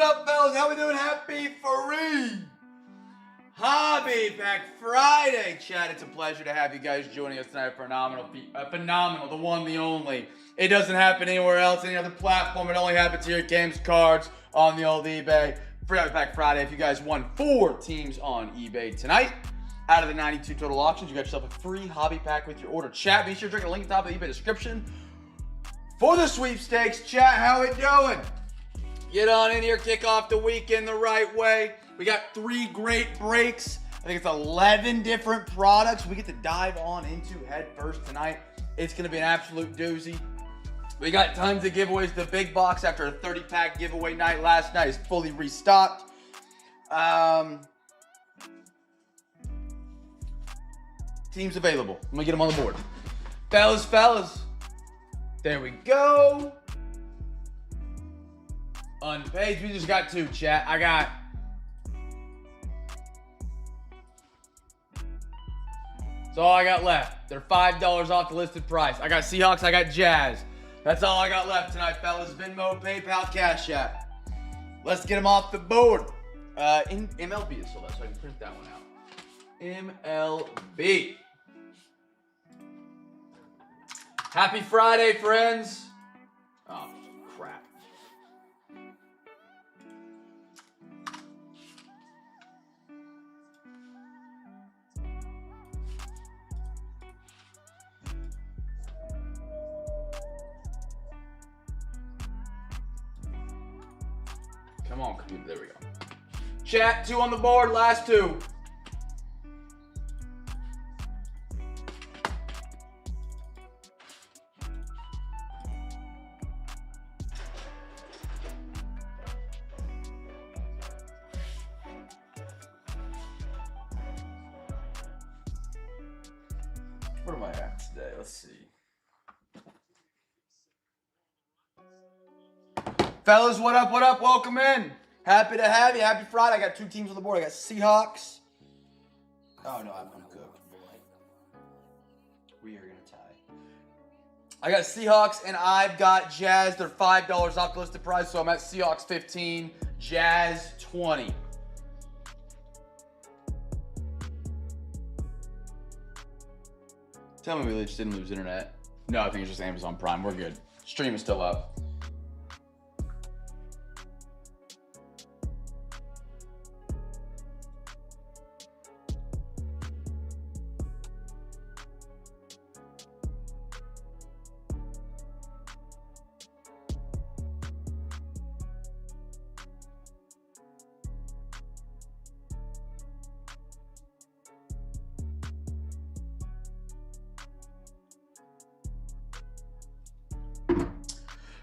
What up, fellas? How we doing? Happy free Hobby Pack Friday, Chad. It's a pleasure to have you guys joining us tonight. Phenomenal, the one, the only. It doesn't happen anywhere else, any other platform. It only happens here at Games Cards on the old eBay. Free Hobby Pack Friday. If you guys won 4 teams on eBay tonight, out of the 92 total auctions, you got yourself a free hobby pack with your order. Chat, be sure to check the link at the top of the eBay description for the sweepstakes. Chat, how it doing? Get on in here, kick off the weekend the right way. We got 3 great breaks. I think it's 11 different products we get to dive on into head first tonight. It's going to be an absolute doozy. We got tons of giveaways. The big box after a 30-pack giveaway night last night is fully restocked. Teams available. I'm going to get them on the board. Fellas. There we go. Unpaged. We just got 2, chat. I got that's all I got left. They're $5 off the listed price. I got Seahawks. I got Jazz. That's all I got left tonight, fellas. Venmo, PayPal, Cash App. Let's get them off the board. In MLB is still left, so I can print that one out. MLB. Happy Friday, friends. Oh, crap. Come on, computer. There we go. Chat, 2 on the board. Last 2. What am I at today? Let's see. Fellas, what up? Welcome in. Happy to have you. Happy Friday. I got 2 teams on the board. I got Seahawks. Oh, no, I'm cooked. We are going to tie. I got Seahawks, and I've got Jazz. They're $5 off the listed price, so I'm at Seahawks 15, Jazz 20. Tell me we just didn't lose internet. No, I think it's just Amazon Prime. We're good. Stream is still up.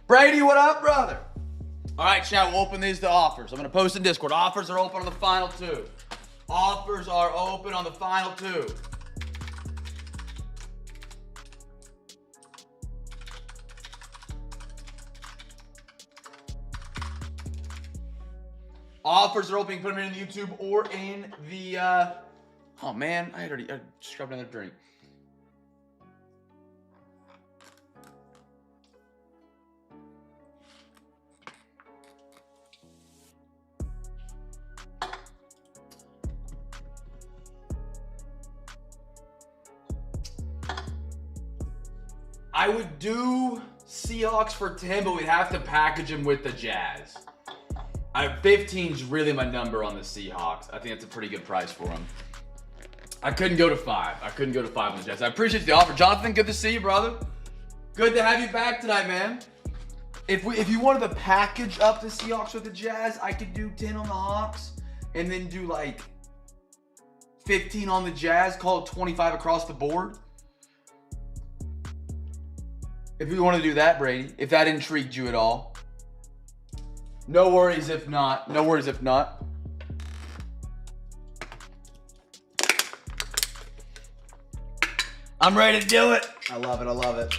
Brady, what up, brother? All right, chat, we'll open these to offers. I'm going to post in Discord. Offers are open on the final 2. Offers are open on the final 2. Offers are open. You can put them in the YouTube or in the, oh man, I scrubbed another drink. I would do Seahawks for 10, but we'd have to package them with the Jazz. 15 is really my number on the Seahawks. I think that's a pretty good price for them. I couldn't go to 5. I couldn't go to 5 on the Jazz. I appreciate the offer. Jonathan, good to see you, brother. Good to have you back tonight, man. If you wanted to package up the Seahawks with the Jazz, I could do 10 on the Hawks and then do like 15 on the Jazz, call it 25 across the board. If you want to do that, Brady, if that intrigued you at all. No worries if not. No worries if not. I'm ready to do it. I love it. I love it.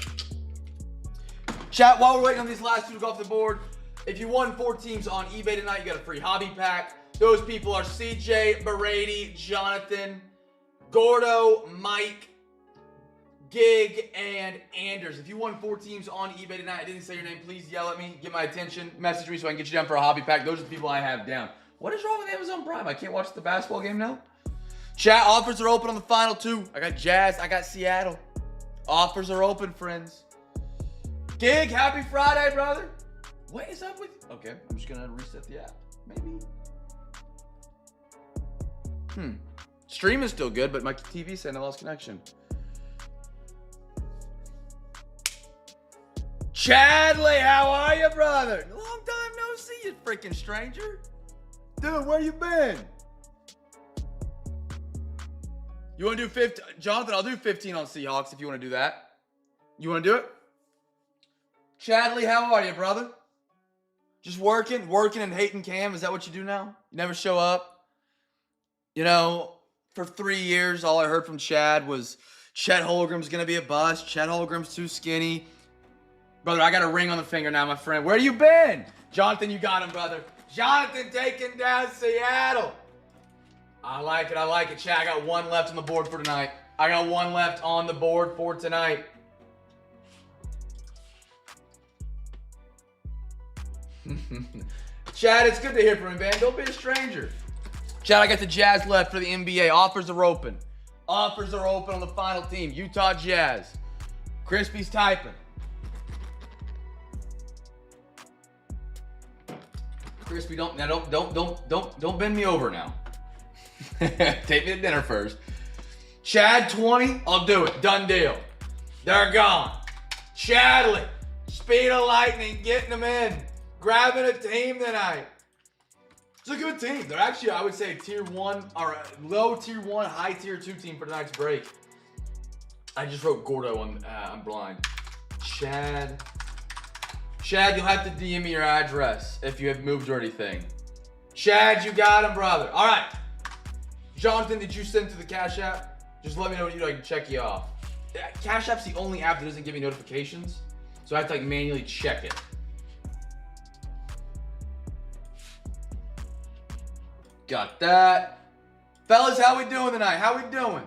Chat, while we're waiting on these last 2 to go off the board, if you won 4 teams on eBay tonight, you got a free hobby pack. Those people are CJ, Brady, Jonathan, Gordo, Mike, Gig, and Anders. If you won 4 teams on eBay tonight, I didn't say your name, please yell at me, get my attention, message me so I can get you down for a hobby pack. Those are the people I have down. What is wrong with Amazon Prime? I can't watch the basketball game now? Chat, offers are open on the final 2. I got Jazz, I got Seattle. Offers are open, friends. Gig, happy Friday, brother. What is up with you? Okay, I'm just gonna reset the app. Maybe. Stream is still good, but my TV saying I lost connection. Chadley, how are you, brother? Long time no see, you freaking stranger. Dude, where you been? You want to do 15? Jonathan, I'll do 15 on Seahawks if you want to do that. You want to do it? Chadley, how are you, brother? Just working and hating Cam. Is that what you do now? You never show up? You know, for 3 years, all I heard from Chad was Chet Holmgren's going to be a bust. Chet Holmgren's too skinny. Brother, I got a ring on the finger now, my friend. Where you been? Jonathan, you got him, brother. Jonathan taking down Seattle. I like it, Chad. I got 1 left on the board for tonight. I got 1 left on the board for tonight. Chad, it's good to hear from you, man. Don't be a stranger. Chad, I got the Jazz left for the NBA. Offers are open. Offers are open on the final team. Utah Jazz. Crispy's typing. Crispy, don't bend me over now. Take me to dinner first. Chad 20, I'll do it. Done deal. They're gone. Chadley, speed of lightning, getting them in. Grabbing a team tonight. It's a good team. They're actually, I would say, tier 1 or low tier 1, high tier 2 team for tonight's break. I just wrote Gordo on I'm blind. Chad, you'll have to DM me your address if you have moved or anything. Chad, you got him, brother. All right. Jonathan, did you send to the Cash App? Just let me know what you do. I can check you off. Cash App's the only app that doesn't give me notifications, so I have to like manually check it. Got that. Fellas, how we doing tonight? How we doing?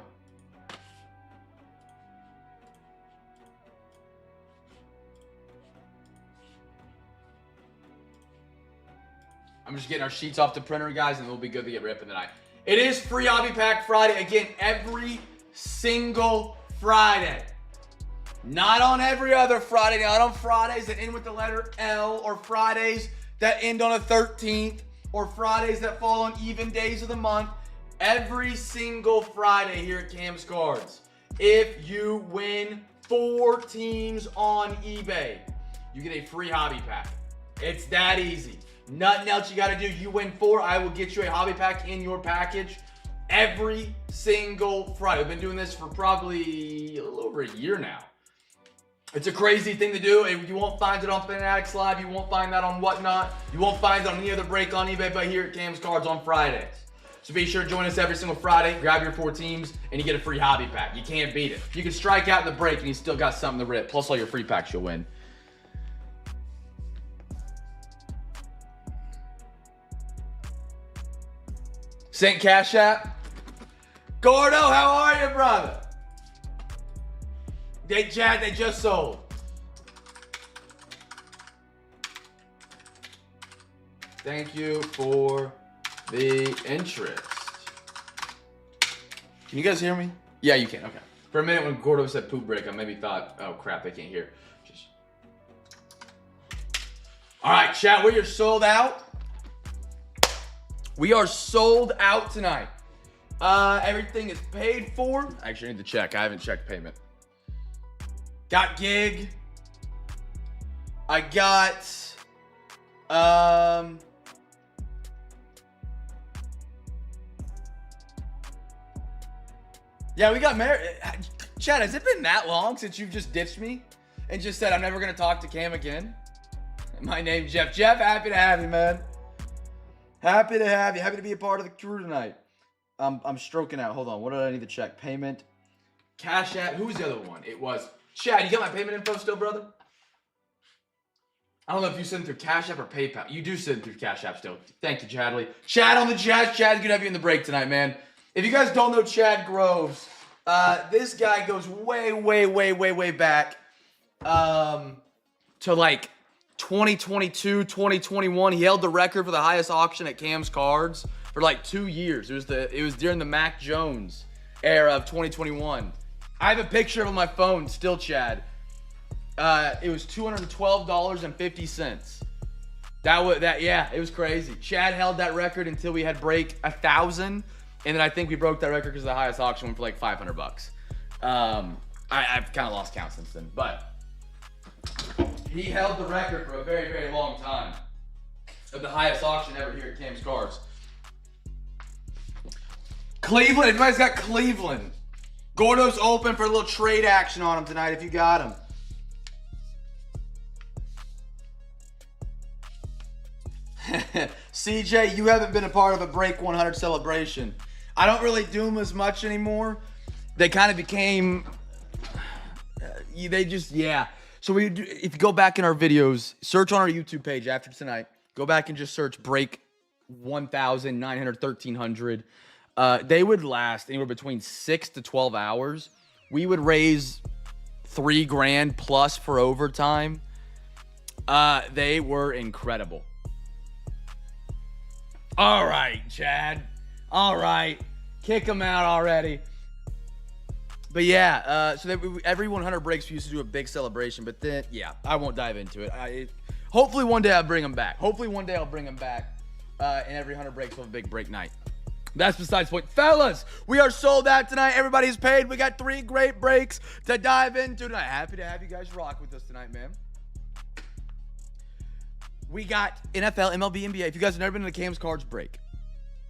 I'm just getting our sheets off the printer, guys, and we'll be good to get ripping tonight. It is Free Hobby Pack Friday. Again, every single Friday. Not on every other Friday. Not on Fridays that end with the letter L, or Fridays that end on a 13th, or Fridays that fall on even days of the month. Every single Friday here at Cam's Cards, if you win 4 teams on eBay, you get a free hobby pack. It's that easy. Nothing else you got to do. You win 4, I will get you a hobby pack in your package every single Friday. We've been doing this for probably a little over a year now. It's a crazy thing to do. You won't find it on Fanatics Live. You won't find that on Whatnot. You won't find it on any other break on eBay, but here at Cam's Cards on Fridays. So be sure to join us every single Friday. Grab your 4 teams, and you get a free hobby pack. You can't beat it. You can strike out in the break, and you still got something to rip. Plus all your free packs you'll win. Sent Cash App. Gordo, how are you, brother? Chad, they just sold. Thank you for the interest. Can you guys hear me? Yeah, you can. Okay. For a minute when Gordo said poop break, I maybe thought, oh crap, they can't hear. All right, chat, we are sold out. We are sold out tonight. Everything is paid for. Actually, I need to check. I haven't checked payment. Got Gig. I got, yeah, we got married. Chad, has it been that long since you've just ditched me and just said, I'm never going to talk to Cam again? My name's Jeff. Jeff, happy to have you, man. Happy to have you. Happy to be a part of the crew tonight. I'm stroking out. Hold on. What did I need to check? Payment. Cash App. Who was the other one? It was Chad. You got my payment info still, brother? I don't know if you send through Cash App or PayPal. You do send through Cash App still. Thank you, Chadley. Chad on the Jazz. Chad, good to have you in the break tonight, man. If you guys don't know Chad Groves, This guy goes way back to like 2022, 2021. He held the record for the highest auction at Cam's Cards for like 2 years. It was during the Mac Jones era of 2021. I have a picture of it on my phone still, Chad. It was $212.50. It was crazy. Chad held that record until we had break 1,000, and then I think we broke that record because the highest auction went for like $500. I've kind of lost count since then, but he held the record for a very long time of the highest auction ever here at Cam's Cards. Cleveland, everybody's got Cleveland. Gordo's open for a little trade action on him tonight if you got him. CJ, you haven't been a part of a Break 100 celebration. I don't really do them as much anymore. They kind of became, So if you go back in our videos, search on our YouTube page after tonight, go back and just search Break 1,900, 1,300. They would last anywhere between 6 to 12 hours. We would raise $3,000 plus for overtime. They were incredible. All right, Chad. All right. Kick them out already. But yeah, every 100 breaks we used to do a big celebration, but then, I won't dive into it. Hopefully one day I'll bring them back. And every 100 breaks will have a big break night. That's besides the point. Fellas, we are sold out tonight. Everybody's paid. We got 3 great breaks to dive into tonight. Happy to have you guys rock with us tonight, man. We got NFL, MLB, NBA. If you guys have never been to the Cam's Cards break,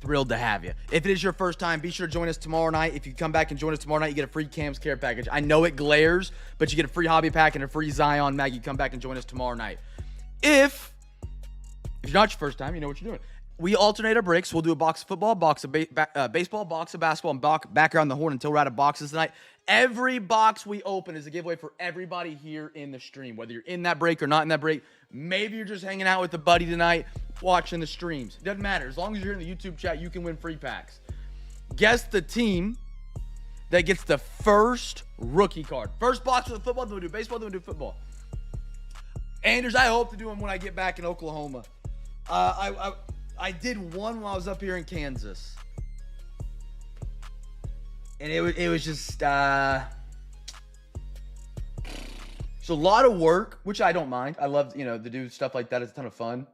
thrilled to have you. If it is your first time, be sure to join us tomorrow night. If you come back and join us tomorrow night, you get a free Cam's Care package. I know it glares, but you get a free hobby pack and a free Zion mag. You come back and join us tomorrow night. If you're not your first time, you know what you're doing. We alternate our breaks. We'll do a box of football, box of baseball, box of basketball, and back around the horn until we're out of boxes tonight. Every box we open is a giveaway for everybody here in the stream. Whether you're in that break or not in that break, maybe you're just hanging out with a buddy tonight, watching the streams. It doesn't matter. As long as you're in the YouTube chat, you can win free packs. Guess the team that gets the first rookie card. First box of the football, then we'll do baseball, then we'll do football. Anders, I hope to do them when I get back in Oklahoma. I did one while I was up here in Kansas. And it was just it's a lot of work, which I don't mind. I love, to do stuff like that. It's a ton of fun.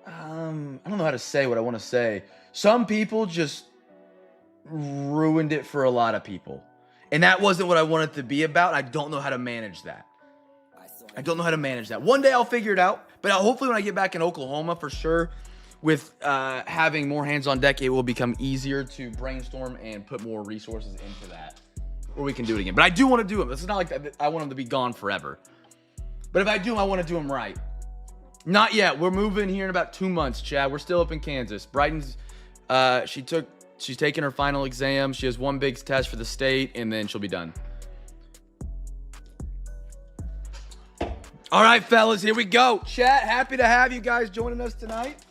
I don't know how to say what I want to say. Some people just ruined it for a lot of people. And that wasn't what I wanted to be about. I don't know how to manage that. One day I'll figure it out. But hopefully when I get back in Oklahoma, for sure, with having more hands on deck, it will become easier to brainstorm and put more resources into that. Or we can do it again. But I do want to do them. It's not like I want them to be gone forever. But if I do them, I want to do them right. Not yet. We're moving here in about 2 months, Chad. We're still up in Kansas. Brighton's, she's taking her final exam. She has one big test for the state, and then she'll be done. All right, fellas, here we go. Chat, happy to have you guys joining us tonight.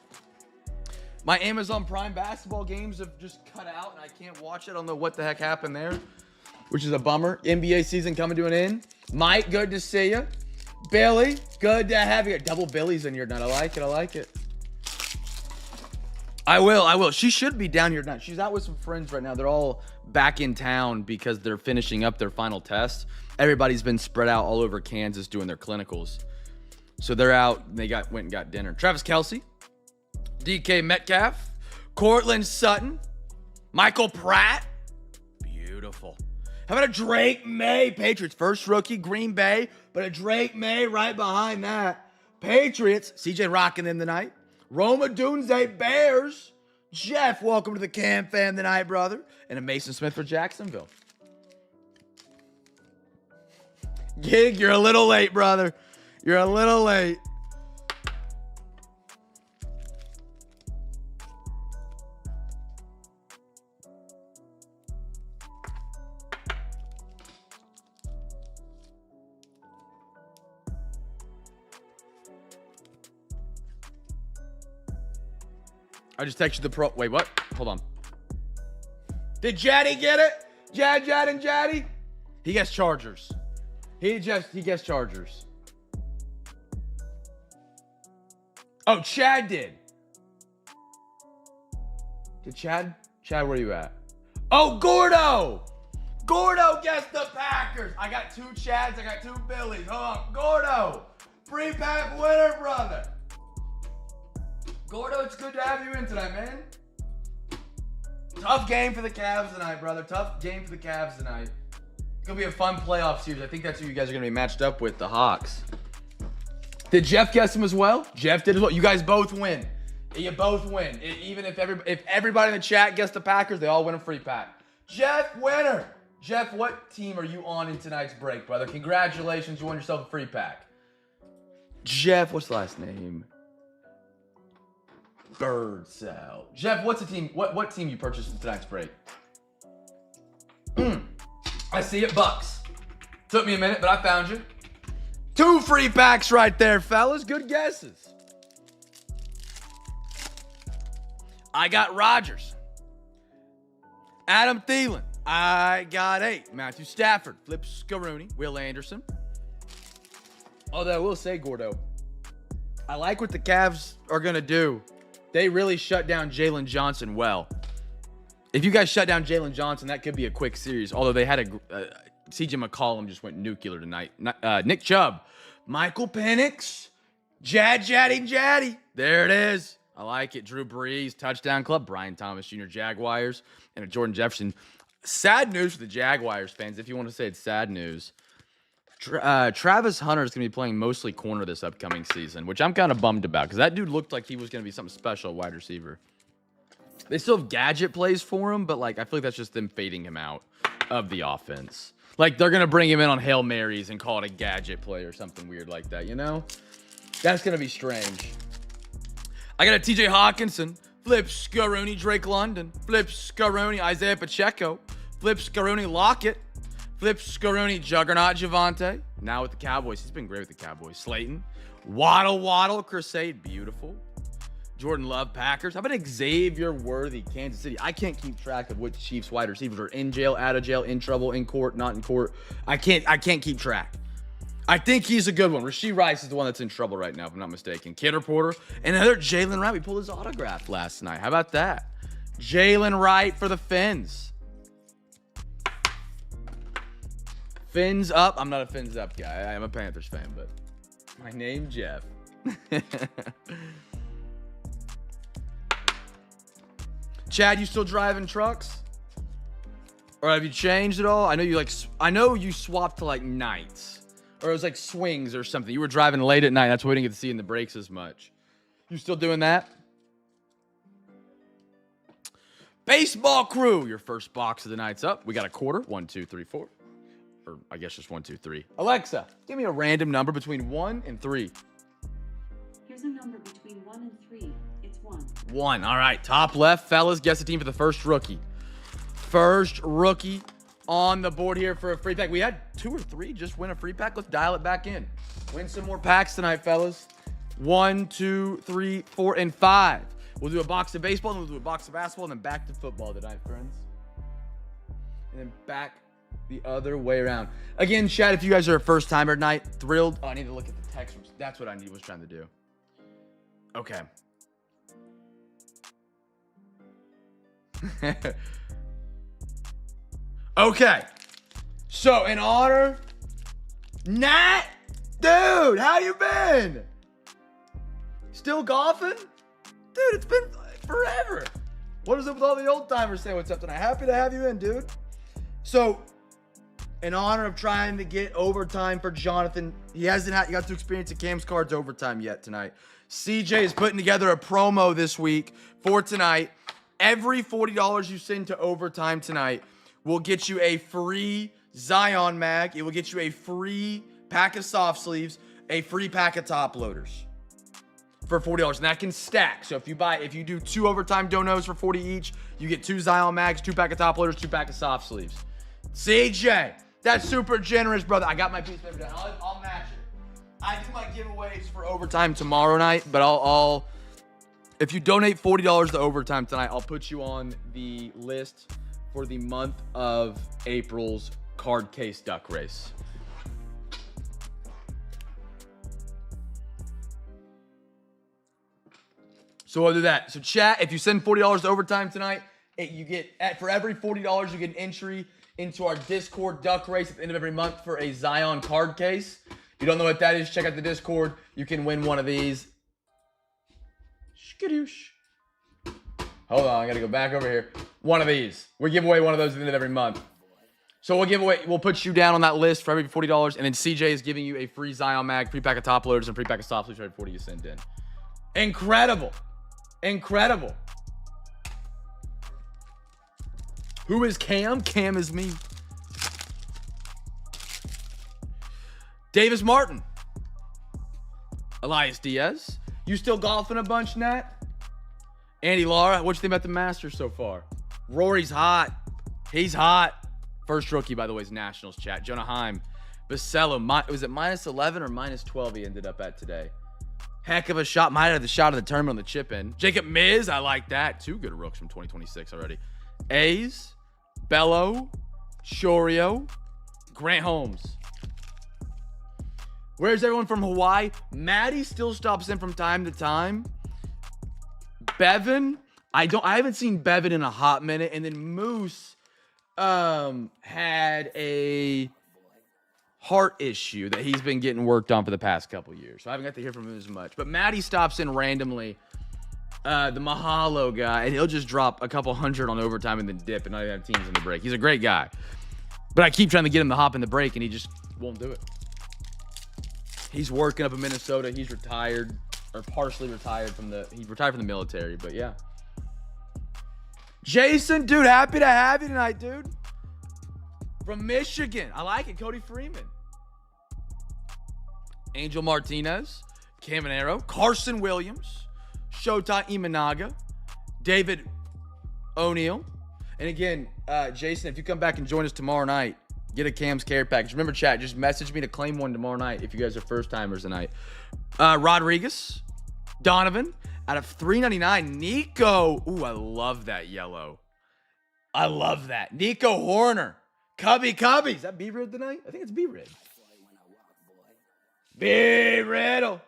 My Amazon Prime basketball games have just cut out, and I can't watch it. I don't know what the heck happened there, which is a bummer. NBA season coming to an end. Mike, good to see you. Billy, good to have you. Double Billy's in here tonight. I like it. I will. She should be down here tonight. She's out with some friends right now. They're all back in town because they're finishing up their final test. Everybody's been spread out all over Kansas doing their clinicals. So they're out. They went and got dinner. Travis Kelce, DK Metcalf, Cortland Sutton, Michael Pratt. Beautiful. How about a Drake May? Patriots, first rookie, Green Bay, but a Drake May right behind that. Patriots, CJ rocking them tonight. Roma Dunze, Bears. Jeff, welcome to the CamFam tonight, brother. And a Mason Smith for Jacksonville. Gig, you're a little late, brother. You're a little late. I just texted the pro. Wait, what? Hold on. Did Jaddy get it? Jad, and Jaddy? He gets Chargers. He gets Chargers. Oh, Chad did. Did Chad? Chad, where you at? Oh, Gordo! Gordo gets the Packers. I got 2 Chads. I got 2 Billies. Hold on. Gordo. Free pack winner, brother. Gordo, it's good to have you in tonight, man. Tough game for the Cavs tonight, brother. Tough game for the Cavs tonight. It's going to be a fun playoff series. I think that's who you guys are going to be matched up with, the Hawks. Did Jeff guess him as well? Jeff did as well. You guys both win. You both win. Even if everybody in the chat guessed the Packers, they all win a free pack. Jeff, winner. Jeff, what team are you on in tonight's break, brother? Congratulations. You won yourself a free pack. Jeff, what's the last name? Birdsell. Jeff, what's the team? What team you purchased in tonight's break? I see it, Bucks. Took me a minute, but I found you. 2 free packs right there, fellas. Good guesses. I got Rodgers. Adam Thielen. I got 8. Matthew Stafford. Flip Scaroni. Will Anderson. Although I will say, Gordo, I like what the Cavs are going to do. They really shut down Jalen Johnson well. If you guys shut down Jalen Johnson, that could be a quick series. Although they had CJ McCollum just went nuclear tonight. Nick Chubb. Michael Penix. Jaddy. There it is. I like it. Drew Brees, touchdown club. Brian Thomas Jr., Jaguars. And a Jordan Jefferson. Sad news for the Jaguars fans, if you want to say it's sad news. Travis Hunter is going to be playing mostly corner this upcoming season, which I'm kind of bummed about because that dude looked like he was going to be something special, wide receiver. They still have gadget plays for him, but like I feel like that's just them fading him out of the offense. Like they're going to bring him in on Hail Marys and call it a gadget play or something weird like that, you know? That's going to be strange. I got a TJ Hawkinson, Flip Scaroni, Drake London, Flip Scaroni, Isaiah Pacheco, Flip Scaroni, Lockett, Flip Scaroni, Juggernaut Javante. Now with the Cowboys. He's been great with the Cowboys. Slayton. Waddle, Crusade. Beautiful. Jordan Love, Packers. How about Xavier Worthy, Kansas City? I can't keep track of which Chiefs wide receivers are in jail, out of jail, in trouble, in court, not in court. I can't keep track. I think he's a good one. Rashee Rice is the one that's in trouble right now, if I'm not mistaken. Kidder Porter. And another Jalen Wright. We pulled his autograph last night. How about that? Jalen Wright for the Fins. Fins up. I'm not a Fins up guy. I am a Panthers fan, but my name Jeff. Chad, you still driving trucks? Or have you changed at all? I know you swapped to like nights. Or it was like swings or something. You were driving late at night. That's why we didn't get to see you in the breaks as much. You still doing that? Baseball crew. Your first box of the night's up. We got a quarter. 1, 2, 3, 4. Or I guess just 1, 2, 3. Alexa, give me a random number between 1 and 3. Here's a number between 1 and 3. It's 1. 1. All right. Top left, fellas. Guess the team for the first rookie. First rookie on the board here for a free pack. We had 2 or 3 just win a free pack. Let's dial it back in. Win some more packs tonight, fellas. 1, 2, 3, 4, and 5. We'll do a box of baseball, and we'll do a box of basketball, and then back to football tonight, friends. And then back the other way around. Again, chat, if you guys are a first timer tonight, thrilled. Oh, I need to look at the text. That's what I was trying to do. Okay. Okay. So, in honor, Nat, dude, how you been? Still golfing? Dude, it's been forever. What is up with all the old timers saying what's up tonight? Happy to have you in, dude. So, in honor of trying to get overtime for Jonathan, he hasn't got to experience a Cam's Cards overtime yet tonight. CJ is putting together a promo this week for tonight. Every $40 you send to overtime tonight will get you a free Zion mag. It will get you a free pack of soft sleeves, a free pack of top loaders for $40. And that can stack. So if you do 2 overtime donos for $40 each, you get 2 Zion mags, 2 pack of top loaders, 2 pack of soft sleeves. CJ, that's super generous, brother. I got my piece of paper done. I'll match it. I do my giveaways for overtime tomorrow night, but I'll if you donate $40 to overtime tonight, I'll put you on the list for the month of April's card case duck race. So we'll do that. So chat, if you send $40 to overtime tonight, you get for every $40 you get an entry into our Discord duck race at the end of every month for a Zion card case. If you don't know what that is, check out the Discord. You can win one of these. Skadoosh. Hold on, I gotta go back over here. One of these. We give away one of those at the end of every month. So we'll put you down on that list for every $40, and then CJ is giving you a free Zion mag, free pack of top loaders, and free pack of soft sleeves for every 40 you send in. Incredible. Incredible. Who is Cam? Cam is me. Davis Martin. Elias Diaz. You still golfing a bunch, Nat? Andy Lara, what you think about the Masters so far? Rory's hot. He's hot. First rookie, by the way, is Nationals chat. Jonah Heim. Basello, was it minus 11 or minus 12 he ended up at today? Heck of a shot. Might have the shot of the tournament on the chip in. Jacob Miz, I like that. Two good rooks from 2026 already. A's, Bello, Shorio, Grant Holmes. Where's everyone from Hawaii? Maddie still stops in from time to time. Bevan, I haven't seen Bevan in a hot minute. And then Moose had a heart issue that he's been getting worked on for the past couple years. So I haven't got to hear from him as much. But Maddie stops in randomly, the Mahalo guy, and he'll just drop a couple hundred on overtime and then dip and not even have teams in the break. He's a great guy. But I keep trying to get him to hop in the break, and he just won't do it. He's working up in Minnesota. He's retired, or partially retired he retired from the military, but yeah. Jason, dude, happy to have you tonight, dude. From Michigan. I like it. Cody Freeman. Angel Martinez. Caminero. Carson Williams. Shota Imanaga. David O'Neal. And again, Jason, if you come back and join us tomorrow night, get a Cam's care package. Remember, chat, just message me to claim one tomorrow night if you guys are first-timers tonight. Rodriguez. Donovan. Out of $3.99, Nico. Ooh, I love that yellow. I love that. Nico Horner. Cubby. Is that B-Rid tonight? I think it's B-Rid. B-Riddle.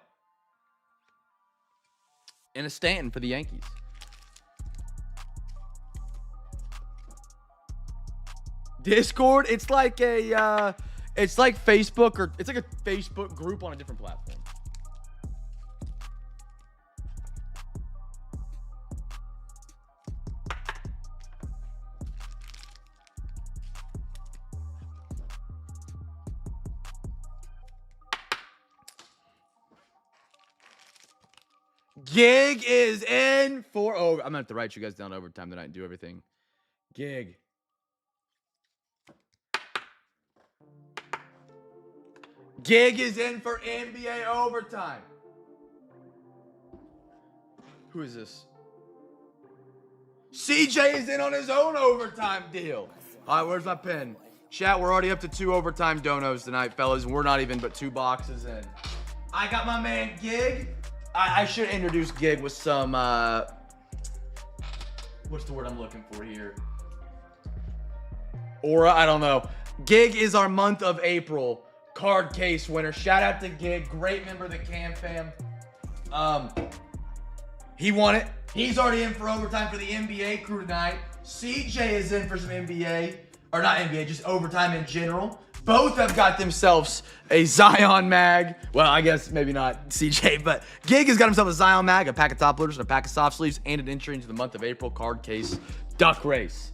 And a Stanton for the Yankees. Discord, it's like Facebook, or it's like a Facebook group on a different platform. Gig is in for over. I'm gonna have to write you guys down overtime tonight and do everything. Gig. Gig is in for NBA overtime. Who is this? CJ is in on his own overtime deal. All right, where's my pen? Chat, we're already up to 2 overtime donos tonight, fellas. We're not even but 2 boxes in. I got my man Gig. I should introduce Gig with some, what's the word I'm looking for here? Aura, I don't know. Gig is our month of April card case winner. Shout out to Gig, great member of the CamFam. He won it. He's already in for overtime for the NBA crew tonight. CJ is in for some NBA, or not NBA, just overtime in general. Both have got themselves a Zion mag. Well, I guess maybe not CJ, but Gig has got himself a Zion mag, a pack of top loaders, and a pack of soft sleeves, and an entry into the month of April card case duck race.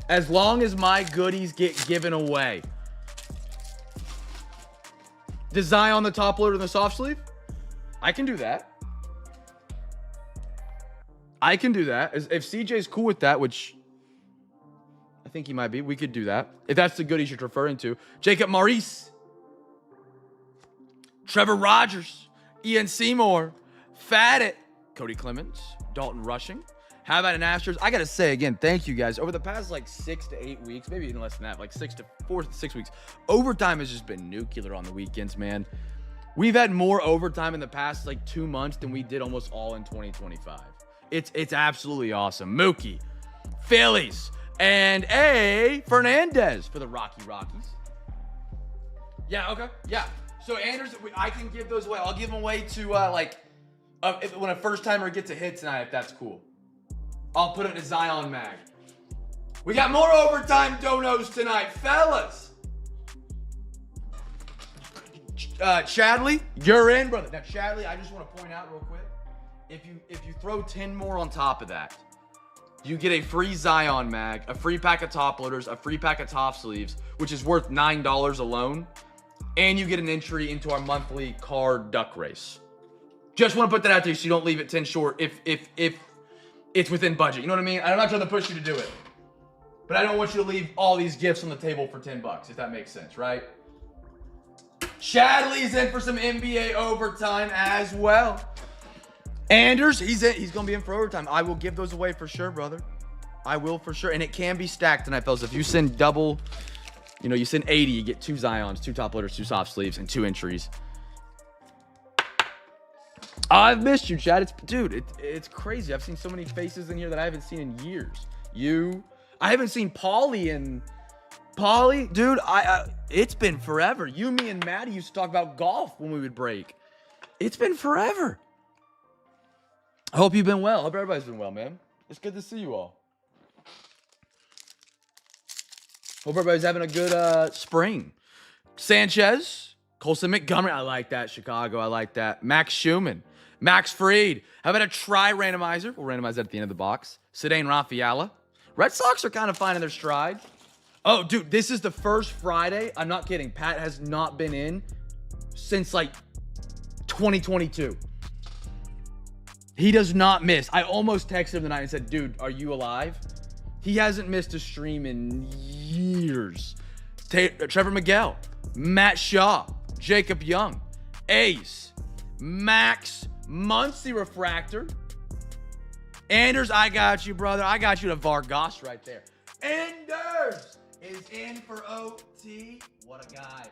As long as my goodies get given away. Does Zion the top loader and the soft sleeve? I can do that. I can do that. If CJ's cool with that, which I think he might be, we could do that. If that's the goodies you're referring to. Jacob Maurice. Trevor Rogers. Ian Seymour. Fadit. Cody Clemens. Dalton Rushing. How about an Astros? I got to say again, thank you guys. Over the past like 6 to 8 weeks, maybe even less than that, like 4 to 6 weeks, overtime has just been nuclear on the weekends, man. We've had more overtime in the past like 2 months than we did almost all in 2025. It's absolutely awesome. Mookie, Phillies, and a Fernandez for the Rockies. Yeah, okay, yeah. So Anders, I can give those away. I'll give them away to when a first timer gets a hit tonight, if that's cool. I'll put it in a Zion mag. We got more overtime donos tonight, fellas. Chadley, you're in, brother. Now, Chadley, I just want to point out real quick, if you throw 10 more on top of that, you get a free Zion mag, a free pack of top loaders, a free pack of top sleeves, which is worth $9 alone, and you get an entry into our monthly card duck race. Just want to put that out there so you don't leave it 10 short if it's within budget. You know what I mean? I'm not trying to push you to do it, but I don't want you to leave all these gifts on the table for $10, if that makes sense, right? Chadley's in for some NBA overtime as well. Anders, he's going to be in for overtime. I will give those away for sure, brother. I will for sure. And it can be stacked tonight, fellas. If you send double, you send 80, you get 2 Zions, 2 top loaders, 2 soft sleeves, and 2 entries. I've missed you, Chad. It's crazy. I've seen so many faces in here that I haven't seen in years. I haven't seen Paulie, dude, it's been forever. You, me, and Maddie used to talk about golf when we would break. It's been forever. I hope you've been well. I hope everybody's been well, man. It's good to see you all. Hope everybody's having a good spring. Sanchez, Colson Montgomery. I like that. Chicago, I like that. Max Schumann. Max Fried. How about a tri-randomizer? We'll randomize that at the end of the box. Cedane Rafaela. Red Sox are kind of finding their stride. Oh, dude, this is the first Friday. I'm not kidding. Pat has not been in since, 2022. He does not miss. I almost texted him tonight and said, dude, are you alive? He hasn't missed a stream in years. Trevor Miguel, Matt Shaw, Jacob Young, Ace, Max Muncy Refractor. Anders, I got you, brother. I got you to Vargas right there. Anders is in for OT. What a guy.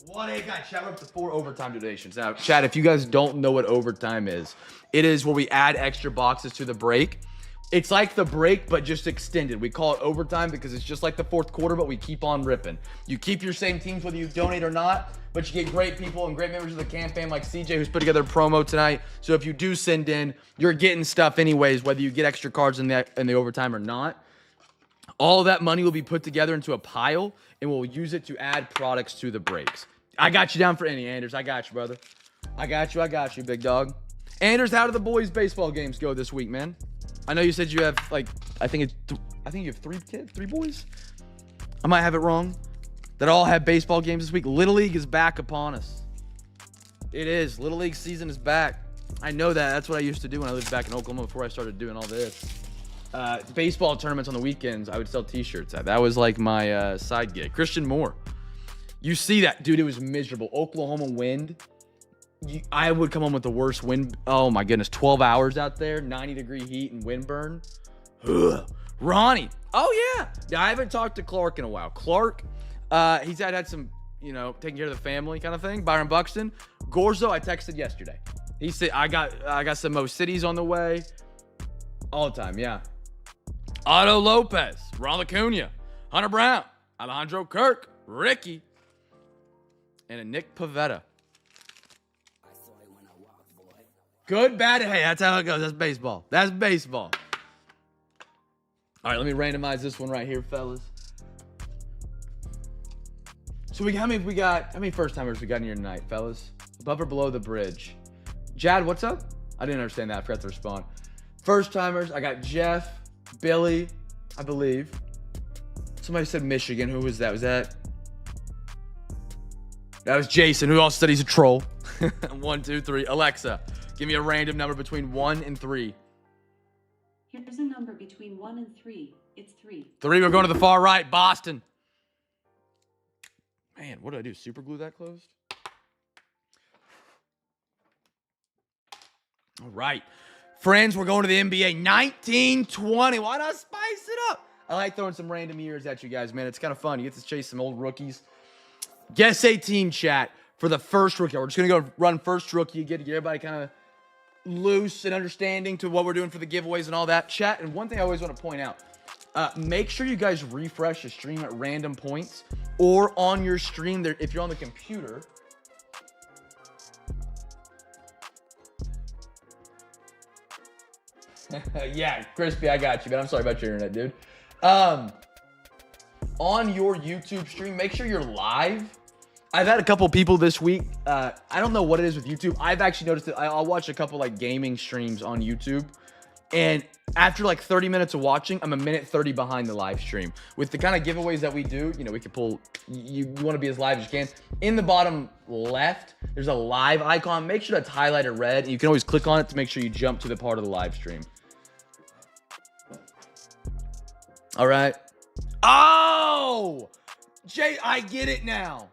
What a guy. Chat, we're up to 4 overtime donations. Now, chat, if you guys don't know what overtime is, it is where we add extra boxes to the break. It's like the break, but just extended. We call it overtime because it's just like the fourth quarter, but we keep on ripping. You keep your same teams whether you donate or not, but you get great people and great members of the CamFam like CJ, who's put together a promo tonight. So if you do send in, you're getting stuff anyways, whether you get extra cards in the overtime or not. All of that money will be put together into a pile, and we'll use it to add products to the breaks. I got you down for any, Anders. I got you, brother. I got you, big dog. Anders, how do the boys' baseball games go this week, man? I know you said you have, I think you have 3 boys? I might have it wrong. That all have baseball games this week. Little League is back upon us. It is. Little League season is back. I know that. That's what I used to do when I lived back in Oklahoma before I started doing all this. Baseball tournaments on the weekends, I would sell t-shirts at. That was like my side gig. Christian Moore. You see that. Dude, it was miserable. Oklahoma wind. I would come home with the worst wind. Oh, my goodness. 12 hours out there. 90-degree heat and wind burn. Ugh. Ronnie. Oh, yeah. I haven't talked to Clark in a while. Clark, he's had some, taking care of the family kind of thing. Byron Buxton. Gorzo, I texted yesterday. He said, I got some Mo Cities on the way. All the time, yeah. Otto Lopez. Ron Acuna. Hunter Brown. Alejandro Kirk. Ricky. And a Nick Pavetta. Good, bad, hey, that's how it goes. That's baseball. That's baseball. All right, let me randomize this one right here, fellas. So how many first timers we got in here tonight, fellas? Above or below the bridge? Jad, what's up? I didn't understand that. I forgot to respond. First timers, I got Jeff, Billy, I believe. Somebody said Michigan. Who was that? That was Jason, who also said he's a troll. 1, 2, 3. Alexa, give me a random number between 1 and 3. Here's a number between 1 and 3. It's 3. 3, we're going to the far right. Boston. Man, what do I do? Super glue that closed? All right. Friends, we're going to the NBA 1920. Why not spice it up? I like throwing some random years at you guys, man. It's kind of fun. You get to chase some old rookies. Guess a team, chat, for the first rookie. We're just going to go run first rookie. Get everybody kind of loose and understanding to what we're doing for the giveaways and all that. Chat, and one thing I always want to point out, make sure you guys refresh the stream at random points or on your stream there if you're on the computer. Yeah, Crispy, I got you, man. I'm sorry about your internet, dude. On your YouTube stream, make sure you're live. I've had a couple people this week. I don't know what it is with YouTube. I've actually noticed that I'll watch a couple like gaming streams on YouTube, and after like 30 minutes of watching, I'm a minute 30 behind the live stream. With the kind of giveaways that we do, you know, we can pull. You want to be as live as you can. In the bottom left, there's a live icon. Make sure that's highlighted red, and you can always click on it to make sure you jump to the part of the live stream. All right. Oh, Jay, I get it now.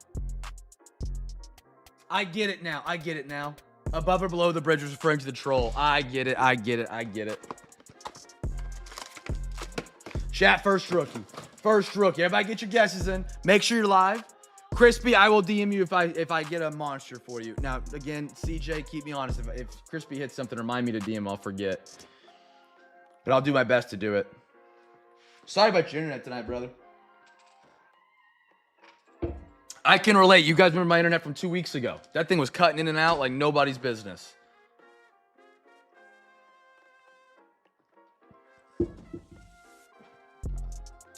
I get it now. I get it now. Above or below the bridge was referring to the troll. I get it. I get it. I get it. Chat, first rookie. First rookie. Everybody get your guesses in. Make sure you're live. Crispy, I will DM you if I get a monster for you. Now, again, CJ, keep me honest. If Crispy hits something, remind me to DM. I'll forget. But I'll do my best to do it. Sorry about your internet tonight, brother. I can relate. You guys remember my internet from 2 weeks ago. That thing was cutting in and out like nobody's business.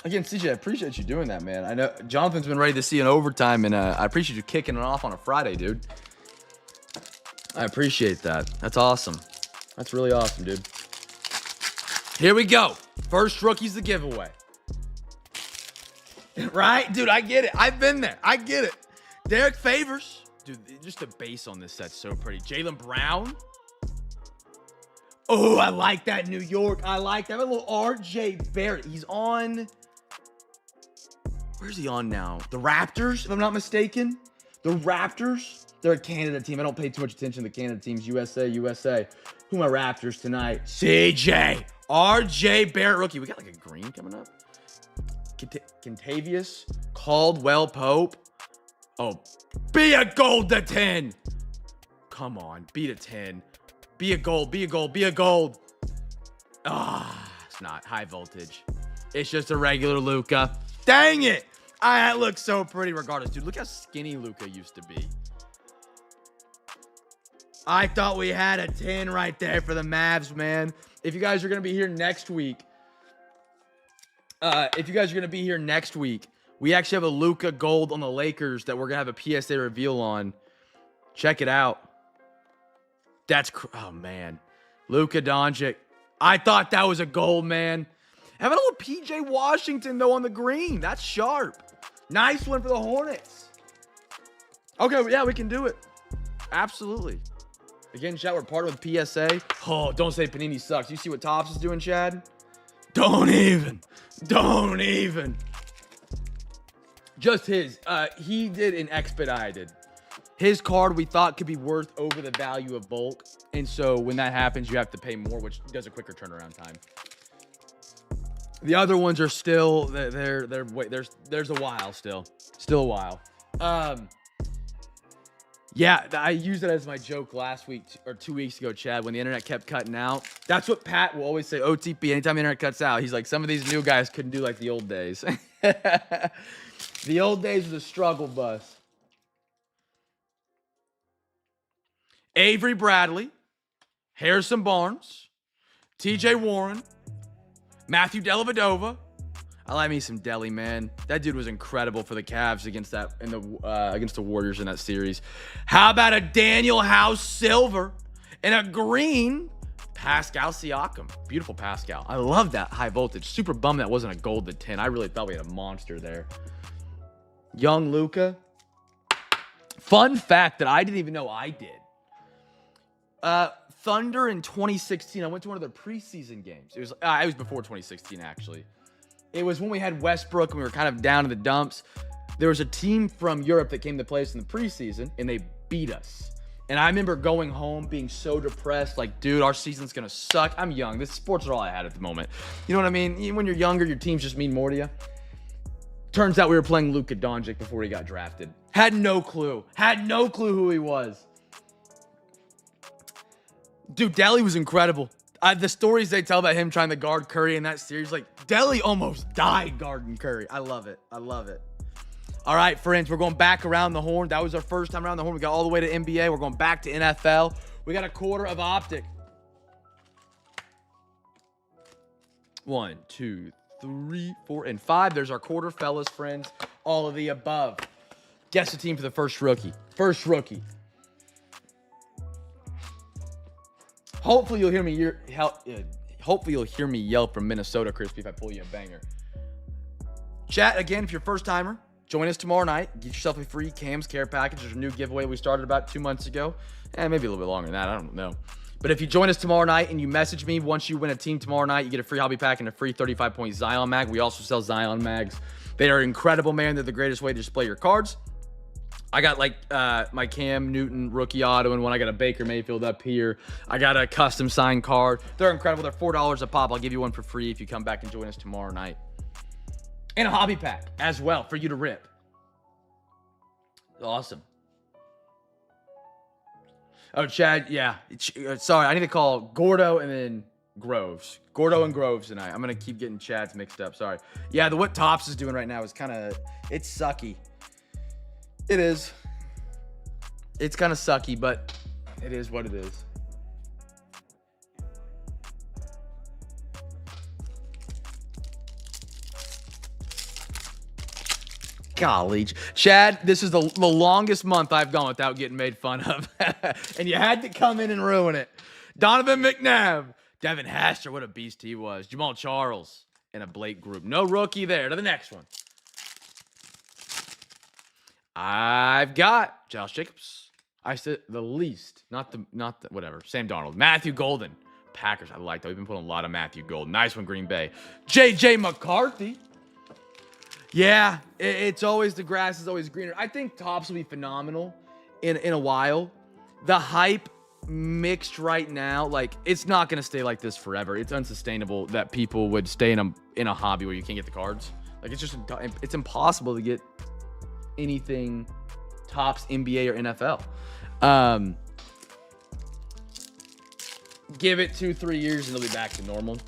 Again, CJ, I appreciate you doing that, man. I know Jonathan's been ready to see an overtime, and I appreciate you kicking it off on a Friday, dude. I appreciate that. That's awesome. That's really awesome, dude. Here we go. First rookie's the giveaway. Right? Dude, I get it. I've been there. I get it. Derek Favors. Dude, just the base on this set's so pretty. Jaylen Brown. Oh, I like that, New York. I like that. A little RJ Barrett. He's on... Where's he on now? The Raptors, if I'm not mistaken. The Raptors. They're a Canada team. I don't pay too much attention to the Canada teams. USA. Who are my Raptors tonight? CJ. RJ Barrett rookie. We got like a green coming up. Contavious. Caldwell Pope. Oh, be a gold to 10. Come on. Be to 10. Be a gold. Be a gold. Be a gold. Ah, it's not high voltage. It's just a regular Luka. Dang it. That looks so pretty regardless. Dude, look how skinny Luka used to be. I thought we had a 10 right there for the Mavs, man. If you guys are going to be here next week, we actually have a Luka gold on the Lakers that we're going to have a PSA reveal on. Check it out. Oh, man. Luka Doncic. I thought that was a gold, man. Have a little PJ Washington, though, on the green. That's sharp. Nice one for the Hornets. Okay, yeah, we can do it. Absolutely. Again, chat, we're part of a PSA. Oh, don't say Panini sucks. You see what Topps is doing, Chad? Don't even. Just his. He did an expedited. His card we thought could be worth over the value of bulk. And so when that happens, you have to pay more, which does a quicker turnaround time. The other ones are still, there's a while still. Still a while. Yeah, I used it as my joke last week or 2 weeks ago, Chad, when the internet kept cutting out. That's what Pat will always say, OTP, anytime the internet cuts out. He's like, some of these new guys couldn't do like the old days. The old days was a struggle bus. Avery Bradley, Harrison Barnes, TJ Warren, Matthew Dellavedova. I like me some Delly, man. That dude was incredible for the Cavs against the Warriors in that series. How about a Daniel House silver and a green Pascal Siakam? Beautiful Pascal. I love that high voltage. Super bummed that wasn't a gold to 10. I really thought we had a monster there. Young Luka. Fun fact that I didn't even know I did. Thunder in 2016. I went to one of their preseason games. It was before 2016, actually. It was when we had Westbrook and we were kind of down in the dumps. There was a team from Europe that came to play us in the preseason, and they beat us. And I remember going home being so depressed, like, dude, our season's going to suck. I'm young. This sports are all I had at the moment. You know what I mean? When you're younger, your teams just mean more to you. Turns out we were playing Luka Doncic before he got drafted. Had no clue. Had no clue who he was. Dude, Delhi was incredible. The stories they tell about him trying to guard Curry in that series, like, Delhi almost died guarding Curry. I love it. I love it. All right, friends, we're going back around the horn. That was our first time around the horn. We got all the way to NBA. We're going back to NFL. We got a quarter of optic. 1, 2, 3, 4, and 5. There's our quarter, fellas, friends. All of the above. Guess the team for the first rookie. First rookie. Hopefully you'll hear me. Hopefully you'll hear me yell from Minnesota, Crispy, if I pull you a banger. Chat again if you're a first timer. Join us tomorrow night. Get yourself a free Cam's Care package. There's a new giveaway we started about 2 months ago. Maybe a little bit longer than that. I don't know. But if you join us tomorrow night and you message me once you win a team tomorrow night, you get a free hobby pack and a free 35-point Zion mag. We also sell Zion mags. They are incredible, man. They're the greatest way to display your cards. I got like my Cam Newton rookie auto and one. I got a Baker Mayfield up here. I got a custom signed card. They're incredible. They're $4 a pop. I'll give you one for free if you come back and join us tomorrow night. And a hobby pack as well for you to rip. Awesome. Oh, Chad, yeah. Sorry, I need to call Gordo and then Groves. Gordo and Groves tonight. I'm going to keep getting Chads mixed up. Sorry. Yeah, what Topps is doing right now is kind of, it's sucky. It is. It's kind of sucky, but it is what it is. Golly. Chad, this is the longest month I've gone without getting made fun of. And you had to come in and ruin it. Donovan McNabb. Devin Hester, what a beast he was. Jamal Charles and a Blake Group. No rookie there. To the next one. I've got Josh Jacobs. I said the least. Not the whatever. Sam Darnold. Matthew Golden. Packers, I like that. We've been putting a lot of Matthew Golden. Nice one, Green Bay. J.J. McCarthy. Yeah, it's always, the grass is always greener. I think Topps will be phenomenal in a while. The hype mixed right now, like, it's not going to stay like this forever. It's unsustainable that people would stay in a hobby where you can't get the cards. Like, it's impossible to get anything Topps, NBA, or NFL. Give it 2-3 years and they'll be back to normal.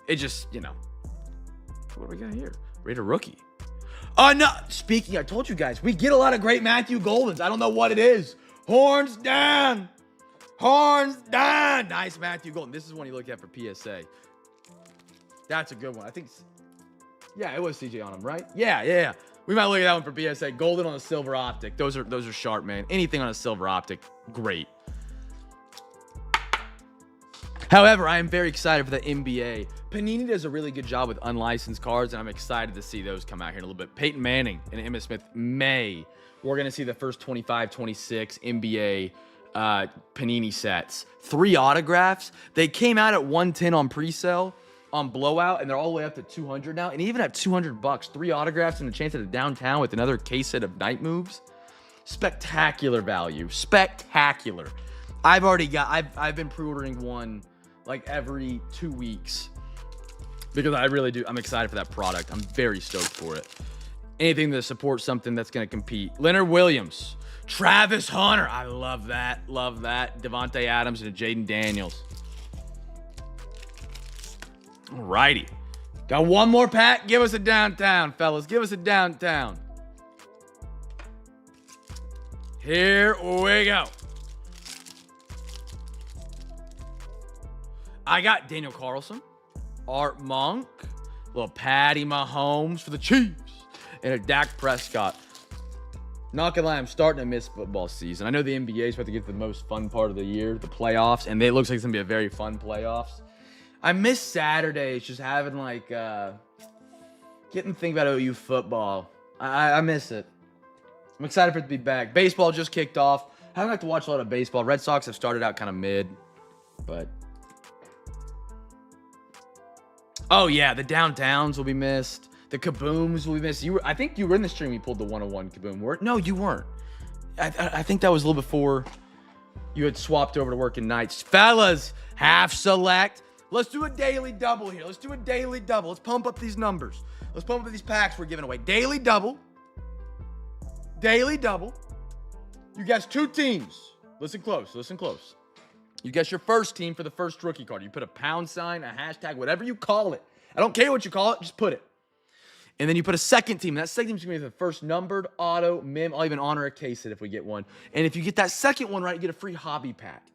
It just, what do we got here? Raider rookie. Oh, no. Speaking, I told you guys, we get a lot of great Matthew Goldens. I don't know what it is. Horns down. Horns down. Nice Matthew Golden. This is one you look at for PSA. That's a good one. I think, yeah, it was CJ on him, right? Yeah. We might look at that one for PSA. Golden on a silver optic. Those are sharp, man. Anything on a silver optic, great. However, I am very excited for the NBA. Panini does a really good job with unlicensed cards, and I'm excited to see those come out here in a little bit. Peyton Manning and Emmitt Smith, May. We're going to see the first 25, 26 NBA Panini sets. 3 autographs. They came out at 110 on pre-sale, on blowout, and they're all the way up to 200 now. And even at $200, 3 autographs and a chance at a downtown with another case set of night moves. Spectacular value. Spectacular. I've been pre-ordering one like every 2 weeks because I really do. I'm excited for that product. I'm very stoked for it. Anything to support something that's going to compete. Leonard Williams, Travis Hunter. I love that. Love that. Devontae Adams and Jaden Daniels. Alrighty. Got one more pack. Give us a downtown, fellas. Give us a downtown. Here we go. I got Daniel Carlson, Art Monk, little Patty Mahomes for the Chiefs, and a Dak Prescott. Not gonna lie, I'm starting to miss football season. I know the NBA is about to get the most fun part of the year, the playoffs, and it looks like it's gonna be a very fun playoffs. I miss Saturdays, just having like, getting to think about OU football. I miss it. I'm excited for it to be back. Baseball just kicked off. I haven't got to watch a lot of baseball. Red Sox have started out kind of mid, but. Oh, yeah, the downtowns will be missed. The kabooms will be missed. I think you were in the stream. You pulled the 101 kaboom. No, you weren't. I think that was a little before you had swapped over to working nights. Fellas, half select. Let's do a daily double here. Let's do a daily double. Let's pump up these numbers. Let's pump up these packs we're giving away. Daily double. Daily double. You guys, 2 teams. Listen close. Listen close. You guess your first team for the first rookie card. You put a pound sign, a hashtag, whatever you call it. I don't care what you call it, just put it. And then you put a second team. That second team's going to be the first numbered, auto, mim. I'll even honor a case it if we get one. And if you get that second one right, you get a free hobby pack.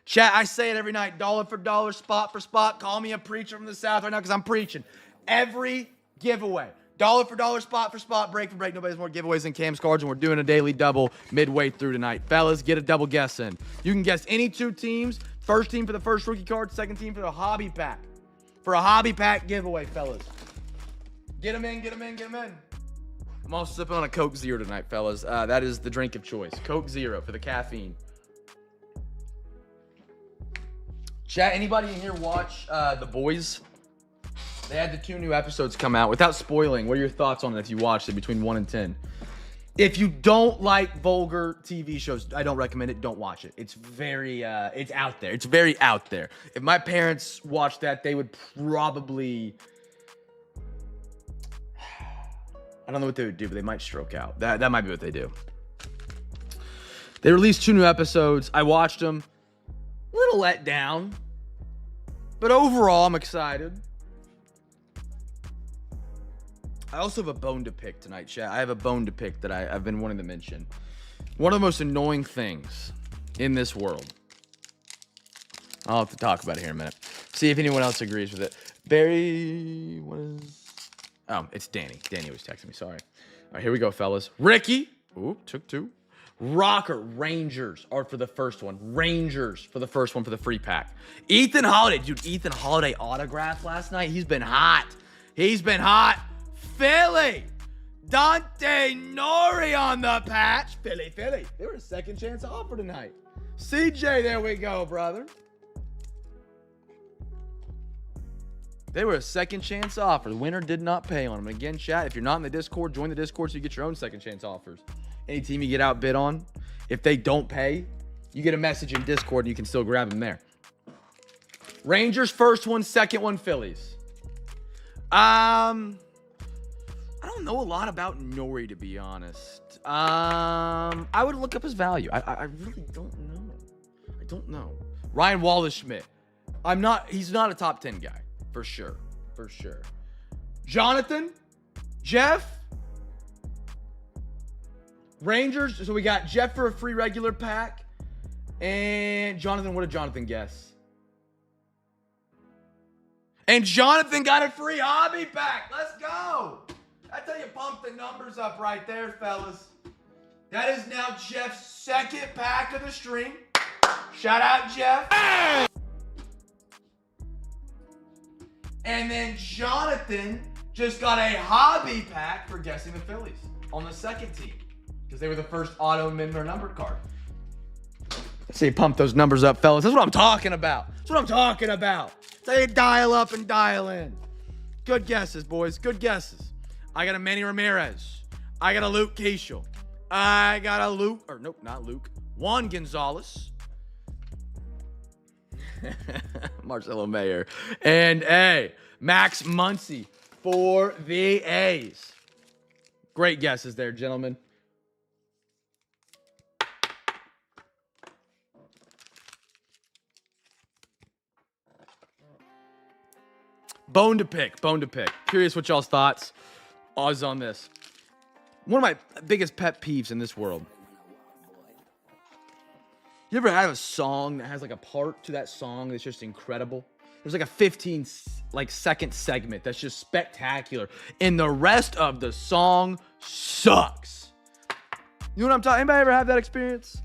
Chat, I say it every night, dollar for dollar, spot for spot. Call me a preacher from the South right now because I'm preaching. Every giveaway. Dollar for dollar, spot for spot, break for break. Nobody has more giveaways than Cam's cards, and we're doing a daily double midway through tonight. Fellas, get a double guess in. You can guess any two teams. First team for the first rookie card, second team for the hobby pack. For a hobby pack giveaway, fellas. Get them in, get them in, get them in. I'm also sipping on a Coke Zero tonight, fellas. That is the drink of choice. Coke Zero for the caffeine. Chat, anybody in here watch The Boys? They had the 2 new episodes come out. Without spoiling, what are your thoughts on it if you watched it between 1 and 10? If you don't like vulgar TV shows, I don't recommend it. Don't watch it. It's very, it's out there. It's very out there. If my parents watched that, they would probably, I don't know what they would do, but they might stroke out. That might be what they do. They released 2 new episodes. I watched them. A little let down. But overall, I'm excited. I also have a bone to pick tonight, chat. I have a bone to pick that I've been wanting to mention. One of the most annoying things in this world. I'll have to talk about it here in a minute. See if anyone else agrees with it. Barry, what is... Oh, it's Danny. Danny was texting me, sorry. All right, here we go, fellas. Ricky. Ooh, took 2. Rocker, Rangers are for the first one. Rangers for the first one for the free pack. Ethan Holiday. Dude, Ethan Holiday autographed last night. He's been hot. He's been hot. Philly. Dante Nori on the patch. Philly. They were a second chance offer tonight. CJ, there we go, brother. They were a second chance offer. The winner did not pay on them. And again, chat, if you're not in the Discord, join the Discord so you get your own second chance offers. Any team you get outbid on, if they don't pay, you get a message in Discord and you can still grab them there. Rangers first one, second one, Phillies. I don't know a lot about Nori, to be honest. I would look up his value. I really don't know. I don't know. Ryan Wallace-Schmidt. He's not a top 10 guy. For sure. For sure. Jonathan. Jeff. Rangers. So we got Jeff for a free regular pack. And Jonathan, what did Jonathan guess? And Jonathan got a free hobby pack. Let's go. That's how you pump the numbers up right there, fellas. That is now Jeff's second pack of the stream. Shout out, Jeff. Hey! And then Jonathan just got a hobby pack for guessing the Phillies on the second team because they were the first auto member numbered card. Let's see, pump those numbers up, fellas. That's what I'm talking about. That's what I'm talking about. That's how you dial up and dial in. Good guesses, boys. Good guesses. I got a Manny Ramirez. I got a Luke Keishel. I got a not Luke. Juan Gonzalez. Marcelo Mayer. And Max Muncy for the A's. Great guesses there, gentlemen. Bone to pick. Curious what y'all's thoughts are on this. One of my biggest pet peeves in this world. You ever have a song that has like a part to that song that's just incredible? There's like a 15-second segment that's just spectacular, and the rest of the song sucks. You know what I'm talking? Anybody ever have that experience?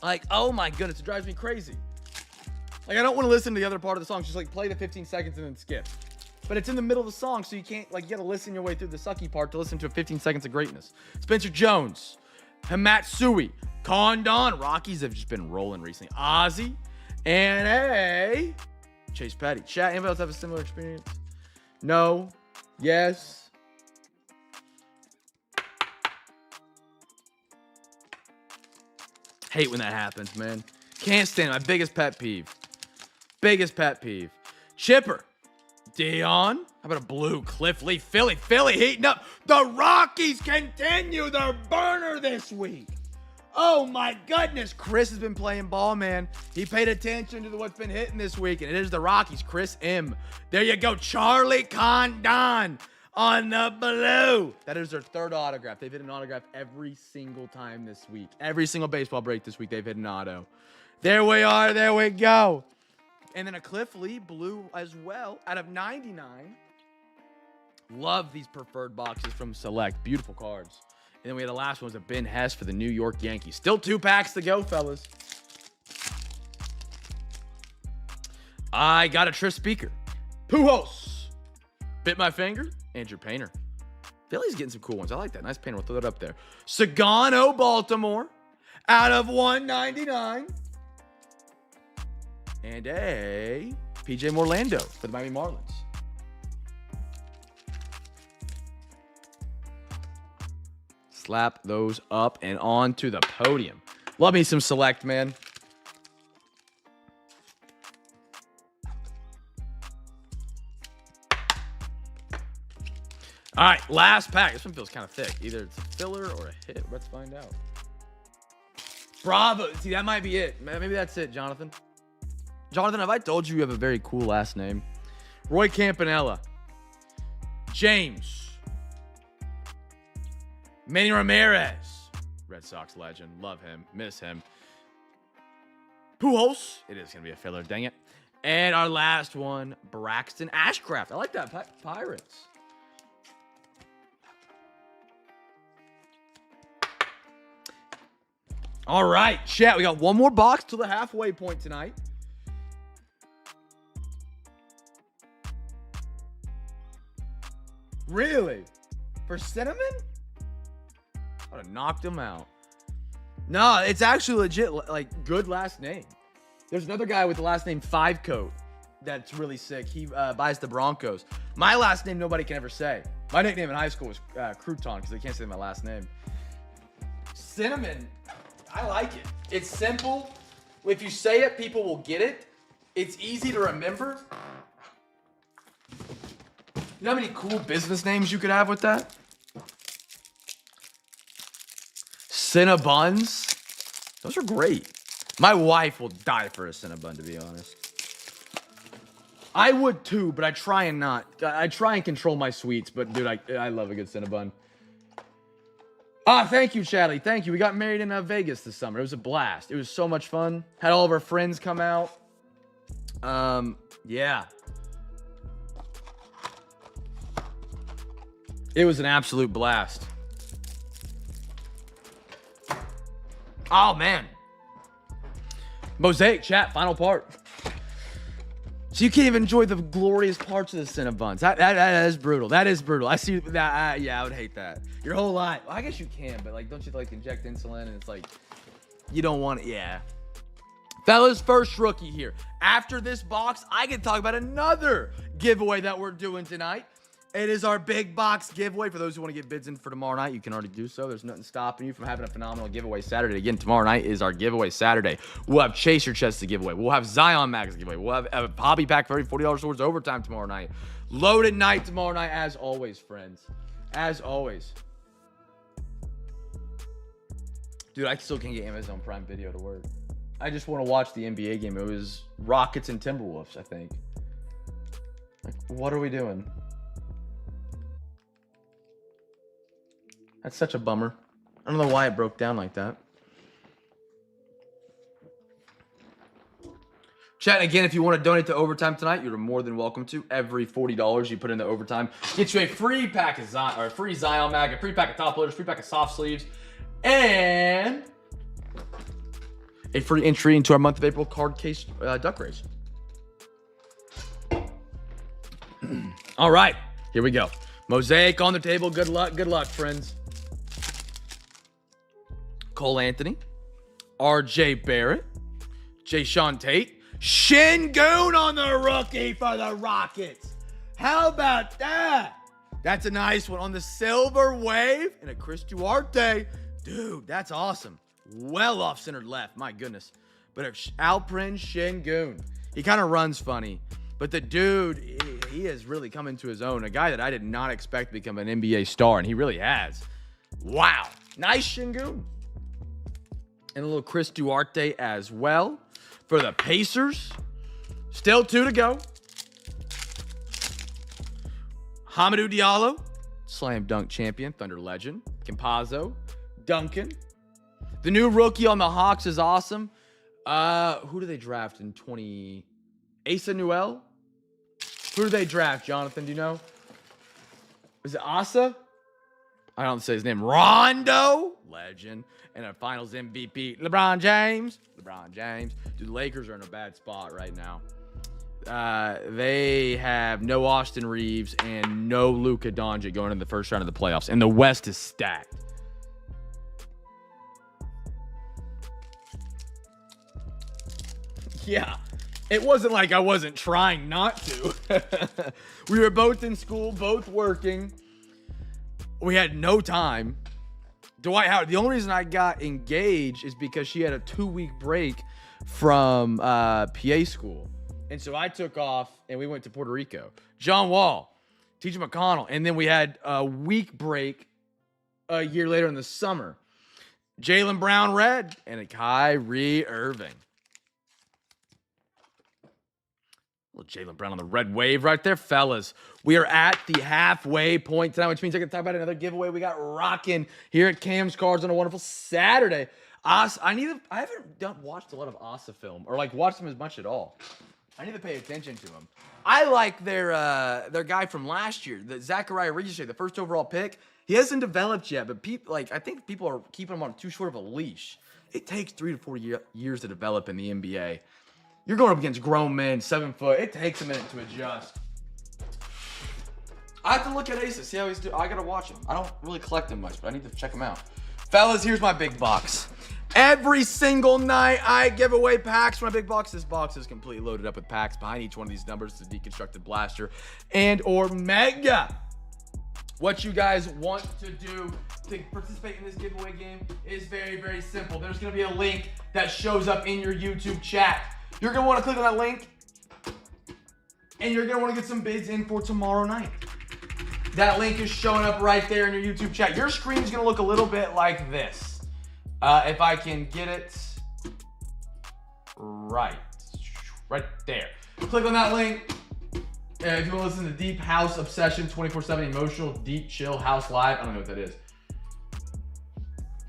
Like, oh my goodness, it drives me crazy. Like, I don't want to listen to the other part of the song. Just like play the 15 seconds and then skip. But it's in the middle of the song, so you can't, like, you got to listen your way through the sucky part to listen to 15 seconds of greatness. Spencer Jones, Hamatsui, Condon. Rockies have just been rolling recently. Ozzy, and Chase Petty. Chat, anybody else have a similar experience? No? Yes? Hate when that happens, man. Can't stand it. My biggest pet peeve. Chipper. Dion. How about a blue? Cliff Lee. Philly heating up. The Rockies continue their burner this week. Oh my goodness, Chris has been playing ball, man. He paid attention to what's been hitting this week, and it is the Rockies. Chris M. There you go, Charlie Condon on the blue. That is their third autograph. They've hit an autograph every single time this week. Every single baseball break this week, they've hit an auto. There we are. There we go. And then a Cliff Lee blue as well out of 99. Love these preferred boxes from Select. Beautiful cards. And then we had the last one was a Ben Hess for the New York Yankees. Still 2 packs to go, fellas. I got a Trish Speaker. Pujols. Bit my finger. Andrew Painter. Philly's getting some cool ones. I like that. Nice painter. We'll throw that up there. Sagano, Baltimore. Out of 199. And a PJ Morlando for the Miami Marlins. Slap those up and on to the podium. Love me some Select, man. All right, last pack. This one feels kind of thick. Either it's a filler or a hit. Let's find out. Bravo. See, that might be it. Maybe that's it, Jonathan. Jonathan, have I told you have a very cool last name? Roy Campanella. James. Manny Ramirez, Red Sox legend. Love him. Miss him. Pujols. It is going to be a filler. Dang it. And our last one, Braxton Ashcraft. I like that. Pirates. All right, chat. We got one more box to the halfway point tonight. Really? For Cinnamon? I would have knocked him out. No, it's actually legit, like, good last name. There's another guy with the last name Five Coat that's really sick. He buys the Broncos. My last name, nobody can ever say. My nickname in high school was Crouton because they can't say my last name. Cinnamon, I like it. It's simple. If you say it, people will get it. It's easy to remember. You know how many cool business names you could have with that? Cinnabons. Those are great. My wife will die for a Cinnabon, to be honest. I would too, but I try and not. I try and control my sweets, but dude, I love a good Cinnabon. Ah, thank you, Charlie. Thank you. We got married in Vegas this summer. It was a blast. It was so much fun. Had all of our friends come out. Yeah. It was an absolute blast. Oh, man. Mosaic chat, final part. So you can't even enjoy the glorious parts of the Cinnabons. That is brutal. That is brutal. I see that. Yeah, I would hate that. Your whole life. Well, I guess you can, but like, don't you like inject insulin and it's like, you don't want it. Yeah. Fellas, first rookie here. After this box, I can talk about another giveaway that we're doing tonight. It is our big box giveaway. For those who want to get bids in for tomorrow night, you can already do so. There's nothing stopping you from having a phenomenal giveaway Saturday. Again, tomorrow night is our giveaway Saturday. We'll have Chaser Chest to give away. We'll have Zion Mags to give away. We'll have a hobby pack for $40 towards overtime tomorrow night. Loaded night tomorrow night, as always, friends. As always. Dude, I still can't get Amazon Prime Video to work. I just want to watch the NBA game. It was Rockets and Timberwolves, I think. Like, what are we doing? That's such a bummer. I don't know why it broke down like that. Chat, again, if you want to donate to overtime tonight, you're more than welcome to. Every $40 you put into overtime gets you a free pack of Zion, or a free Zion mag, a free pack of top loaders, free pack of soft sleeves, and a free entry into our month of April card case duck race. All right, here we go. Mosaic on the table. Good luck, friends. Cole Anthony, RJ Barrett, Jayshawn Tate, Şengün on the rookie for the Rockets. How about that? That's a nice one on the silver wave and a Chris Duarte. Dude, that's awesome. Well off centered left, my goodness. But Alperen Şengün, he kind of runs funny, but the dude, he has really come into his own. A guy that I did not expect to become an NBA star, and he really has. Wow, nice Şengün. And a little Chris Duarte as well for the Pacers. Still 2 to go. Hamidou Diallo, slam dunk champion, Thunder legend. Campazzo, Duncan. The new rookie on the Hawks is awesome. Who do they draft in 20? Asa Newell? Who do they draft, Jonathan? Do you know? Is it Asa? I don't say his name. Rondo, legend. And our finals MVP, LeBron James. LeBron James. Dude, the Lakers are in a bad spot right now. They have no Austin Reeves and no Luka Doncic going in the first round of the playoffs. And the West is stacked. Yeah. It wasn't like I wasn't trying not to. We were both in school, both working. We had no time. Dwight Howard, the only reason I got engaged is because she had a 2-week break from PA school. And so I took off and we went to Puerto Rico. John Wall, TJ McConnell. And then we had a week break a year later in the summer. Jaylen Brown Red and a Kyrie Irving. Little Jaylen Brown on the red wave right there, fellas. We are at the halfway point tonight, which means I can talk about another giveaway we got rocking here at Cam's Cards on a wonderful Saturday. I haven't watched a lot of Asa film or like watched them as much at all. I need to pay attention to them. I like their guy from last year, the Zachariah Ricochet, the first overall pick. He hasn't developed yet, but I think people are keeping him on too short of a leash. It takes 3 to 4 years to develop in the NBA. You're going up against grown men, 7 foot. It takes a minute to adjust. I have to look at Aces, see how he's doing. I got to watch him. I don't really collect him much, but I need to check him out. Fellas, here's my big box. Every single night, I give away packs from my big box. This box is completely loaded up with packs. Behind each one of these numbers is a deconstructed blaster and or mega. What you guys want to do to participate in this giveaway game is very, very simple. There's going to be a link that shows up in your YouTube chat. You're going to want to click on that link, and you're going to want to get some bids in for tomorrow night. That link is showing up right there in your YouTube chat. Your screen is going to look a little bit like this. If I can get it right there. Click on that link. If you want to listen to Deep House Obsession 24/7 Emotional Deep Chill House Live. I don't know what that is.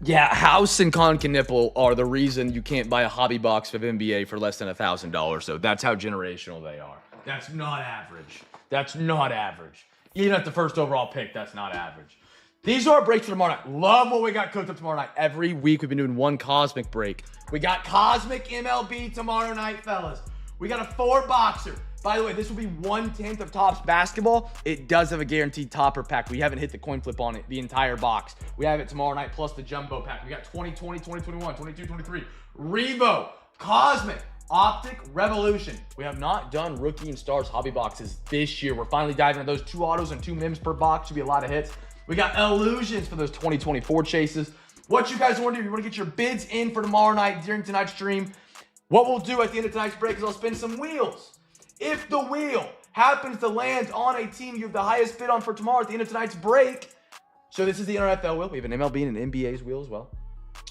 Yeah, House and Con Knipple are the reason you can't buy a hobby box of NBA for less than $1,000. So that's how generational they are. That's not average. That's not average. Even at the first overall pick, that's not average. These are our breaks for tomorrow night. Love what we got cooked up tomorrow night. Every week we've been doing one Cosmic break. We got Cosmic MLB tomorrow night, fellas. We got a 4-boxer. By the way, this will be 1/10 of Topps basketball. It does have a guaranteed topper pack. We haven't hit the coin flip on it, the entire box. We have it tomorrow night, plus the jumbo pack. We got 2020, 2021, 22, 23. Revo, Cosmic, Optic, Revolution. We have not done Rookie and Stars hobby boxes this year. We're finally diving into those 2 autos and 2 mims per box. Should be a lot of hits. We got Illusions for those 2024 chases. What you guys want to do, you want to get your bids in for tomorrow night during tonight's stream. What we'll do at the end of tonight's break is I'll spin some wheels. If the wheel happens to land on a team you have the highest bid on for tomorrow at the end of tonight's break. So this is the NFL wheel. We have an MLB and an NBA's wheel as well.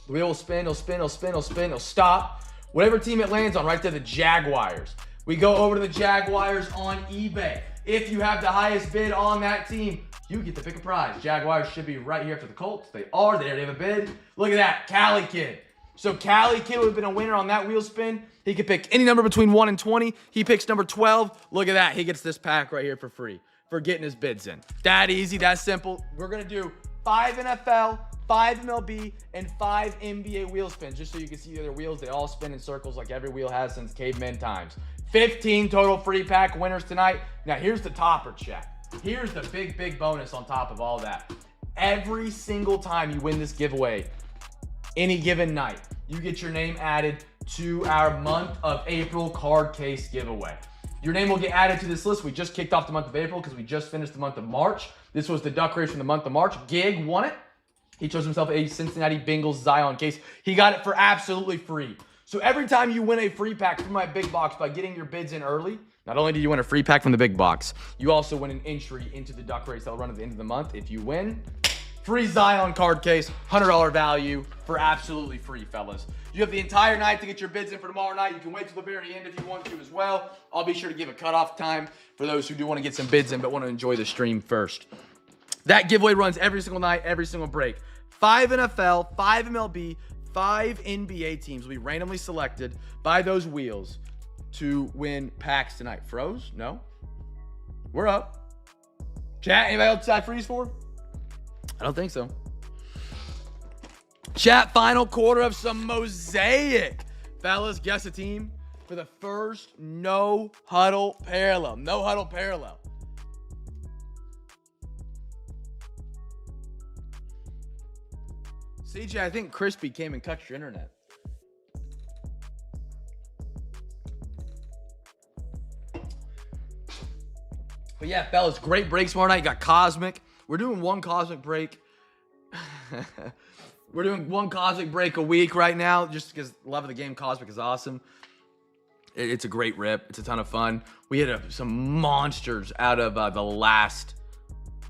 The wheel will spin, it'll spin, it'll spin, it'll spin, it'll stop. Whatever team it lands on, right there, the Jaguars. We go over to the Jaguars on eBay. If you have the highest bid on that team, you get to pick a prize. Jaguars should be right here after the Colts. They are. They already have a bid. Look at that, Cali Kid. So Cali Kid would have been a winner on that wheel spin. He could pick any number between 1 and 20. He picks number 12. Look at that. He gets this pack right here for free for getting his bids in. That easy, that simple. We're going to do 5 NFL, 5 MLB, and 5 NBA wheel spins, just so you can see the other wheels. They all spin in circles like every wheel has since caveman times. 15 total free pack winners tonight. Now, here's the topper check. Here's the big, big bonus on top of all that. Every single time you win this giveaway, any given night, you get your name added to our month of April card case giveaway. Your name will get added to this list. We just kicked off the month of April because we just finished the month of March. This was the duck race from the month of March. Gig won it. He chose himself a Cincinnati Bengals Zion case. He got it for absolutely free. So every time you win a free pack from my big box by getting your bids in early, not only do you win a free pack from the big box, you also win an entry into the duck race that'll run at the end of the month. If you win, Free Zion card case, $100 value for absolutely free, fellas. You have the entire night to get your bids in for tomorrow night. You can wait till the very end if you want to as well. I'll be sure to give a cutoff time for those who do want to get some bids in but want to enjoy the stream first. That giveaway runs every single night, every single break. 5 NFL, 5 MLB, 5 NBA teams will be randomly selected by those wheels to win packs tonight. Froze? No? We're up. Chat, anybody else I freeze for? I don't think so. Chat, final quarter of some Mosaic. Fellas, guess a team for the first no huddle parallel. No huddle parallel. CJ, I think Crispy came and cut your internet. But yeah, fellas, great breaks tomorrow night. You got Cosmic. We're doing one Cosmic break. We're doing one Cosmic break a week right now just because love of the game. Cosmic is awesome. It's a great rip. It's a ton of fun. We had some monsters out of the last...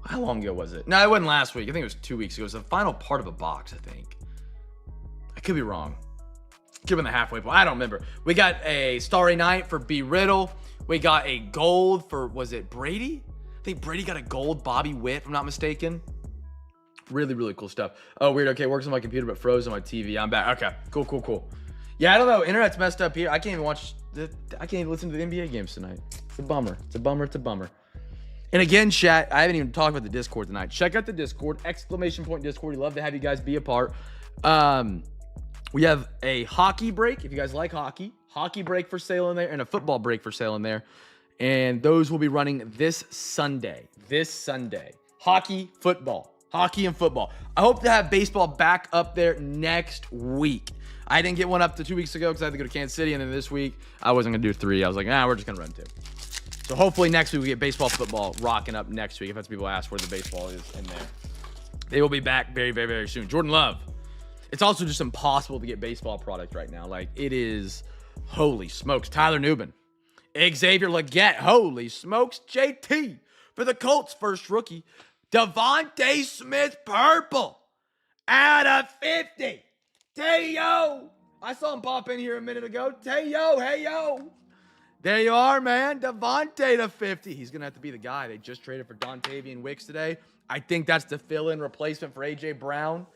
How long ago was it? No, it wasn't last week. I think it was 2 weeks ago. It was the final part of a box, I think. I could be wrong. Could have been the halfway point. I don't remember. We got a Starry Night for B. Riddle. We got a gold for, was it Brady? I think Brady got a gold Bobby Witt, if I'm not mistaken. Really, really cool stuff. Oh, weird. Okay, works on my computer, but froze on my TV. I'm back. Okay, cool. Yeah, I don't know. Internet's messed up here. I can't even I can't even listen to the NBA games tonight. It's a bummer. It's a bummer. And again, chat, I haven't even talked about the Discord tonight. Check out the Discord, ! Discord. We'd love to have you guys be a part. We have a hockey break, if you guys like hockey. Hockey break for sale in there, and a football break for sale in there. And those will be running this Sunday. Hockey and football. I hope to have baseball back up there next week. I didn't get one up to 2 weeks ago because I had to go to Kansas City, and then this week, I wasn't going to do 3. I was like, we're just going to run 2. So hopefully next week we get baseball, football rocking up next week. If that's people ask where the baseball is in there. They will be back very, very, very soon. Jordan Love. It's also just impossible to get baseball product right now. Like, it is, holy smokes. Tyler Newman. Xavier Legette. Holy smokes. JT for the Colts, first rookie. Devontae Smith, purple. Out of 50. Tayo. I saw him pop in here a minute ago. Tayo, hey, yo. There you are, man. Devontae to 50. He's going to have to be the guy. They just traded for Dontavian Wicks today. I think that's the fill-in replacement for A.J. Brown.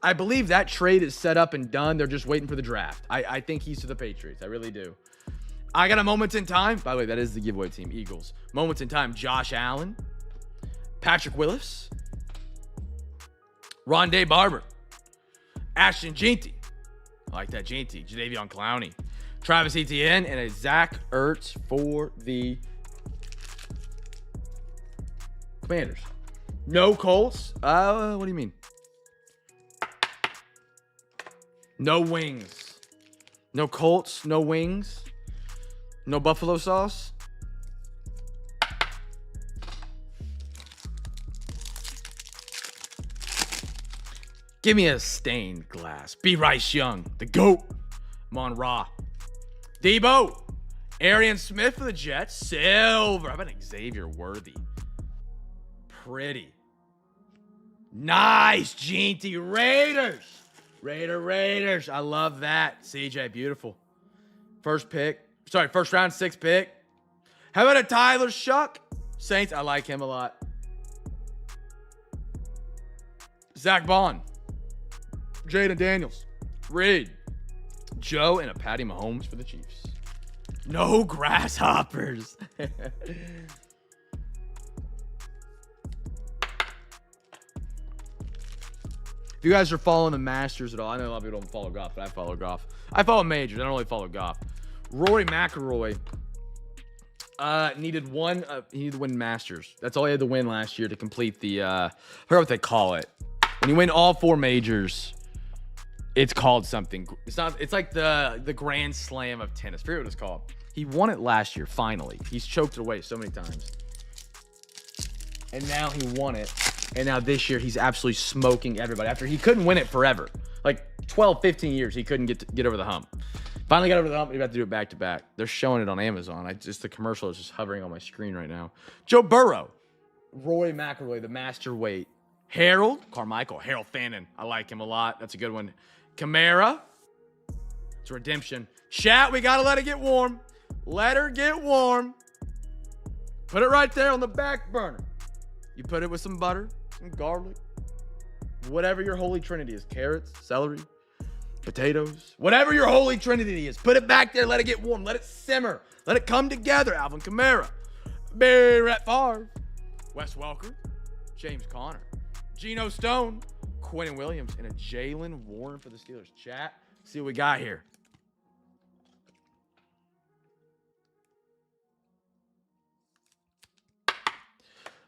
I believe that trade is set up and done. They're just waiting for the draft. I think he's to the Patriots. I really do. I got a moments in time. By the way, that is the giveaway team, Eagles. Moments in time, Josh Allen, Patrick Willis, Rondé Barber, Ashton Jeanty. I like that Jeanty. Jadeveon Clowney. Travis Etienne, and a Zach Ertz for the Commanders. No Colts. What do you mean? No wings. No Colts. No wings. No buffalo sauce. Give me a stained glass. B. Rice Young, the GOAT. Mon Ra. Debo. Arian Smith for the Jets. Silver. How about Xavier Worthy? Pretty. Nice. Jeanty. Raiders. Raiders. I love that. CJ, beautiful. First round, 6th pick. How about a Tyler Shuck? Saints, I like him a lot. Zach Bond. Jaden Daniels. Reed. Joe, and a Patty Mahomes for the Chiefs. No grasshoppers. If you guys are following the Masters at all, I know a lot of people don't follow golf, but I follow golf. I follow majors. I don't really follow golf. Rory McIlroy needed one. He needed to win Masters. That's all he had to win last year to complete the. I forgot what they call it. When you win all 4 majors, it's called something. It's not. It's like the Grand Slam of tennis. I forget what it's called. He won it last year. Finally, he's choked it away so many times, and now he won it. And now this year, he's absolutely smoking everybody. After he couldn't win it forever. Like 12, 15 years, he couldn't get over the hump. Finally got over the hump. He about to do it back to back. They're showing it on Amazon. The commercial is just hovering on my screen right now. Joe Burrow. Rory McIlroy, the master weight Harold Carmichael. Harold Fannin. I like him a lot. That's a good one. Kamara. It's a redemption. Chat, we got to let it get warm. Let her get warm. Put it right there on the back burner. You put it with some butter, some garlic, whatever your holy trinity is. Carrots, celery, potatoes, whatever your holy trinity is. Put it back there. Let it get warm. Let it simmer. Let it come together. Alvin Kamara, Brett Favre, Wes Welker, James Conner, Geno Stone, Quentin Williams, and a Jalen Warren for the Steelers. Chat, see what we got here.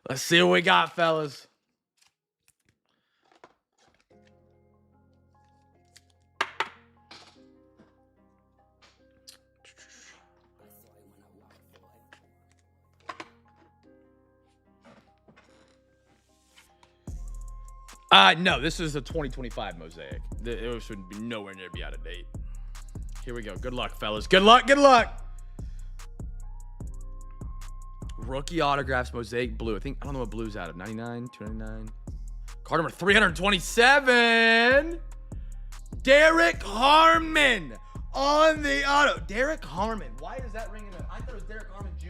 Let's see what we got, fellas. No, this is a 2025 mosaic. It should be nowhere near be out of date. Here we go. Good luck, fellas. Good luck. Good luck. Rookie autographs, mosaic blue. I don't know what blue's out of. 99, 299. Card number 327. Derek Harmon on the auto. Derek Harmon. Why is that ringing a... I thought it was Derek Harmon Jr.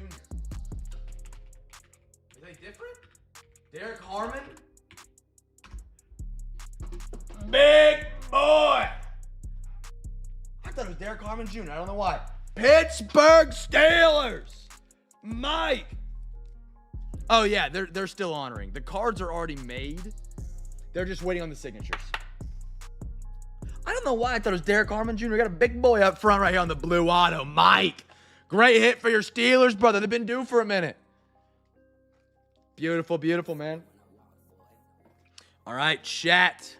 Is that different? Derek Harmon? Big boy. I thought it was Derek Harmon Jr. I don't know why. Pittsburgh Steelers. Mike. Oh, yeah, they're still honoring. The cards are already made. They're just waiting on the signatures. I don't know why I thought it was Derek Harmon Jr. We got a big boy up front right here on the blue auto. Mike. Great hit for your Steelers, brother. They've been due for a minute. Beautiful, beautiful, man. All right, chat.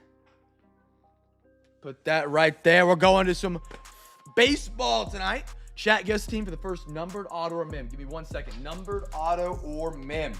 Put that right there. We're going to some baseball tonight. Chat, guess team for the first numbered auto or mem. Give me 1 second. Numbered auto or mem.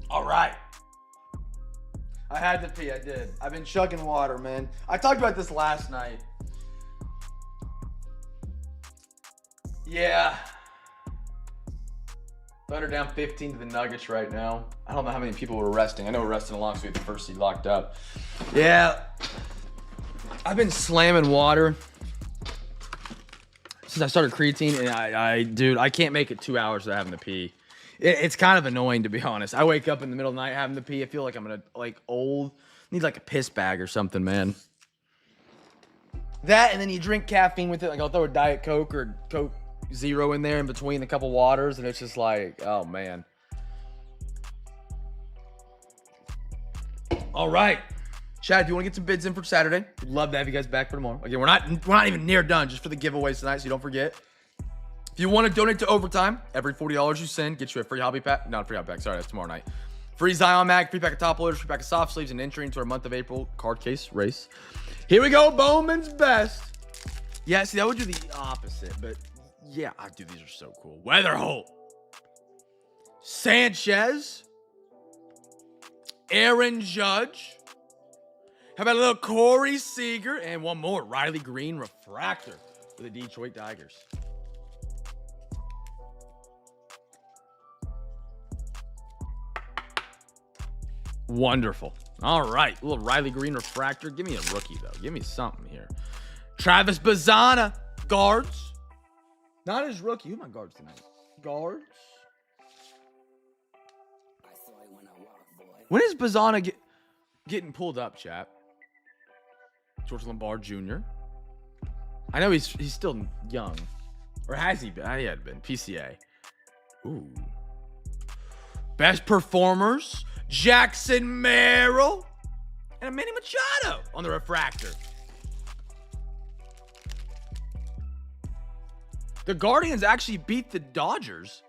All right. I had to pee. I did. I've been chugging water, man. I talked about this last night. Yeah. Thunder down 15 to the Nuggets right now. I don't know how many people were resting. I know we're resting along, so we had the first seed locked up. Yeah. I've been slamming water since I started creatine, and dude, I can't make it 2 hours without having to pee. It's kind of annoying, to be honest. I wake up in the middle of the night having to pee. I feel like I'm gonna need like a piss bag or something, man. That, and then you drink caffeine with it. Like I'll throw a Diet Coke or Coke Zero in there in between a couple waters, and it's just like, oh man. All right, Chad, if you want to get some bids in for Saturday, we'd love to have you guys back for tomorrow. Again, we're not even near done, just for the giveaways tonight, so you don't forget. If you want to donate to Overtime, every $40 you send gets you a free hobby pack. Not a free hobby pack, sorry, that's tomorrow night. Free Zion mag, free pack of top loaders, free pack of soft sleeves, and entry into our month of April card case race. Here we go, Bowman's best. Yeah, see, I would do the opposite, but yeah, dude, these are so cool. Weatherholt, Sanchez, Aaron Judge. How about a little Corey Seager, and one more, Riley Green refractor for the Detroit Tigers. Wonderful. All right. A little Riley Green refractor. Give me a rookie, though. Give me something here. Travis Bazzana. Guards. Not his rookie. Who are my guards tonight? Guards. When is Bazzana get... getting pulled up, chat. George Lombard Jr. I know he's still young. Or has he been? He had been. PCA. Ooh. Best performers. Jackson Merrill. And a Manny Machado on the refractor. The Guardians actually beat the Dodgers.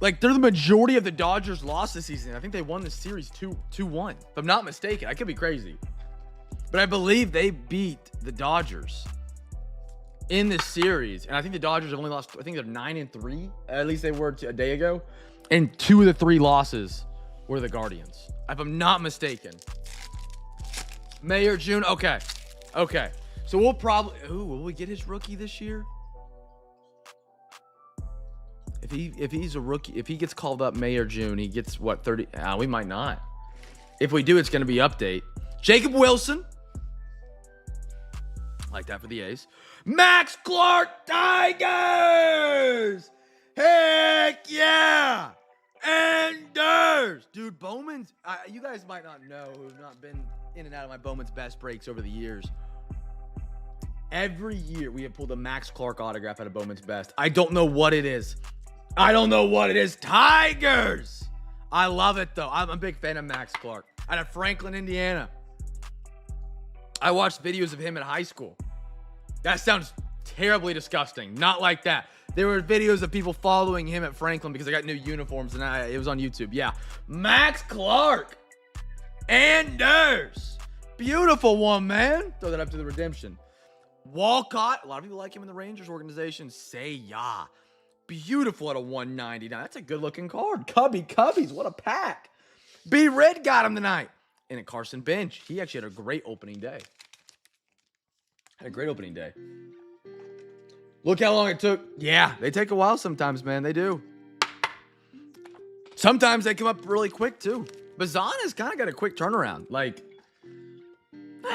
Like, they're the majority of the Dodgers' loss this season. I think they won the series 2-1. If I'm not mistaken. I could be crazy. But I believe they beat the Dodgers in this series. And I think the Dodgers have only lost, I think they're 9-3. At least they were a day ago. And 2 of the 3 losses were the Guardians. If I'm not mistaken. Mayor June. Okay. Okay. So we'll probably... Ooh, will we get his rookie this year? If he's a rookie, if he gets called up May or June, he gets what, 30? We might not. If we do, it's going to be update. Jacob Wilson. Like that for the A's. Max Clark Tigers. Heck yeah. Enders. Dude, Bowman's, you guys might not know who have not been in and out of my Bowman's best breaks over the years. Every year we have pulled a Max Clark autograph out of Bowman's best. I don't know what it is. I don't know what it is. Tigers. I love it, though. I'm a big fan of Max Clark. Out of Franklin, Indiana. I watched videos of him in high school. That sounds terribly disgusting. Not like that. There were videos of people following him at Franklin because I got new uniforms, and it was on YouTube. Yeah. Max Clark. Anders. Beautiful one, man. Throw that up to the redemption. Walcott. A lot of people like him in the Rangers organization. Say ya. Beautiful at a 199. That's a good-looking card. Cubbies. What a pack. B. Red got him tonight. And at Carson Bench. He actually had a great opening day. Look how long it took. Yeah, they take a while sometimes, man. They do. Sometimes they come up really quick, too. Bazan has kind of got a quick turnaround. Like,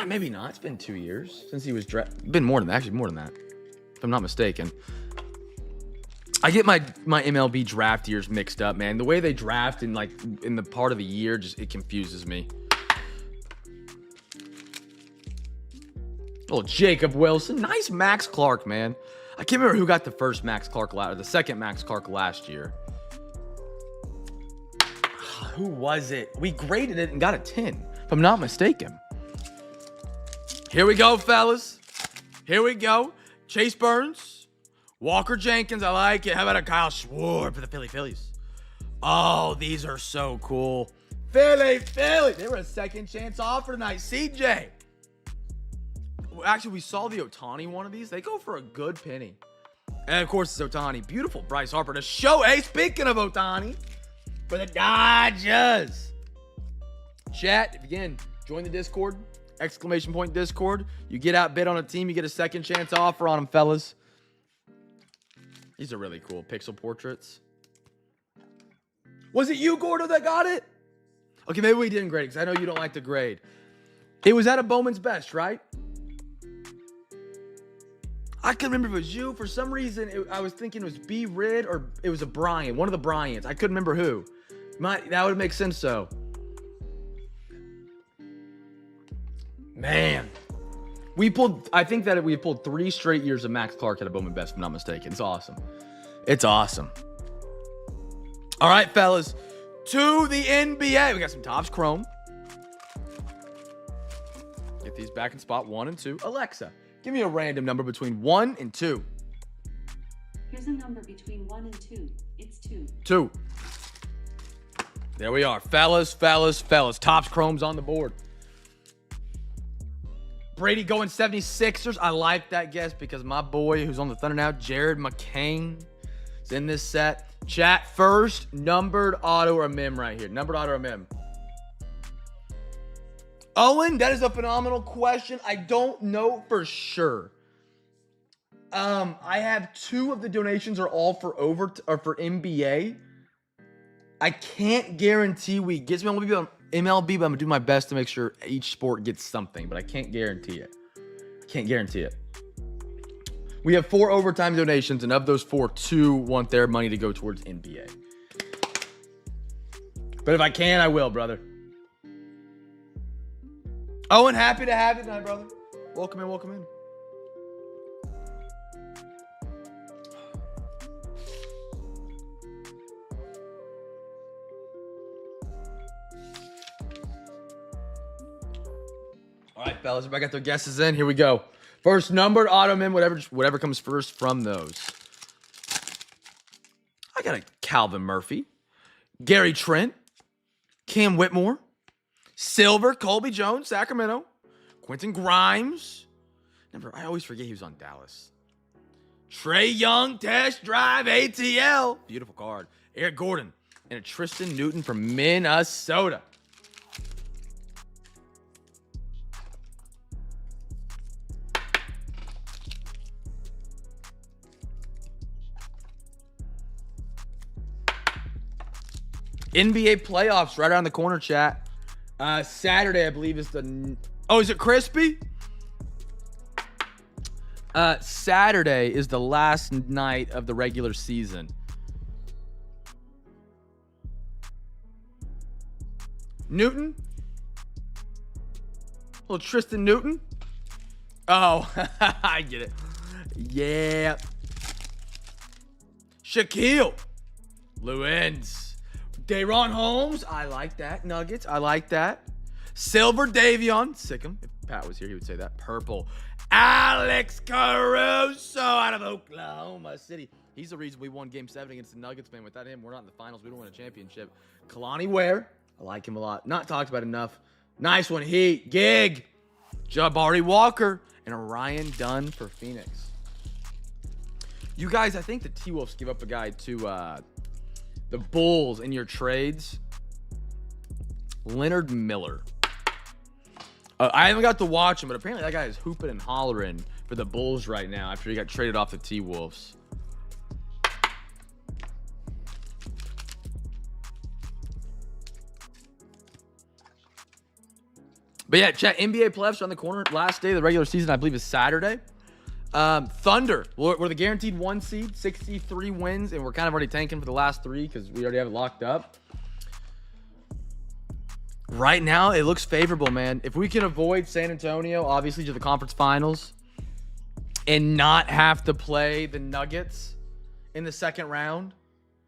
maybe not. It's been 2 years since he was drafted. Been more than that. Actually, more than that. If I'm not mistaken. I get my MLB draft years mixed up, man. The way they draft in the part of the year, it confuses me. Oh, Jacob Wilson. Nice Max Clark, man. I can't remember who got the first Max Clark or the second Max Clark last year. Who was it? We graded it and got a 10, if I'm not mistaken. Here we go, fellas. Here we go. Chase Burns. Walker Jenkins, I like it. How about a Kyle Schwarber for the Phillies? Oh, these are so cool. Philly. They were a second chance offer tonight. CJ. Actually, we saw the Ohtani one of these. They go for a good penny. And, of course, it's Ohtani. Beautiful Bryce Harper to show. Hey, speaking of Ohtani, for the Dodgers. Chat, again, join the Discord. ! Discord. You get outbid on a team, you get a second chance offer on them, fellas. These are really cool. Pixel portraits. Was it you, Gordo, that got it? Okay, maybe we didn't grade it because I know you don't like to grade. It was at a Bowman's Best, right? I couldn't remember if it was you. For some reason, I was thinking it was B. Rid or it was a Bryant. One of the Bryants. I couldn't remember who. That would make sense, though. Man. I think that we pulled 3 straight years of Max Clark at a Bowman Best, if I'm not mistaken. It's awesome. It's awesome. All right, fellas. To the NBA. We got some Topps Chrome. Get these back in spot 1 and 2. Alexa, give me a random number between 1 and 2. Here's a number between 1 and 2. It's 2. 2. There we are. Fellas. Topps Chrome's on the board. Brady going 76ers. I like that guess because my boy who's on the Thunder now, Jared McCain, is in this set. Chat first, numbered auto or mem right here. Numbered auto or mem. Owen, that is a phenomenal question. I don't know for sure. I have 2 of the donations are all for for NBA. I can't guarantee we get some MLB, but I'm going to do my best to make sure each sport gets something, but I can't guarantee it. We have 4 overtime donations, and of those 4, 2 want their money to go towards NBA. But if I can, I will, brother. Owen, happy to have you tonight, brother. Welcome in, welcome in. All right, fellas, everybody got their guesses in. Here we go. First numbered, Ottoman, whatever comes first from those. I got a Calvin Murphy, Gary Trent, Cam Whitmore, Silver, Colby Jones, Sacramento, Quentin Grimes. I always forget he was on Dallas. Trey Young, Test Drive, ATL. Beautiful card. Eric Gordon and a Tristan Newton from Minnesota. NBA playoffs right around the corner, chat. Saturday, I believe, is the... Oh, is it crispy? Saturday is the last night of the regular season. Newton? Little Tristan Newton? Oh, I get it. Yeah. Shaquille. Lewins. Dayron Holmes. I like that. Nuggets. I like that. Silver Davion. Sick'em. If Pat was here, he would say that. Purple. Alex Caruso out of Oklahoma City. He's the reason we won Game 7 against the Nuggets, man. Without him, we're not in the finals. We don't win a championship. Kalani Ware. I like him a lot. Not talked about enough. Nice one. Heat. Gig. Jabari Walker. And Orion Dunn for Phoenix. You guys, I think the T-Wolves give up a guy to the Bulls in your trades. Leonard Miller. I haven't got to watch him, but apparently that guy is hooping and hollering for the Bulls right now after he got traded off the T-Wolves. But yeah, chat, NBA playoffs are on the corner. Last day of the regular season, I believe, is Saturday. Thunder, we're the guaranteed 1 seed, 63 wins, and we're kind of already tanking for the last 3 because we already have it locked up. Right now, it looks favorable, man. If we can avoid San Antonio, obviously, to the conference finals and not have to play the Nuggets in the second round,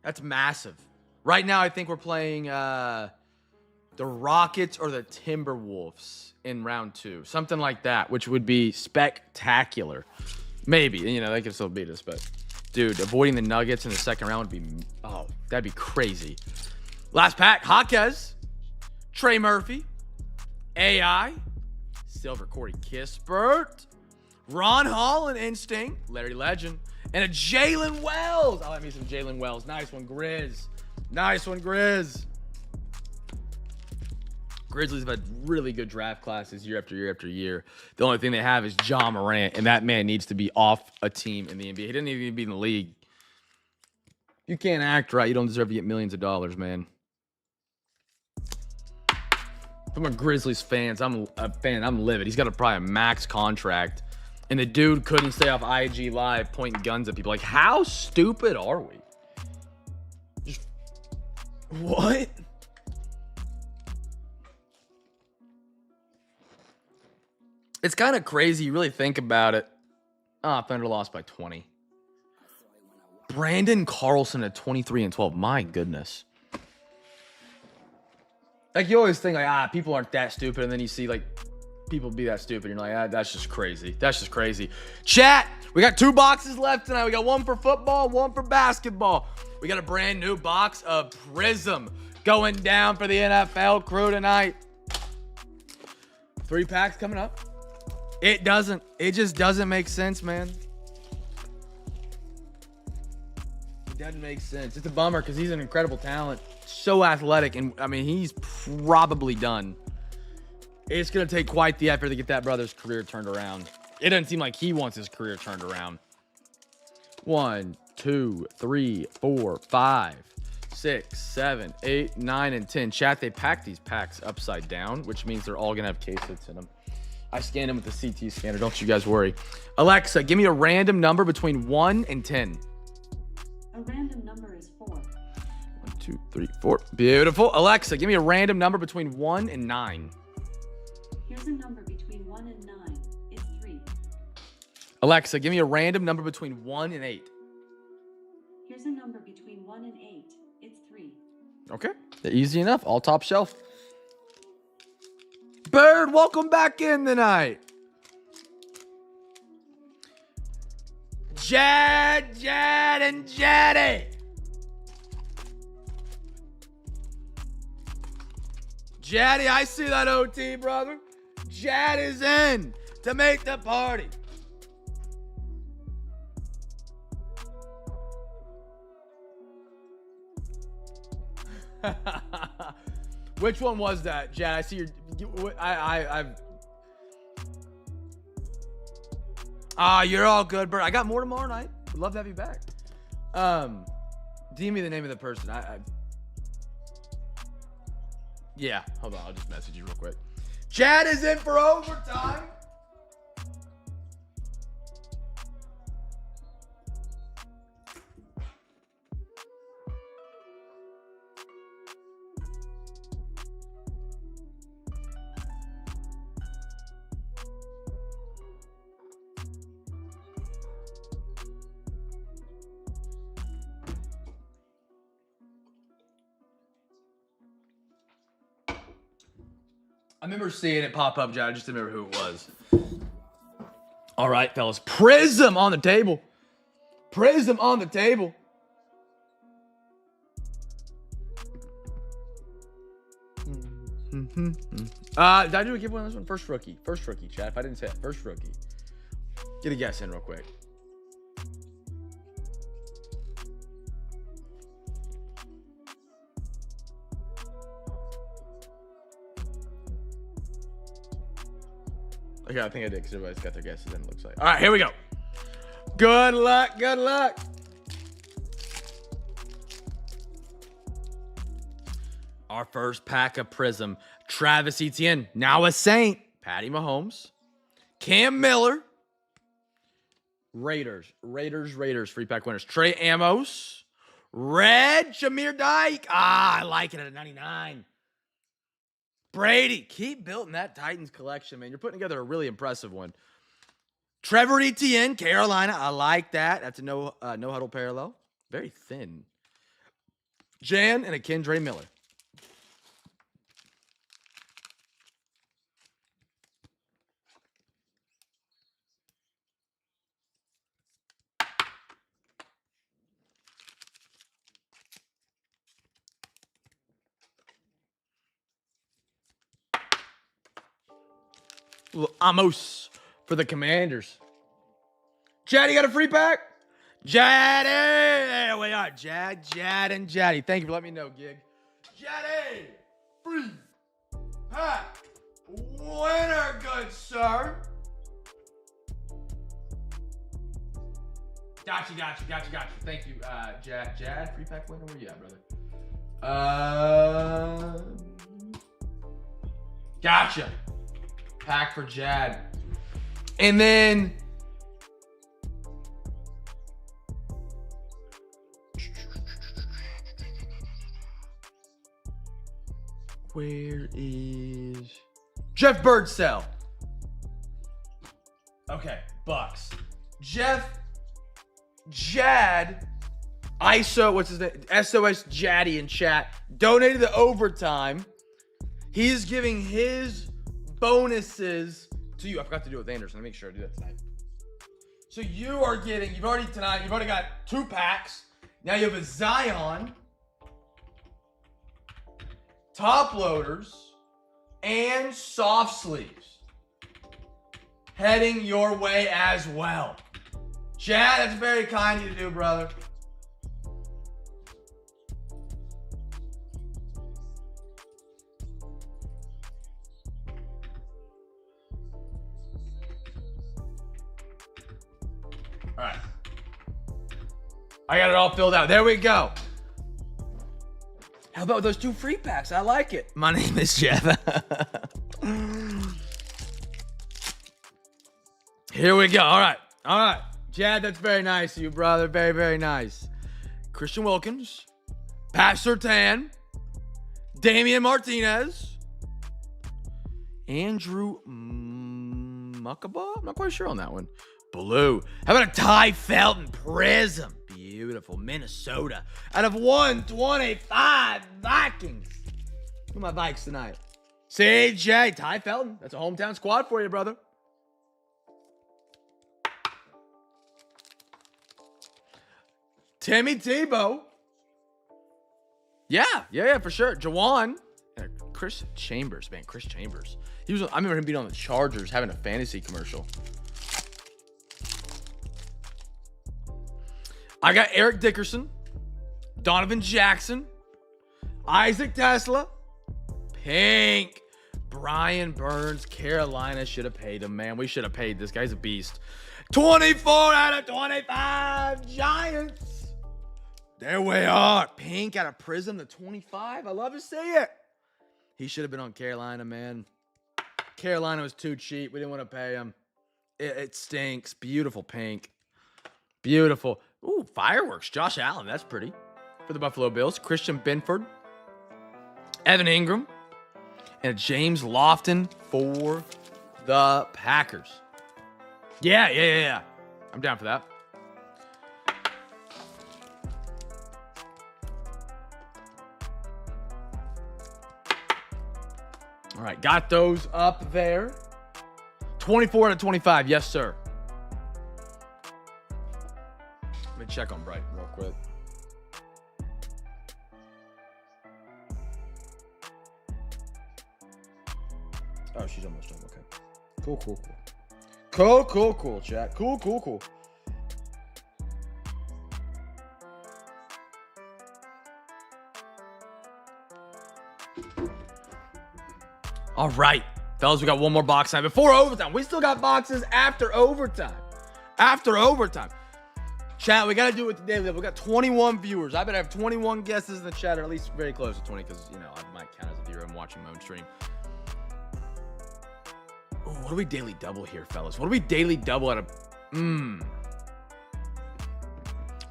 that's massive. Right now, I think we're playing the Rockets or the Timberwolves in round 2. Something like that, which would be spectacular. Maybe. You know, they could still beat us, but... Dude, avoiding the Nuggets in the second round would be... Oh, that'd be crazy. Last pack, Jaquez. Trey Murphy, AI, Silver Corey Kispert, Ron Hall and Instinct, Larry Legend, and a Jalen Wells. I like me some Jalen Wells. Nice one, Grizz. Nice one, Grizz. Grizzlies have had really good draft classes year after year after year. The only thing they have is Ja Morant, and that man needs to be off a team in the NBA. He doesn't even need to be in the league. You can't act right. You don't deserve to get millions of dollars, man. If I'm a Grizzlies fan, I'm livid. He's got probably a max contract, and the dude couldn't stay off IG Live pointing guns at people. Like, how stupid are we? Just what? It's kind of crazy. You really think about it. Thunder lost by 20. Brandon Carlson at 23 and 12. My goodness. Like, you always think, like, people aren't that stupid. And then you see, like, people be that stupid. And you're like, that's just crazy. That's just crazy. Chat, we got 2 boxes left tonight. We got 1 for football, 1 for basketball. We got a brand new box of Prizm going down for the NFL crew tonight. 3 packs coming up. It just doesn't make sense, man. It doesn't make sense. It's a bummer because he's an incredible talent. So athletic, and I mean, he's probably done. It's going to take quite the effort to get that brother's career turned around. It doesn't seem like he wants his career turned around. 1, 2, 3, 4, 5, 6, 7, 8, 9, and 10. Chat, they pack these packs upside down, which means they're all going to have case hits in them. I scanned them with the CT scanner. Don't you guys worry. Alexa, give me a random number between 1 and 10. A random number is 4. 1, 2, 3, 4. Beautiful. Alexa, give me a random number between 1 and 9. Here's a number between 1 and 9. It's 3. Alexa, give me a random number between 1 and 8. Here's a number between 1 and 8. It's 3. Okay. Easy enough. All top shelf. Bird, welcome back in tonight. Jad, and Jaddy. Jaddy, I see that OT, brother. Jad is in to make the party. Which one was that, Jad? I see your. You're all good, Bert. I got more tomorrow night. Would love to have you back. DM me the name of the person. Yeah, hold on. I'll just message you real quick. Chad is in for overtime. I remember seeing it pop up, John. I just didn't remember who it was. All right, fellas. Prizm on the table. Prizm on the table. Did I do a giveaway on this one? First rookie. First rookie, chat. If I didn't say it, first rookie. Get a guess in real quick. Okay, I think I did because everybody's got their guesses in, it looks like. All right, here we go. Good luck, good luck. Our first pack of Prizm. Travis Etienne, now a Saint. Patty Mahomes. Cam Miller. Raiders. Free pack winners. Trey Amos. Red. Shamir Dyke. I like it at a 99. Brady, keep building that Titans collection, man. You're putting together a really impressive one. Trevor Etienne, Carolina. I like that. That's a no huddle parallel. Very thin. Jan and a Kendre Miller. Amos for the Commanders. Jaddy got a free pack? Jaddy! There we are. Jad, and Jaddy. Thank you for letting me know, Gig. Jaddy! Free pack winner, good sir. Got you. Thank you, Jad, free pack winner. Where you at, brother? Gotcha. Pack for Jad. And then where is Jeff Birdsell? Okay, Bucks. Jeff, Jad, ISO, what's his name? SOS Jaddy in chat. Donated the overtime. He's giving his bonuses to you. I forgot to do it with Anderson. Let me make sure I do that tonight. So you've already got 2 packs. Now you have a Zion, top loaders, and soft sleeves heading your way as well. Chad, that's very kind of you to do, brother. All right. I got it all filled out. There we go. How about those 2 free packs? I like it. My name is Jeff. Here we go. All right. Jad, that's very nice of you, brother. Very, very nice. Christian Wilkins. Pat Surtain. Damian Martinez. Andrew Muckaba? I'm not quite sure on that one. Blue. How about a Ty Felton Prizm? Beautiful. Minnesota. Out of 125 Vikings. Who are my Vikes tonight? CJ. Ty Felton. That's a hometown squad for you, brother. Timmy Tebow. Yeah, for sure. Jawan. Chris Chambers, man. Chris Chambers. I remember him being on the Chargers having a fantasy commercial. I got Eric Dickerson, Donovan Jackson, Isaac Tesla, pink, Brian Burns. Carolina should have paid him, man. We should have paid this guy's a beast. 24 out of 25 Giants. There we are. Pink out of Prizm to 25. I love to see it. He should have been on Carolina, man. Carolina was too cheap. We didn't want to pay him. It stinks. Beautiful pink. Beautiful. Ooh, fireworks. Josh Allen. That's pretty. For the Buffalo Bills. Christian Benford. Evan Ingram. And James Lofton for the Packers. Yeah. I'm down for that. All right, got those up there. 24 out of 25. Yes, sir. Let me check on Brighton real quick. Oh, she's almost done. Okay. Cool, chat. Cool. All right, fellas, we got one more box time before overtime. We still got boxes after overtime. Chat, we got to do it with the daily level. We got 21 viewers. I bet I have 21 guesses in the chat, or at least very close to 20, because, you know, I might count as a viewer. I'm watching my own stream. Ooh, what do we daily double here, fellas? What do we daily double out of... What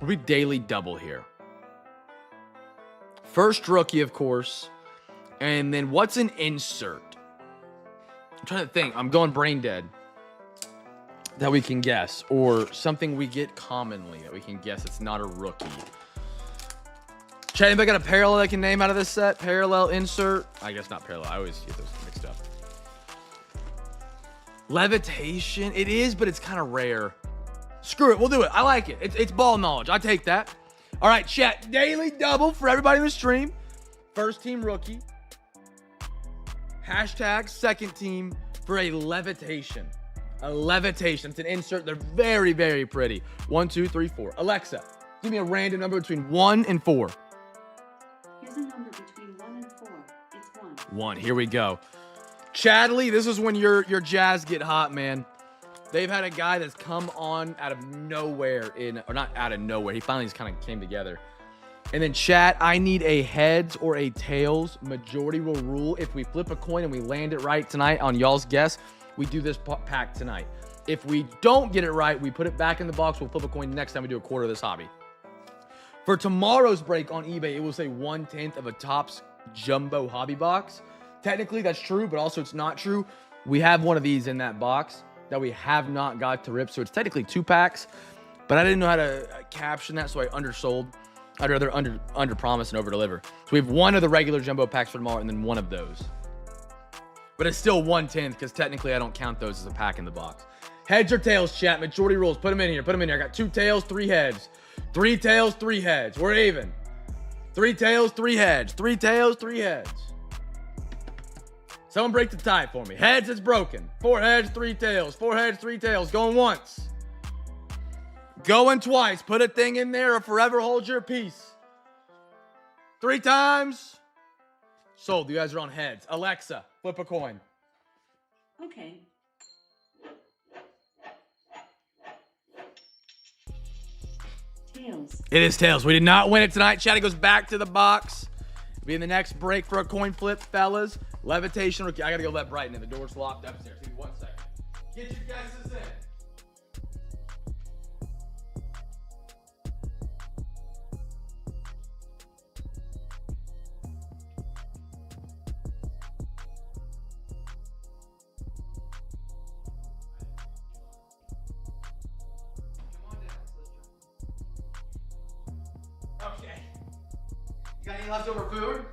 do we daily double here? First rookie, of course. And then what's an insert? I'm trying to think. I'm going brain dead. That we can guess. Or something we get commonly that we can guess. It's not a rookie. Chat, anybody got a parallel I can name out of this set? Parallel insert? I guess not parallel. I always get those mixed up. Levitation. It is, but it's kind of rare. Screw it. We'll do it. I like it. It's ball knowledge. I take that. All right, chat. Daily double for everybody in the stream. First team rookie. Hashtag second team for a levitation. A levitation. It's an insert. They're very, very pretty. 1, 2, 3, 4. Alexa, give me a random number between 1 and 4. Here's a number between 1 and 4. It's 1. 1. Here we go. Chadley, this is when your Jazz get hot, man. They've had a guy that's come on out of nowhere or not out of nowhere. He finally just kind of came together. And then chat, I need a heads or a tails. Majority will rule. If we flip a coin and we land it right tonight on y'all's guess, we do this pack tonight. If we don't get it right, we put it back in the box. We'll flip a coin next time we do a quarter of this hobby. For tomorrow's break on eBay, it will say 1/10 of a Topps jumbo hobby box. Technically, that's true, but also it's not true. We have one of these in that box that we have not got to rip, so it's technically 2 packs, but I didn't know how to caption that, so I undersold. I'd rather under promise and over deliver. So we have one of the regular jumbo packs for tomorrow and then one of those. But it's still 1/10 because technically I don't count those as a pack in the box. Heads or tails, chat. Majority rules. Put them in here. I got 2 tails, 3 heads. 3 tails, 3 heads. We're even. 3 tails, 3 heads. 3 tails, 3 heads. Someone break the tie for me. Heads, it's broken. 4 heads, 3 tails. 4 heads, 3 tails. Going once. Going twice. Put a thing in there or forever hold your peace. 3 times. Sold. You guys are on heads. Alexa, flip a coin. Okay. Tails. It is tails. We did not win it tonight. Chat, it goes back to the box. Be in the next break for a coin flip, fellas. Levitation rookie. I gotta go let Brighton in. The door's locked upstairs. Give me 1 second. Get your guesses in. Got any leftover food?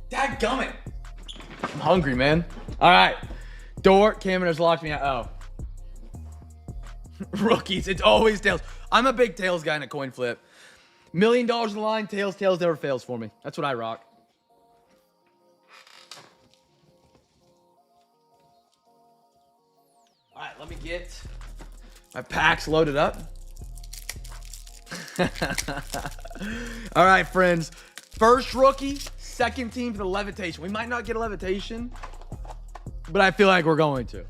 Dadgummit. I'm hungry, man. All right. Door. Cameron has locked me out. Oh. Rookies. It's always tails. I'm a big tails guy in a coin flip. $1 million in the line. Tails. Tails never fails for me. That's what I rock. All right. Let me get my packs loaded up. All right, friends. First rookie, second team for the levitation. We might not get a levitation, but I feel like we're going to.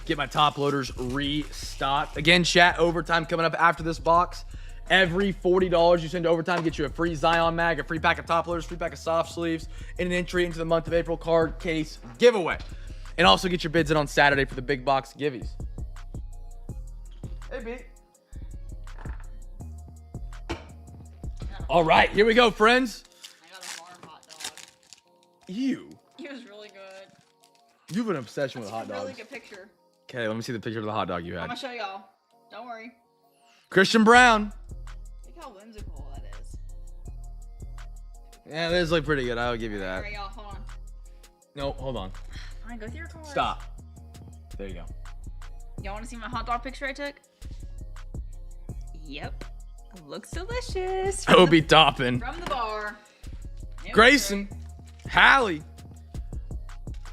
Get my top loaders restocked. Again, chat, overtime coming up after this box. Every $40 you send to overtime gets you a free Zion mag, a free pack of top loaders, free pack of soft sleeves, and an entry into the month of April card case giveaway. And also get your bids in on Saturday for the big box givvies. Hey, B. All right, here we go, friends. I got a farm hot dog. Ew. He was really good. You have an obsession with hot dogs. Really good picture. Okay, let me see the picture of the hot dog you I'm had. gonna show y'all. Don't worry. Christian Brown. Look how whimsical that is. Yeah, this look pretty good. I'll give you that. Alright, y'all, hold on. No, hold on. Fine, go through your cards. Stop. There you go. Y'all want to see my hot dog picture I took? Yep. Looks delicious. Obi Toppin. From the bar. It was Grayson. Hallie.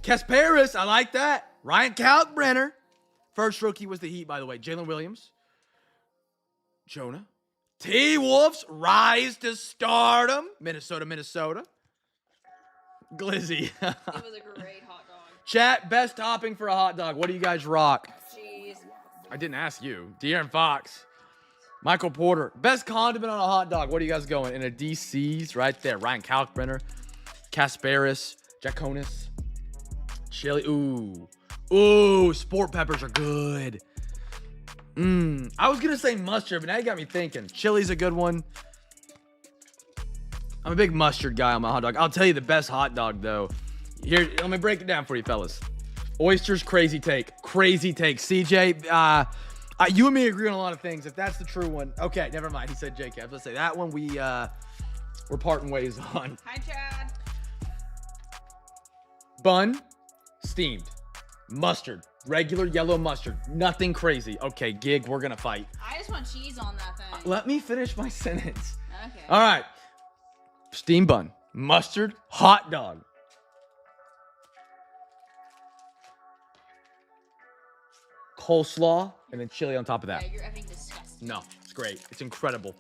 Kasparis. I like that. Ryan Kalkbrenner. First rookie was the Heat, by the way. Jalen Williams. Jonah. T-Wolves rise to stardom. Minnesota. Glizzy. It was a great hot dog. Chat, best topping for a hot dog. What do you guys rock? Cheese. I didn't ask you. De'Aaron Fox. Michael Porter. Best condiment on a hot dog. What are you guys going? In a DC's right there. Ryan Kalkbrenner. Kasparis. Jaconis. Chili. Ooh, sport peppers are good. I was gonna say mustard, but now you got me thinking. Chili's a good one. I'm a big mustard guy on my hot dog. I'll tell you the best hot dog though. Here, let me break it down for you, fellas. Oysters, crazy take. CJ, you and me agree on a lot of things. If that's the true one, okay, never mind. He said JK. I was gonna say that one we're parting ways on. Hi, Chad. Bun, steamed. Mustard, regular yellow mustard, nothing crazy. Okay, gig, we're gonna fight. I just want cheese on that thing. Let me finish my sentence. Okay. All right, steamed bun, mustard, hot dog. Coleslaw, and then chili on top of that. Yeah, you're effing disgusting. No, it's great. It's incredible.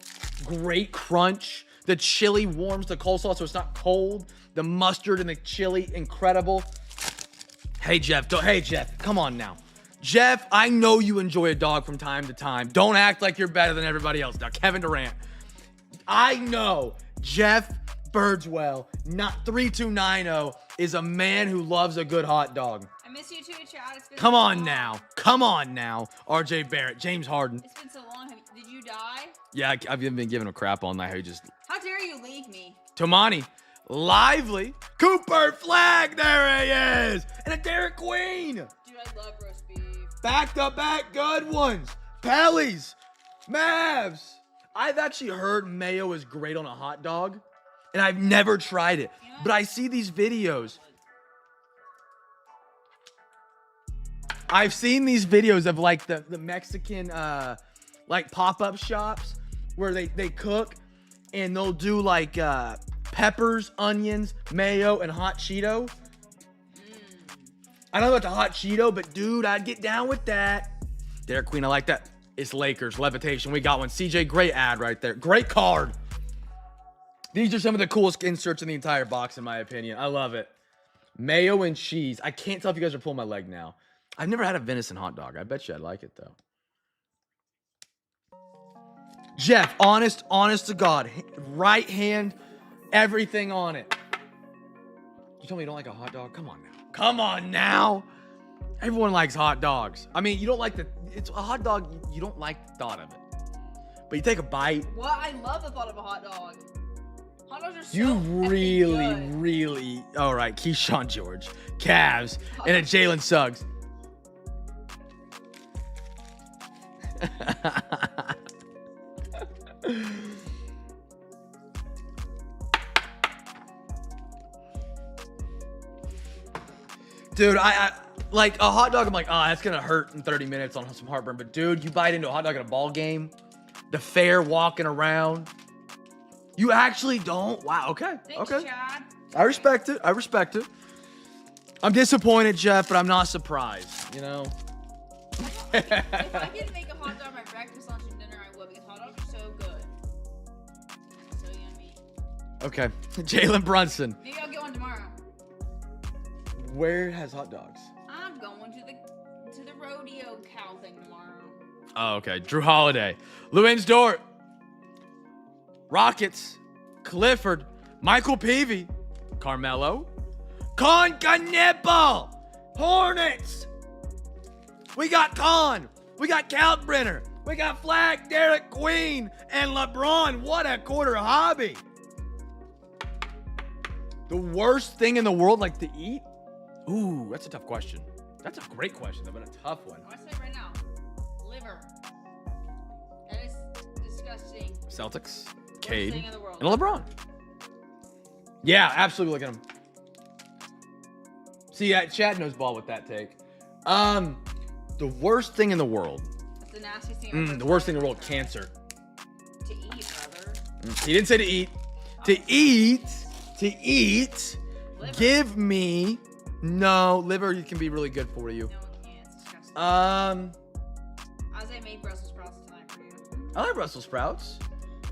Great crunch. The chili warms the coleslaw so it's not cold. The mustard and the chili, incredible. Hey, Jeff, come on now. Jeff, I know you enjoy a dog from time to time. Don't act like you're better than everybody else. Now, Kevin Durant, I know Jeff Birdswell, not 3290, is a man who loves a good hot dog. I miss you too, Chad. It's been Come so on long. now. Come on now. RJ Barrett, James Harden. It's been so long. Did you die? Yeah, I've been giving him crap all night. How he just... How dare you leave me? Tomani. Lively. Cooper Flag. There he is. And a Derek Queen. Dude, I love roast beef. Back-to-back good ones. Pellies. Mavs. I've actually heard mayo is great on a hot dog, and I've never tried it. You know But I see these videos. I've seen these videos of like the Mexican like pop-up shops where they cook and they'll do like peppers, onions, mayo, and hot Cheeto. I don't know about the hot Cheeto, but dude, I'd get down with that. Derek Queen, I like that. It's Lakers, levitation. We got one. CJ, great ad right there. Great card. These are some of the coolest inserts in the entire box, in my opinion. I love it. Mayo and cheese. I can't tell if you guys are pulling my leg now. I've never had a venison hot dog. I bet you I'd like it, though. Jeff, honest to God. Right hand, everything on it. You told me you don't like a hot dog? Come on now. Come on now. Everyone likes hot dogs. I mean, you don't like it's a hot dog. You don't like the thought of it. But you take a bite. What? I love the thought of a hot dog. Hot dogs are so You really, effing really. All right, Keyshawn George, Cavs, and a Jalen Suggs. Dude, I like a hot dog. I'm like, oh, that's gonna hurt in 30 minutes on some heartburn. But dude, you bite into a hot dog at a ball game, the fair walking around. You actually don't. Wow. Okay. Thanks, Okay. Chad. I respect it. I respect it. I'm disappointed, Jeff, but I'm not surprised. You know. If I could make a hot dog my breakfast, lunch, and dinner, I would, because hot dogs are so good. So yummy. Okay. Jalen Brunson. Maybe I'll get one tomorrow. Where has hot dogs? I'm going to the rodeo cow thing tomorrow. Oh, okay. Drew Holiday. Lewins Dort. Rockets. Clifford. Michael Peavy. Carmelo. Concanipple. Hornets. We got Con. We got Kalkbrenner. We got Flag, Derek Queen, and LeBron. What a quarter hobby. The worst thing in the world, like to eat? Ooh, that's a tough question. That's a great question, though, but a tough one. I want to say right now, liver. That is disgusting. Celtics, Worst Cade, thing in the world. and LeBron. Yeah, absolutely. Look at him. See, Chad knows ball with that take. The worst thing in the world. That's the nastiest thing. I've ever The worst thing tried. in the world, cancer. To eat, brother. He didn't say to eat. To eat. Liver. Give me. No, liver can be really good for you. No, it can't. It's disgusting. Isaiah made Brussels sprouts tonight for you. I like Brussels sprouts.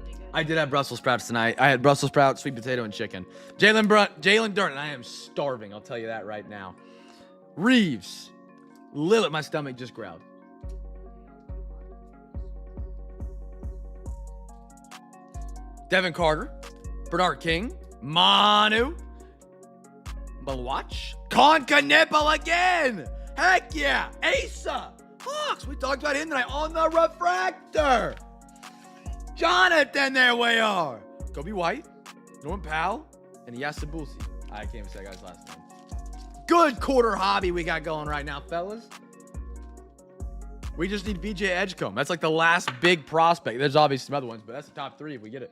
Really good. I did have Brussels sprouts tonight. I had Brussels sprouts, sweet potato, and chicken. Jalen Durden. I am starving. I'll tell you that right now. Reeves. Lillard. My stomach just growled. Devin Carter. Bernard King. Manu. Malwatch. Concanipple again. Heck yeah. Asa. Hawks. We talked about him tonight on the refractor. Jonathan, there we are. Kobe White, Norman Powell, and Yasabusi. I can't even say that guy's last name. Good quarter hobby we got going right now, fellas. We just need BJ Edgecombe. That's like the last big prospect. There's obviously some other ones, but that's the top 3 if we get it.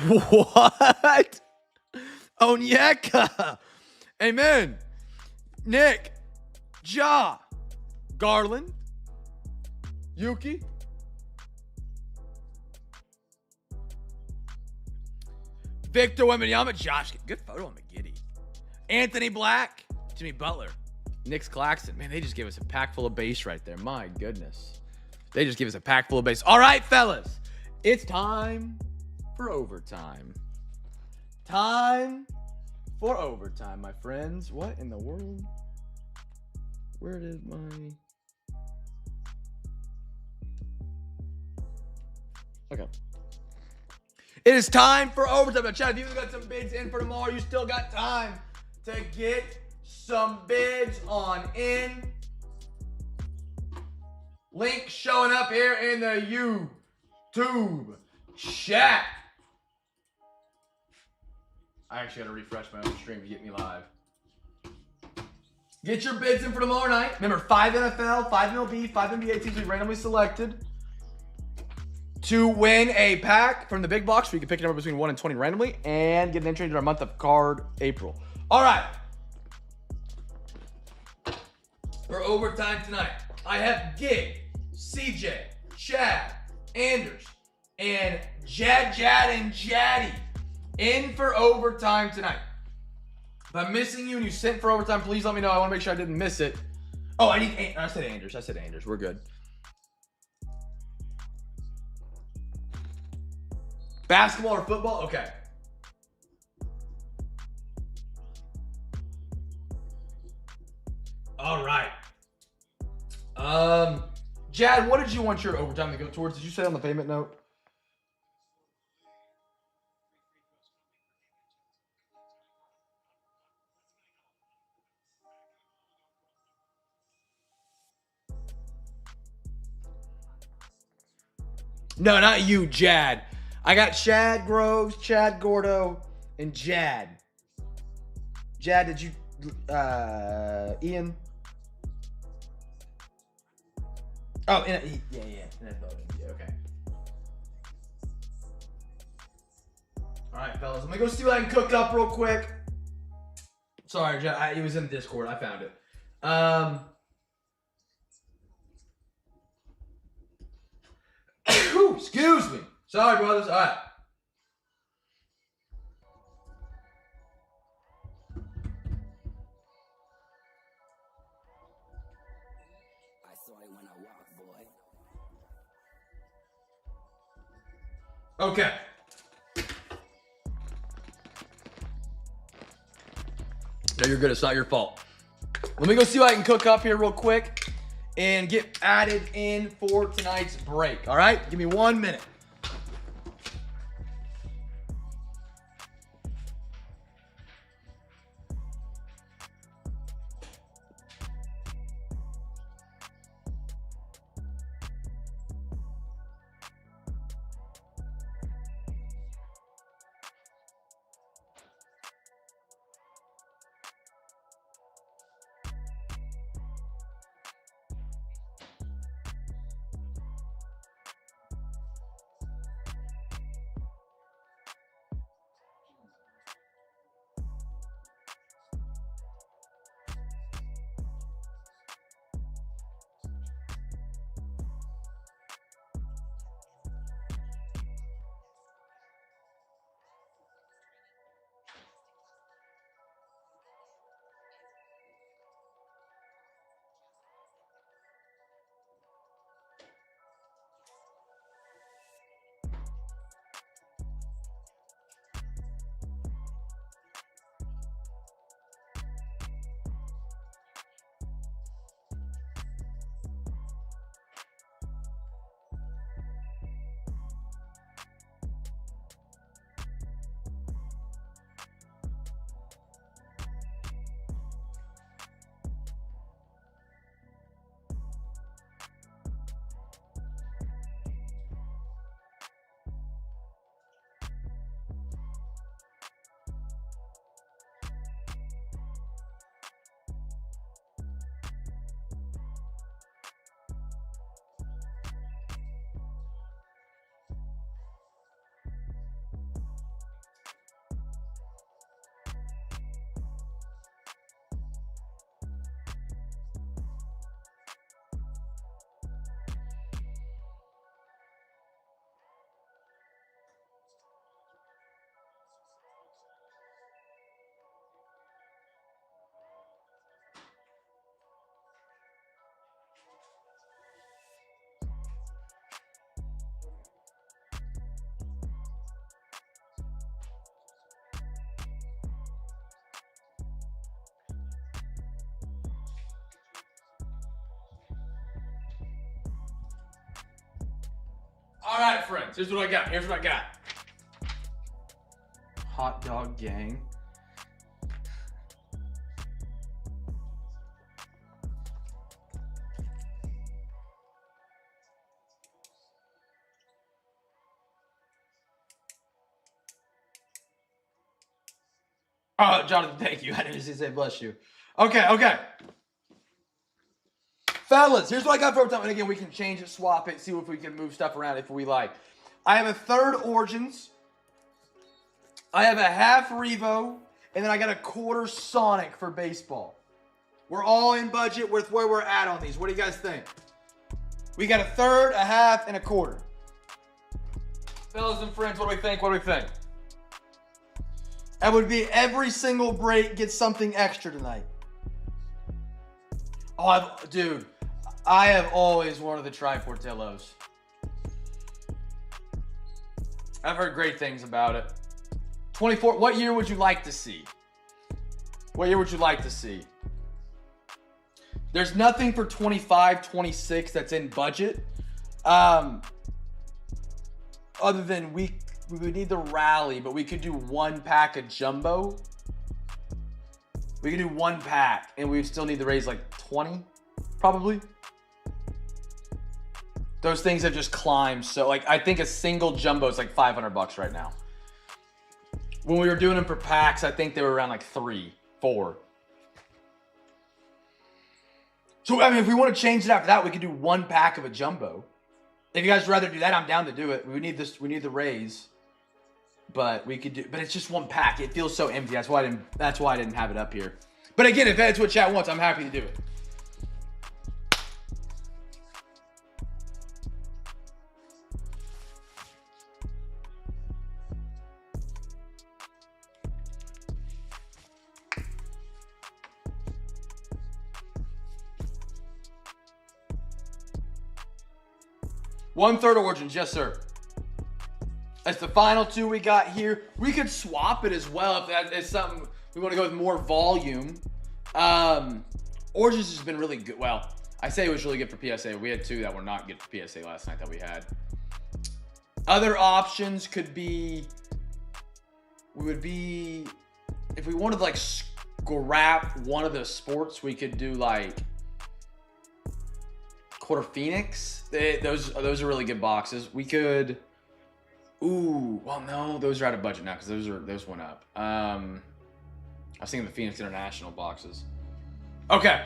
What? Onyeka. Amen. Nick. Ja. Garland. Yuki. Victor Wembanyama. Josh. Good photo on McGiddy. Anthony Black. Jimmy Butler. Nick Claxton. Man, they just gave us a pack full of base right there. My goodness. They just gave us a pack full of base. All right, fellas. It's time for overtime. Time for overtime, my friends. What in the world? Where did my... Okay. It is time for overtime. Now, Chad, if you've got some bids in for tomorrow, you still got time to get some bids on in. Link showing up here in the YouTube chat. I actually got to refresh my own stream to get me live. Get your bids in for tomorrow night. Remember, 5 NFL, 5 MLB, 5 NBA teams we randomly selected to win a pack from the big box where you can pick a number between 1 and 20 randomly and get an entry into our month of card April. All right. For overtime tonight, I have Gig, CJ, Chad, Anders, and Jad and Jaddy in for overtime tonight. If I'm missing you and you sent for overtime, please let me know. I want to make sure I didn't miss it. Oh, I said Anders. We're good. Basketball or football? Okay. All right. Jad, what did you want your overtime to go towards? Did you say on the payment note? No, not you, Jad. I got Chad Groves, Chad Gordo, and Jad. Jad, did you, Ian? Oh, yeah. Okay. All right, fellas. Let me go see what I can cook up real quick. Sorry, Jad. It was in Discord. I found it. Excuse me. Sorry, brothers. All right. I saw it when I walked, boy. Okay. No, you're good. It's not your fault. Let me go see what I can cook up here real quick and get added in for tonight's break. All right? Give me 1 minute. All right, friends. Here's what I got. Hot dog gang. Oh, Jonathan, thank you. I didn't just say bless you. Okay. Fellas, here's what I got for time. And again, we can change it, swap it, see if we can move stuff around if we like. I have a third Origins. I have a half Revo. And then I got a quarter Sonic for baseball. We're all in budget with where we're at on these. What do you guys think? We got a third, a half, and a quarter. Fellas and friends, what do we think? That would be every single break gets something extra tonight. Oh, dude, I have always wanted the Tri-Portillos. I've heard great things about it. 24, what year would you like to see? There's nothing for 25, 26 that's in budget. Other than we would need the rally, but we could do 1 pack of jumbo. We could do 1 pack, and we still need to raise like 20, probably. Those things have just climbed. So, like, I think a single jumbo is like $500 right now. When we were doing them for packs, I think they were around like 3, 4. So, I mean, if we want to change it after that, we could do 1 pack of a jumbo. If you guys would rather do that, I'm down to do it. We need this. We need the raise. But we could do. But it's just 1 pack. It feels so empty. That's why I didn't have it up here. But again, if that's what chat wants, I'm happy to do it. One-third Origins, yes, sir. That's the final 2 we got here. We could swap it as well if that is something we want to go with more volume. Origins has been really good. Well, I say it was really good for PSA. We had 2 that were not good for PSA last night that we had. Other options could be, if we wanted to like scrap one of the sports, we could do like Quarter Phoenix. Those are really good boxes. We could. Ooh, well, no, those are out of budget now because those went up. I was thinking the Phoenix International boxes. Okay.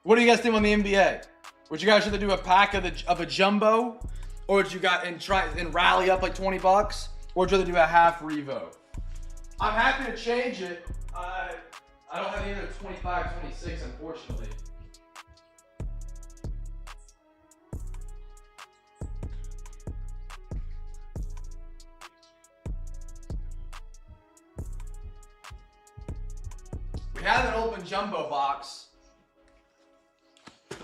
What do you guys think on the NBA? Would you guys rather do a pack of a jumbo, or would you try and rally up like $20, or would you rather do a half Revo? I'm happy to change it. I don't have either 25, 26, unfortunately. We have an open jumbo box.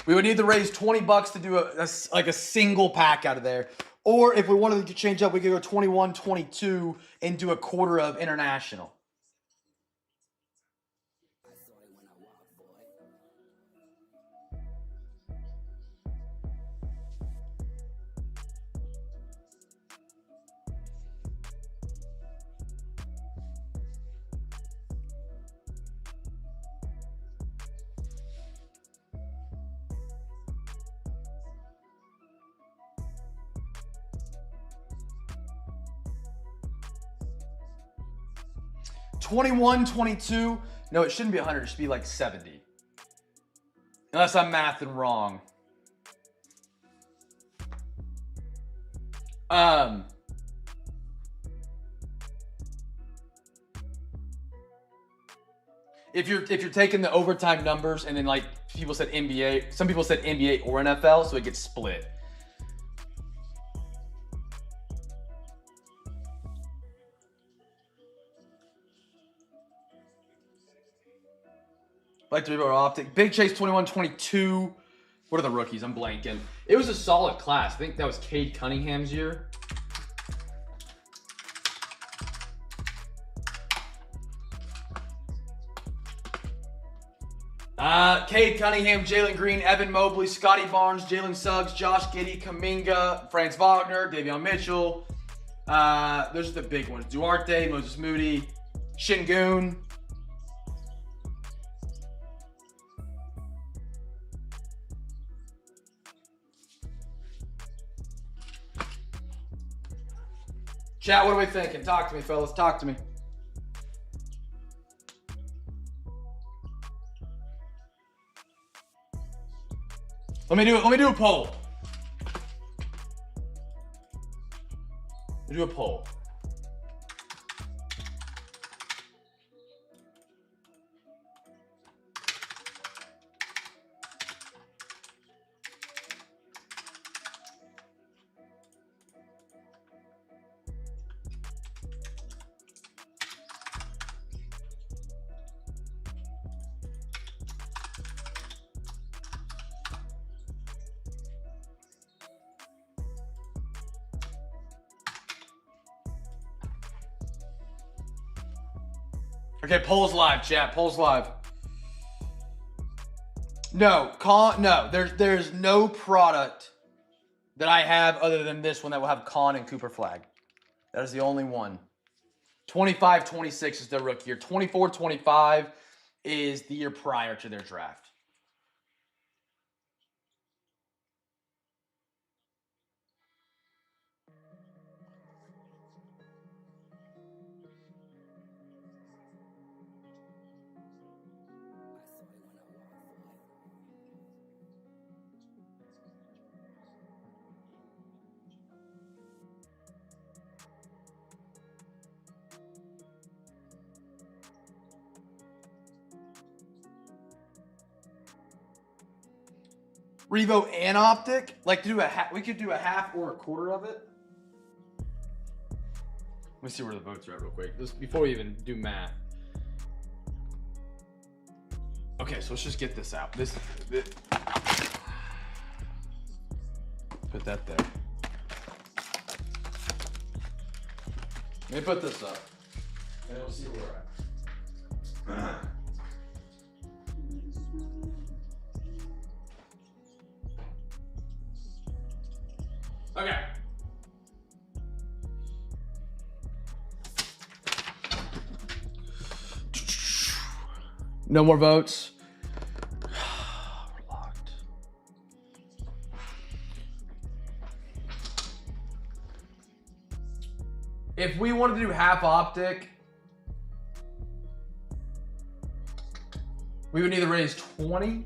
We would need to raise $20 to do a single pack out of there. Or if we wanted to change up, we could go 21, 22 and do a quarter of international. I saw it when I walked, boy. 21, 22. No, it shouldn't be 100. It should be like 70. Unless I'm mathing wrong. If you're taking the overtime numbers and then like people said NBA, some people said NBA or NFL, so it gets split. Like to Revo Optic. Big Chase 21, 22. What are the rookies? I'm blanking. It was a solid class. I think that was Cade Cunningham's year. Cade Cunningham, Jalen Green, Evan Mobley, Scotty Barnes, Jalen Suggs, Josh Giddey, Kuminga, Franz Wagner, Davion Mitchell. Those are the big ones. Duarte, Moses Moody, Şengün. Chat, what are we thinking? Talk to me, fellas. Talk to me. Let me do a poll. Let me do a poll. Okay, poll's live, chat. Poll's live. No, there's no product that I have other than this one that will have Con and Cooper flag. That is the only one. 25, 26 is their rookie year. 24, 25 is the year prior to their draft. Revo and Optic. Like to do we could do a half or a quarter of it. Let me see where the votes are at real quick. This before we even do math. Okay, so let's just get this out. This put that there. Let me put this up, and we'll see where we're at. Okay. No more votes. We're locked. If we wanted to do half Optic, we would either raise 20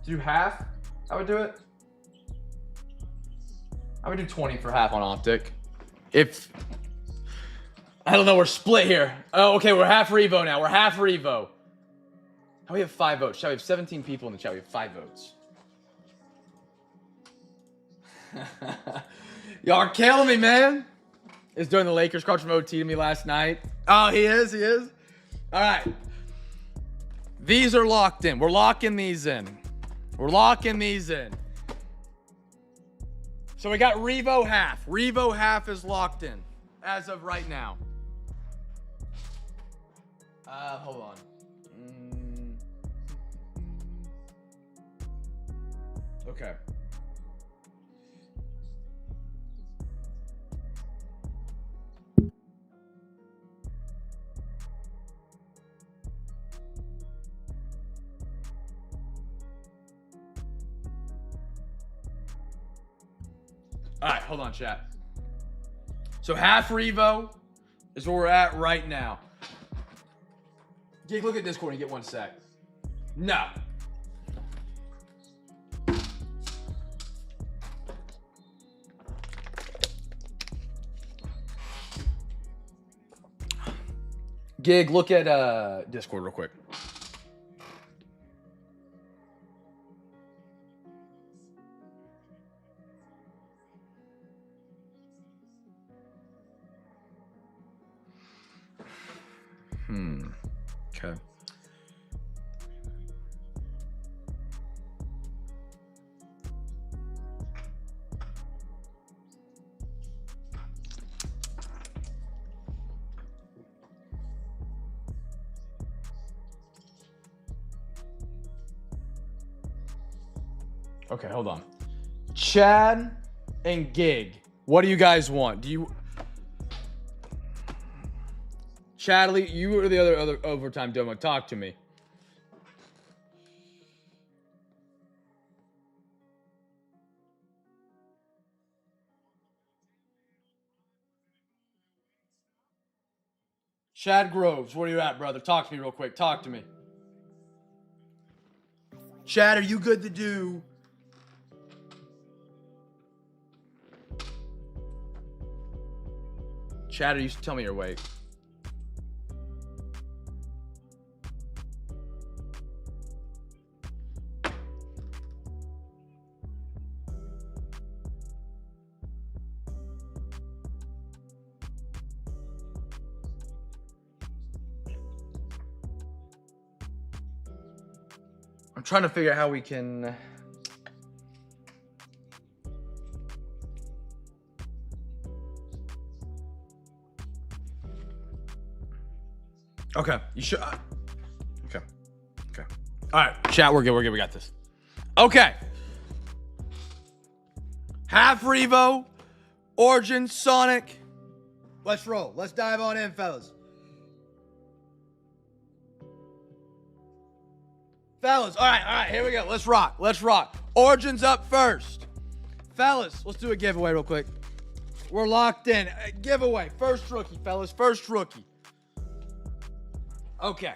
to do half. I would do it. I would do 20 for half on Optic. If, I don't know, we're split here. Oh, okay, we're half Revo now. We're half Revo. Oh, we have 5 votes. Chat, we have 17 people in the chat. We have 5 votes. Y'all are killing me, man. Is doing the Lakers card from OT to me last night. Oh, he is? He is? All right. These are locked in. We're locking these in. We're locking these in. So we got Revo half. Revo half is locked in as of right now. Hold on. Okay. All right, hold on, chat. So half Revo is where we're at right now. Gig, look at Discord and get 1 sec. No. Gig, look at Discord real quick. Okay. Okay, hold on. Chad and Gig, what do you guys want? Do you... Chadley, you were the other overtime demo. Talk to me. Chad Groves, where are you at, brother? Talk to me real quick. Talk to me. Chad, are you good to do? Chad, you tell me your weight. I'm trying to figure out how we can... Okay, you should... Okay. Okay. All right, chat, we're good, we got this. Okay. Half Revo, Origin, Sonic. Let's roll. Let's dive on in, fellas. Fellas, all right, here we go. Let's rock, Origin's up first. Fellas, let's do a giveaway real quick. We're locked in. Giveaway, first rookie, fellas, first rookie. Okay.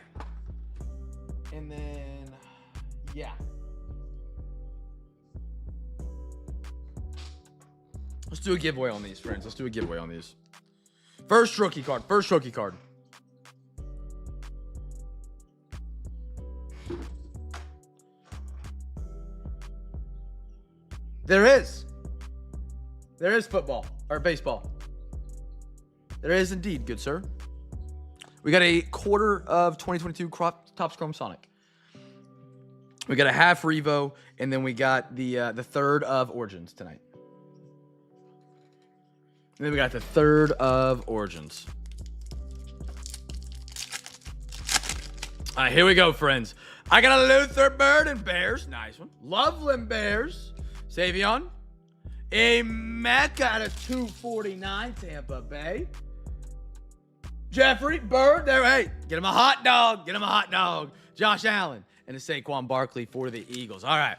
And then, yeah. Let's do a giveaway on these, friends. Let's do a giveaway on these. First rookie card, There is. There is football or baseball. There is indeed, good sir. We got a quarter of 2022 Topps Chrome Sonic. We got a half Revo, and then we got the third of Origins tonight. And then we got the third of Origins. All right, here we go, friends. I got a Luther Bird and Bears. Nice one. Loveland Bears. Savion. A Mecca out of 249, Tampa Bay. Jeffrey Bird. There, hey, get him a hot dog. Get him a hot dog. Josh Allen and a Saquon Barkley for the Eagles. All right.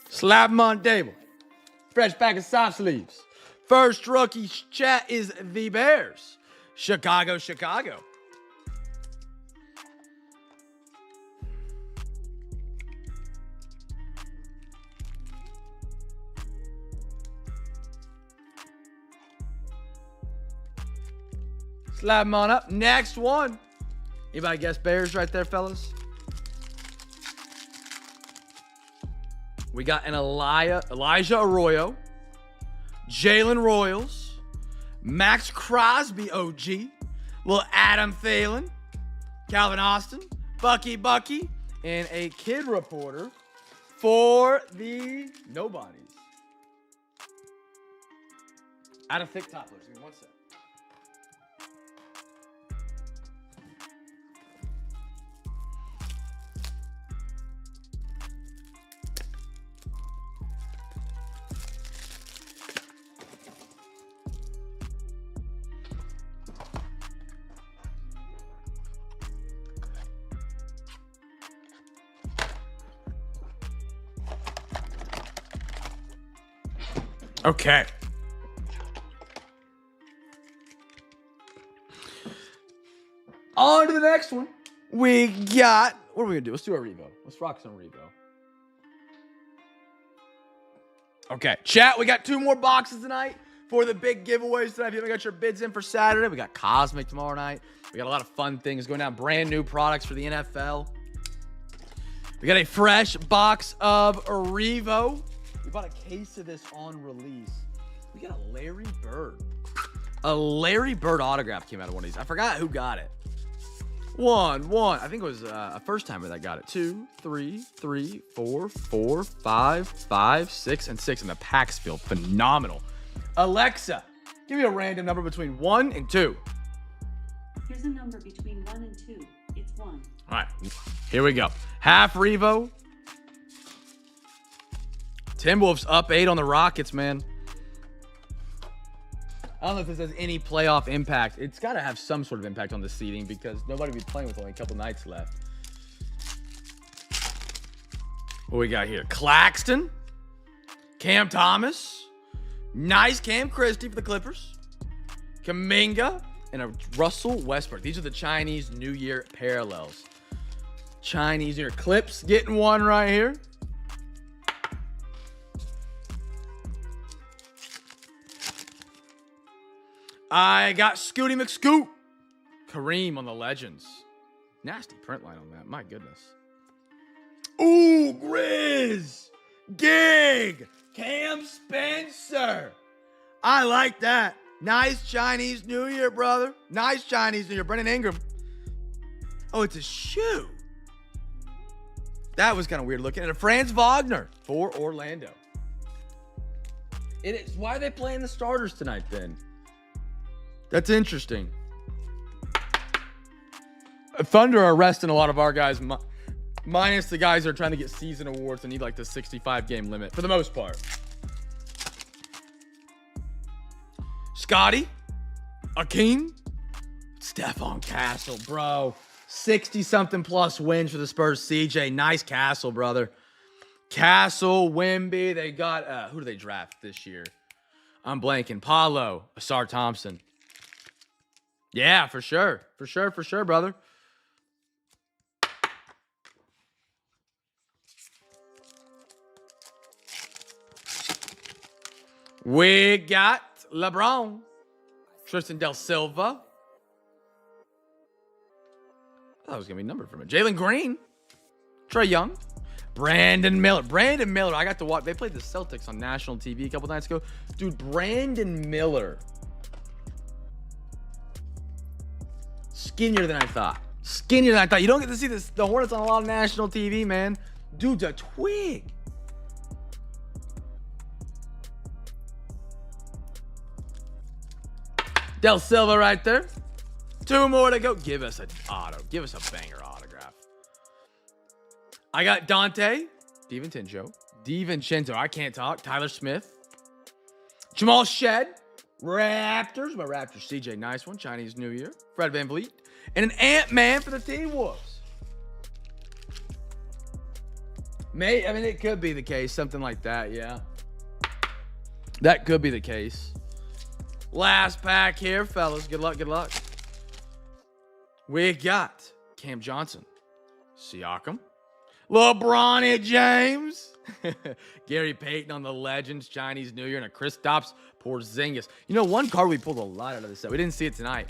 Slap them on the table. Fresh pack of soft sleeves. First rookie chat is the Bears. Chicago. Slap them on up. Next one. Anybody guess Bears right there, fellas? We got an Elijah Arroyo, Jalen Royals, Max Crosby OG, little Adam Thielen, Calvin Austin, Bucky, and a kid reporter for the nobodies. Out of thick topplers. Give me one sec. Okay. On to the next one. We got, what are we going to do? Let's do a Revo. Let's rock some Revo. Okay. Chat, we got 2 more boxes tonight for the big giveaways tonight. If you haven't got your bids in for Saturday, we got Cosmic tomorrow night. We got a lot of fun things going down. Brand new products for the NFL. We got a fresh box of Revo. We bought a case of this on release. We got a Larry Bird. A Larry Bird autograph came out of one of these. I forgot who got it. One. I think it was a first timer that got it. 2, 3, 4, 5, 6, and 6 in the packs field. Phenomenal. Alexa, give me a random number between 1 and 2. Here's a number between 1 and 2. It's 1. All right, here we go. Half Revo. Timberwolves up 8 on the Rockets, man. I don't know if this has any playoff impact. It's got to have some sort of impact on the seeding because nobody will be playing with only a couple nights left. What we got here? Claxton. Cam Thomas. Nice Cam Christie for the Clippers. Kuminga. And a Russell Westbrook. These are the Chinese New Year parallels. Chinese New Year. Clips getting one right here. I got Scooty McScoot. Kareem on the Legends. Nasty print line on that. My goodness. Ooh, Grizz. Gig. Cam Spencer. I like that. Nice Chinese New Year, brother. Nice Chinese New Year. Brendan Ingram. Oh, it's a shoe. That was kind of weird looking. And a Franz Wagner for Orlando. It is. Why are they playing the starters tonight then? That's interesting. Thunder are resting a lot of our guys, minus the guys that are trying to get season awards and need like the 65-game limit for the most part. Scotty, Akeem, Stephon Castle, bro. 60-something plus wins for the Spurs. CJ, nice Castle, brother. Castle, Wemby. They got, who do they draft this year? I'm blanking. Paulo, Asar Thompson. Yeah, for sure. For sure, brother. We got LeBron, Tristan Del Silva. I thought it was going to be numbered from it. Jalen Green, Trae Young, Brandon Miller. Brandon Miller, I got to watch. They played the Celtics on national TV a couple nights ago. Dude, Brandon Miller. Skinnier than I thought. Skinnier than I thought. You don't get to see the Hornets on a lot of national TV, man. Dude's a twig. Del Silva right there. 2 more to go. Give us an auto. Give us a banger autograph. I got Dante DiVincenzo. I can't talk. Tyler Smith. Jamal Shed. Raptors. My Raptors. CJ, nice one. Chinese New Year. Fred VanVleet. And an Ant-Man for the T-Wolves. It could be the case. Something like that, yeah. That could be the case. Last pack here, fellas. Good luck, good luck. We got Cam Johnson. Siakam. LeBron James. Gary Payton on the Legends. Chinese New Year. And a Kristaps Porzingis. You know, one card we pulled a lot out of this set. We didn't see it tonight.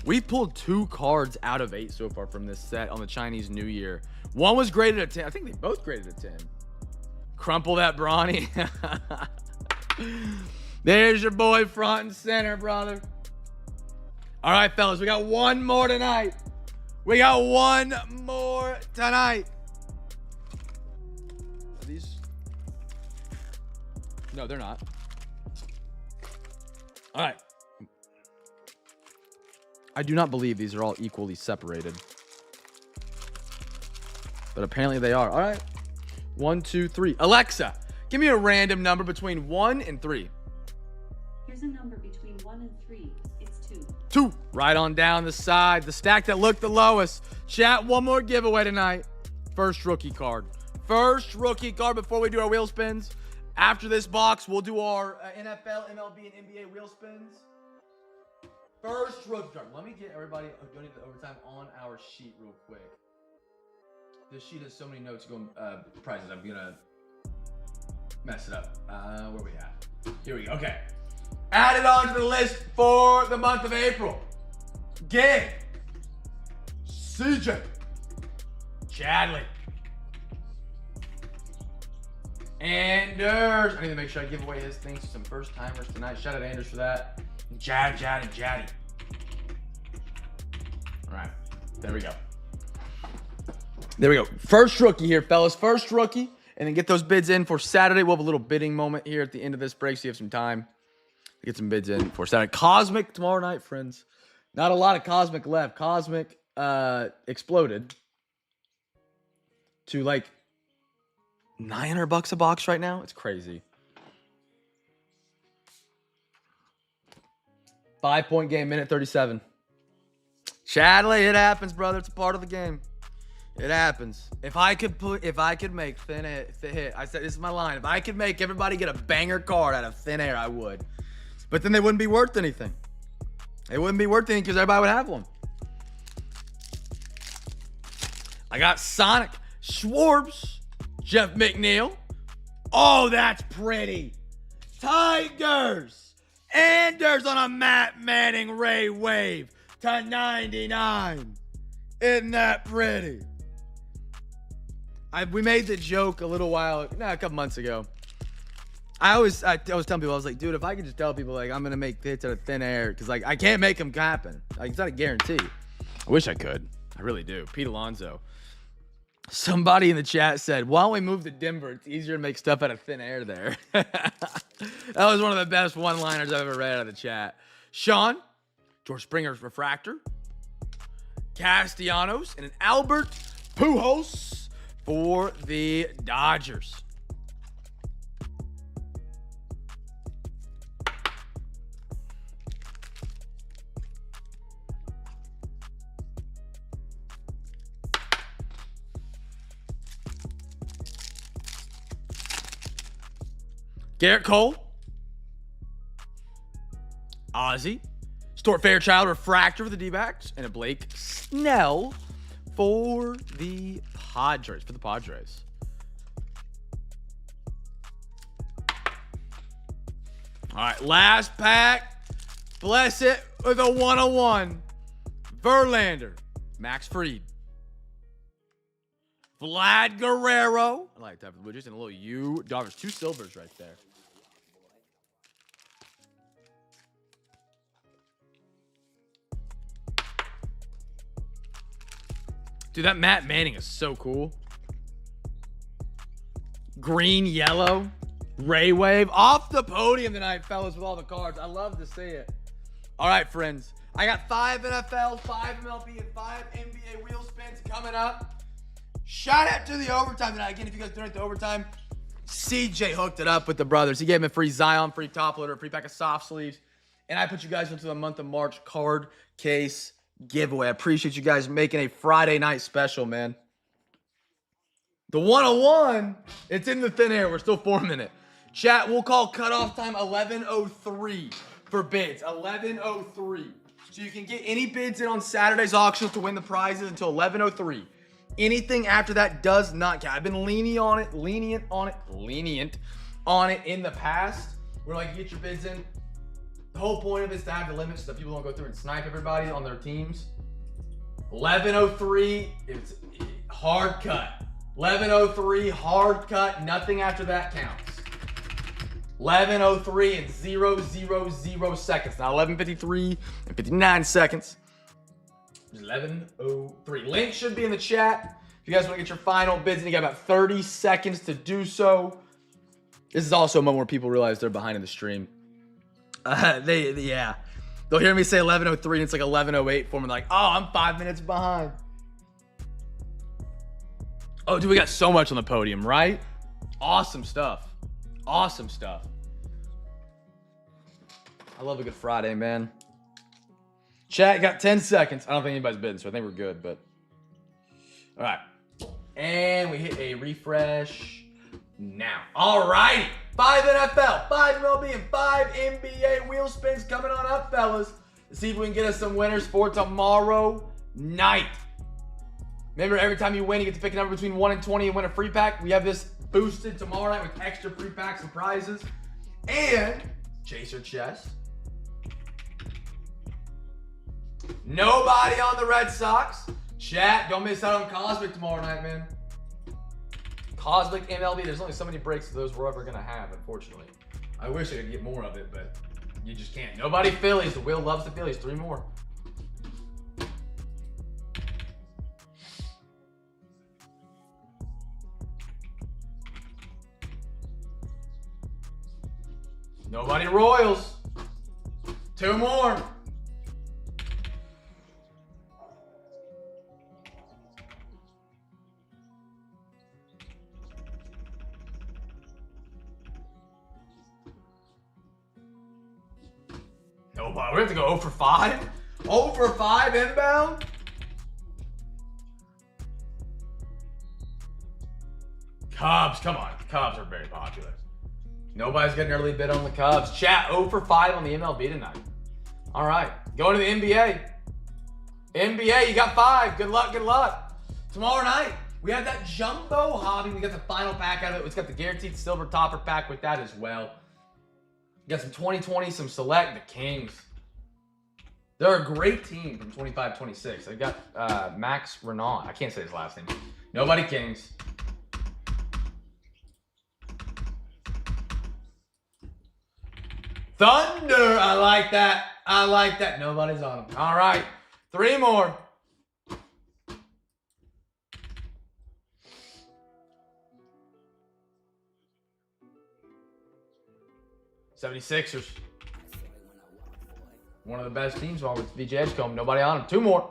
We pulled 2 cards out of 8 so far from this set on the Chinese New Year. One was graded at 10. I think they both graded at 10. Crumple that Bronny. There's your boy front and center, brother. All right, fellas, we got one more tonight. We got one more tonight. Are these? No, they're not. All right. I do not believe these are all equally separated. But apparently they are. All right. 1, 2, 3. Alexa, give me a random number between 1 and 3. Here's a number between 1 and 3. It's 2. 2. Right on down the side. The stack that looked the lowest. Chat, one more giveaway tonight. First rookie card. First rookie card before we do our wheel spins. After this box, we'll do our NFL, MLB, and NBA wheel spins. First rookie card. Let me get everybody donating the overtime on our sheet real quick. This sheet has so many notes going prizes. I'm gonna mess it up. Where we at? Here we go. Okay. Added on to the list for the month of April. Gig. CJ. Chadley. Anders. I need to make sure I give away his things to some first timers tonight. Shout out to Anders for that. Jad, and Jaddy. All right. There we go. There we go. First rookie here, fellas. First rookie. And then get those bids in for Saturday. We'll have a little bidding moment here at the end of this break so you have some time to get some bids in for Saturday. Cosmic tomorrow night, friends. Not a lot of Cosmic left. Cosmic exploded to like $900 a box right now. It's crazy. 5-point game, minute 37. Chadley, it happens, brother. It's a part of the game. It happens. If I could make thin hit, I said this is my line. If I could make everybody get a banger card out of thin air, I would. But then they wouldn't be worth anything. They wouldn't be worth anything because everybody would have one. I got Sonic, Schwartz, Jeff McNeil. Oh, that's pretty. Tigers. Anders on a Matt Manning Ray Wave to 99. Isn't that pretty? We made the joke a couple months ago. I was telling people, I was like, dude, if I could just tell people, like, I'm going to make hits out of thin air, because, like, I can't make them happen. Like, it's not a guarantee. I wish I could. I really do. Pete Alonso. Somebody in the chat said, why don't we move to Denver? It's easier to make stuff out of thin air there. That was one of the best one-liners I've ever read out of the chat. Sean, George Springer's Refractor, Castellanos, and an Albert Pujols for the Dodgers. Garrett Cole, Ozzy, Stuart Fairchild Refractor for the D-backs, and a Blake Snell for the Padres. All right, last pack. Bless it with a 101. Verlander. Max Fried. Vlad Guerrero. I like that for the Blue Jays. And a little U. Dodgers. 2 silvers right there. Dude, that Matt Manning is so cool. Green, yellow. Ray Wave. Off the podium tonight, fellas, with all the cards. I love to see it. All right, friends. I got 5 NFL, 5 MLB, and 5 NBA wheel spins coming up. Shout out to the overtime tonight. Again, if you guys donate the overtime, CJ hooked it up with the brothers. He gave him a free Zion, free top loader, a free pack of soft sleeves. And I put you guys into the month of March card case giveaway. I appreciate you guys making a Friday night special, man. The 101, it's in the thin air. We're still forming it. Chat, we'll call cutoff time 11:03 for bids. 11:03. So you can get any bids in on Saturday's auction to win the prizes until 11:03. Anything after that does not count. I've been lenient on it in the past. We're like, get your bids in. The whole point of it is to have the limits so that people don't go through and snipe everybody on their teams. 11:03, it's hard cut. 11:03, hard cut. Nothing after that counts. 11:03 and 0:00 seconds. Now 11:53 and 59 seconds. 11:03. Link should be in the chat. If you guys want to get your final bids, and you got about 30 seconds to do so. This is also a moment where people realize they're behind in the stream. Yeah. They'll hear me say 11:03 and it's like 11:08 for me. Like, oh, I'm 5 minutes behind. Oh, dude, we got so much on the podium, right? Awesome stuff. Awesome stuff. I love a good Friday, man. Chat, got 10 seconds. I don't think anybody's bidding, so I think we're good, but. All right. And we hit a refresh now. All righty. 5 NFL, 5 MLB, and 5 NBA wheel spins coming on up, fellas. Let's see if we can get us some winners for tomorrow night. Remember, every time you win, you get to pick a number between 1 and 20 and win a free pack. We have this boosted tomorrow night with extra free packs and prizes. And Chaser Chest. Nobody on the Red Sox. Chat, don't miss out on Cosmic tomorrow night, man. Cosmic MLB, there's only so many breaks of those we're ever going to have, unfortunately. I wish I could get more of it, but you just can't. Nobody Phillies. The wheel loves the Phillies. 3 more. Nobody Royals. 2 more. Nobody. We have to go 0 for 5. 0 for 5 inbound. Cubs. Come on. Cubs are very popular. Nobody's getting an early bid on the Cubs. Chat, 0 for 5 on the MLB tonight. All right. Going to the NBA. NBA, you got 5. Good luck, good luck. Tomorrow night, we have that Jumbo Hobby. We got the final pack out of it. It's got the guaranteed silver topper pack with that as well. You got some 2020, some select, the Kings. They're a great team from 25-26. They've got Max Renaud. I can't say his last name. Nobody Kings. Thunder. I like that. I like that. Nobody's on them. All right. 3 more. '76ers. One of the best teams along with VJ Edgecombe. Nobody on them. 2 more.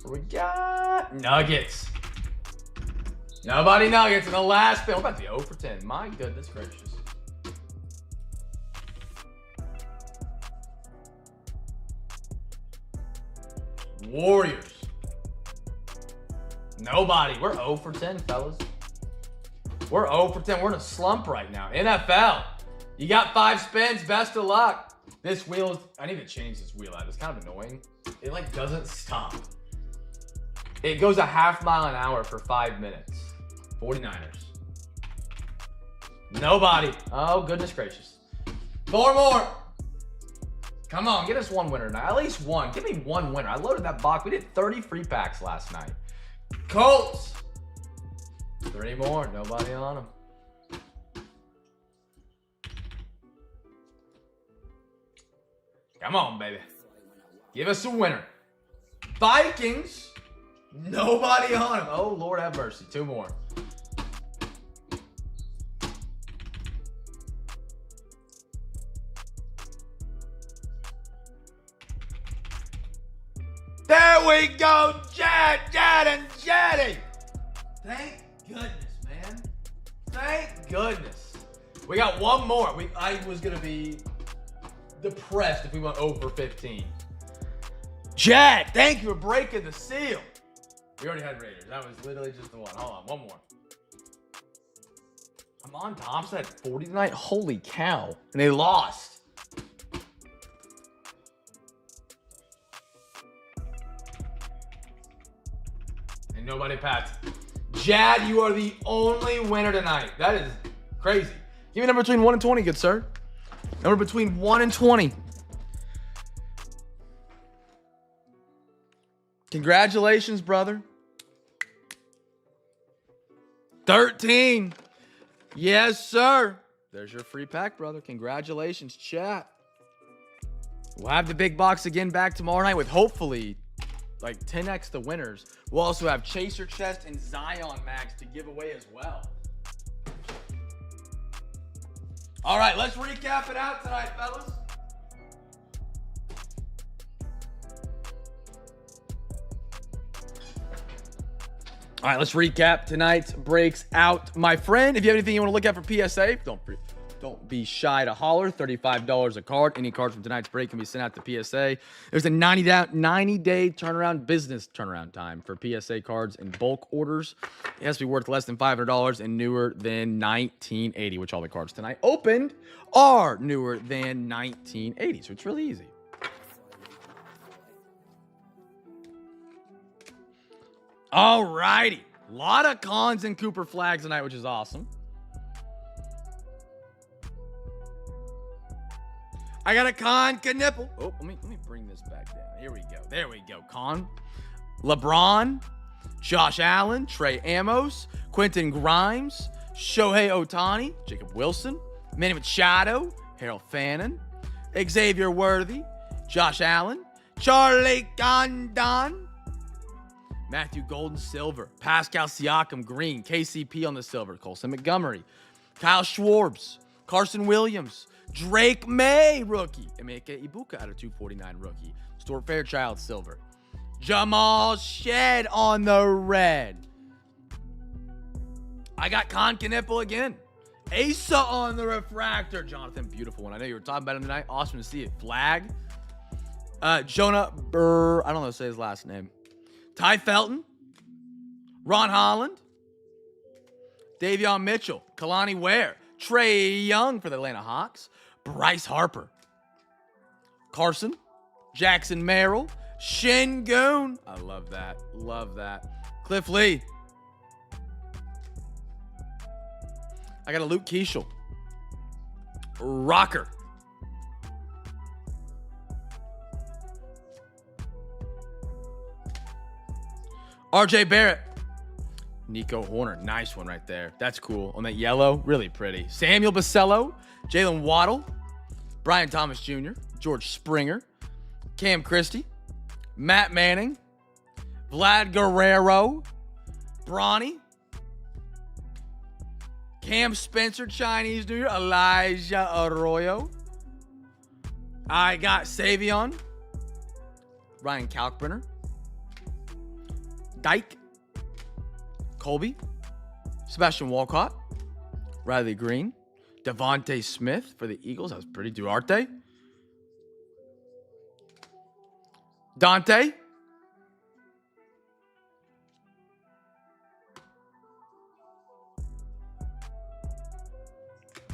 We got Nuggets. Nobody Nuggets in the last spin. What about the 0 for 10? My goodness gracious. Warriors. Nobody. We're 0 for 10, fellas. We're 0 for 10. We're in a slump right now. NFL. You got 5 spins. Best of luck. This wheel, I need to change this wheel out. It's kind of annoying. It like doesn't stop. It goes a half mile an hour for 5 minutes. 49ers. Nobody. Oh, goodness gracious. Four more. Come on, get us one winner now. At least one. Give me one winner. I loaded that box. We did 30 free packs last night. Colts. 3 more. Nobody on them. Come on, baby. Give us a winner. Vikings. Nobody on them. Oh, Lord have mercy. 2 more. There we go, Jad, and Jaddy. Thank goodness, man. Thank goodness. We got one more. I was gonna be depressed if we went over 15. Jad, thank you for breaking the seal. We already had Raiders. That was literally just the one. Hold on, one more. Amon Thompson had 40 tonight. Holy cow. And they lost. And nobody passed. Jad, you are the only winner tonight. That is crazy. Give me a number between 1 and 20, good sir. Number between 1 and 20. Congratulations, brother. 13. Yes, sir. There's your free pack, brother. Congratulations, chat. We'll have the big box again back tomorrow night with hopefully like 10x the winners. We'll also have Chaser Chest and Zion Max to give away as well. All right, let's recap it out tonight, fellas. All right, let's recap tonight's breaks out. My friend, if you have anything you want to look at for PSA, don't be shy to holler. $35 a card. Any card from tonight's break can be sent out to PSA. There's a 90-day business turnaround time for PSA cards and bulk orders. It has to be worth less than $500 and newer than 1980, which all the cards tonight opened are newer than 1980. So it's really easy. All righty. A lot of Cons and Cooper flags tonight, which is awesome. I got a Con Knipple. Oh, let me bring this back down. Here we go. There we go. Con. LeBron. Josh Allen. Trey Amos. Quentin Grimes. Shohei Ohtani. Jacob Wilson. Manny Machado. Harold Fannin. Xavier Worthy. Josh Allen. Charlie Condon. Matthew Golden, silver. Pascal Siakam, green. KCP on the silver. Colson Montgomery. Kyle Schwarbs. Carson Williams. Drake May, rookie. Emeka Ibuka out of 249, rookie. Stuart Fairchild, silver. Jamal Shed on the red. I got Con Knipple again. Asa on the refractor. Jonathan, beautiful one. I know you were talking about him tonight. Awesome to see it. Flag. Jonah Burr. I don't know how to say his last name. Ty Felton, Ron Holland, Davion Mitchell, Kalani Ware, Trey Young for the Atlanta Hawks, Bryce Harper, Carson, Jackson Merrill, Şengün. I love that. Love that. Cliff Lee. I got a Luke Keeschel. Rocker. RJ Barrett. Nico Horner. Nice one right there. That's cool. On that yellow. Really pretty. Samuel Basello. Jalen Waddle. Brian Thomas Jr. George Springer. Cam Christie. Matt Manning. Vlad Guerrero. Bronny. Cam Spencer, Chinese New Year. Elijah Arroyo. I got Savion. Ryan Kalkbrenner. Dyke, Colby, Sebastian Walcott, Riley Green, Devontae Smith for the Eagles. That was pretty. Duarte, Dante,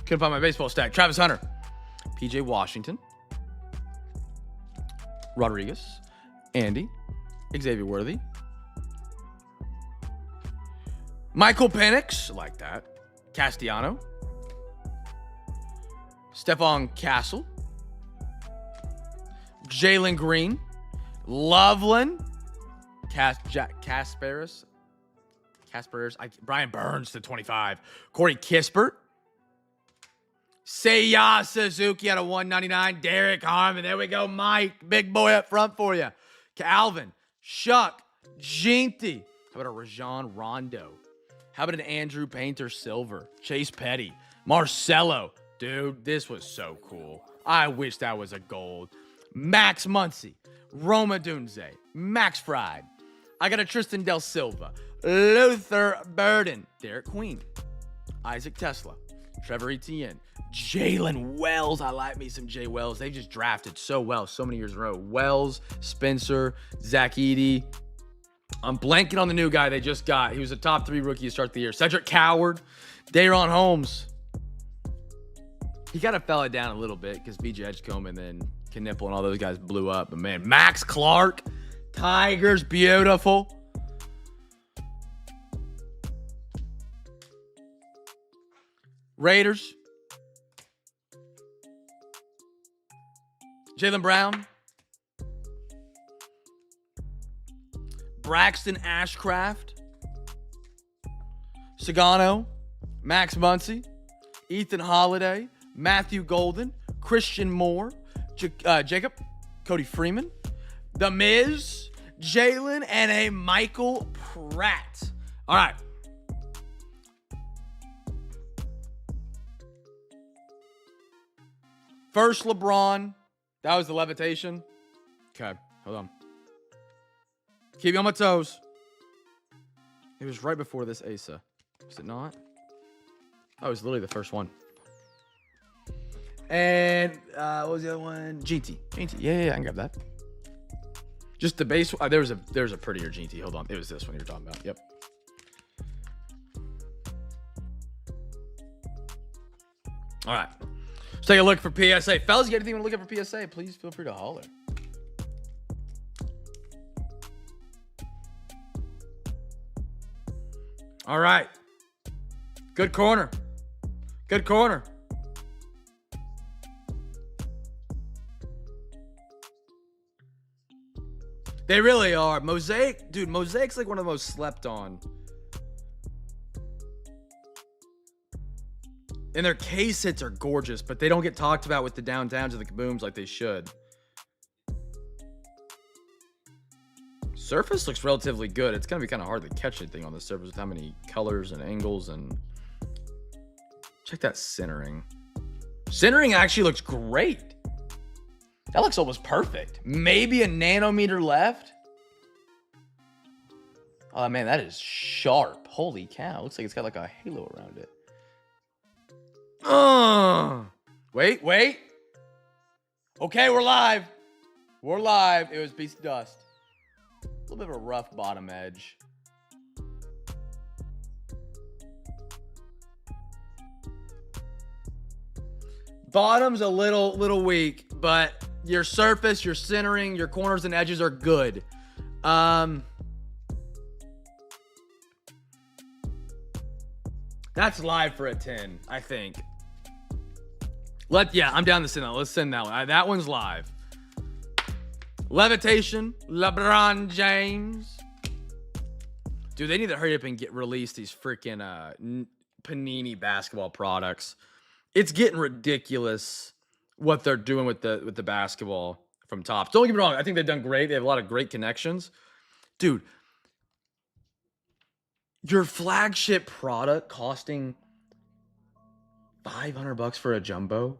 couldn't find my baseball stack. Travis Hunter, PJ Washington, Rodriguez, Andy, Xavier Worthy, Michael Penix, like that. Castellano. Stephon Castle. Jalen Green. Loveland. Kasparis. Brian Burns to 25. Corey Kispert. Seiya Suzuki out of 199. Derek Harmon. There we go, Mike. Big boy up front for you. Calvin. Shuck. Jinty. How about a Rajon Rondo? How about an Andrew Painter Silver? Chase Petty. Marcelo. Dude, this was so cool. I wish that was a gold. Max Muncy. Roma Dunze. Max Fried. I got a Tristan Del Silva. Luther Burden. Derek Queen. Isaac Tesla. Trevor Etienne. Jalen Wells. I like me some Jay Wells. They just drafted so well so many years in a row. Wells, Spencer, Zach Edey. I'm blanking on the new guy they just got. He was a top 3 rookie to start the year. Cedric Coward. Daron Holmes. He kind of fell it down a little bit because BJ Edgecombe and then Knipple and all those guys blew up. But man, Max Clark. Tigers. Beautiful. Raiders. Jaylen Brown. Braxton Ashcraft. Sagano. Max Muncy. Ethan Holiday. Matthew Golden. Christian Moore. Jacob. Cody Freeman. The Miz. Jalen. And a Michael Pratt. All right. First LeBron. That was the levitation. Okay, hold on. Keep me on my toes. It was right before this Asa. Was it not? Oh, it was literally the first one. And what was the other one? GT. Yeah, I can grab that. Just the base. There's a prettier GT. Hold on. It was this one you're talking about. Yep. All right. Let's take a look for PSA. Fellas, you got anything you want to look at for PSA? Please feel free to holler. All right. Good corner. Good corner. They really are. Mosaic, dude, Mosaic's like one of the most slept on. And their case hits are gorgeous, but they don't get talked about with the downtowns or the kabooms like they should. Surface looks relatively good. It's going to be kind of hard to catch anything on the surface with how many colors and angles and... Check that centering. Centering actually looks great. That looks almost perfect. Maybe a nanometer left. Oh, man, that is sharp. Holy cow. Looks like it's got like a halo around it. Wait. Okay, we're live. We're live. It was a piece of dust. A little bit of a rough bottom edge. Bottom's a little weak, but your surface, your centering, your corners and edges are good. That's live for a 10, I think. Yeah, I'm down to send that. Let's send that one. That one's live. Levitation, LeBron James. Dude, they need to hurry up and release these freaking Panini basketball products. It's getting ridiculous what they're doing with the basketball from Topps. Don't get me wrong. I think they've done great. They have a lot of great connections. Dude, your flagship product costing $500 for a jumbo?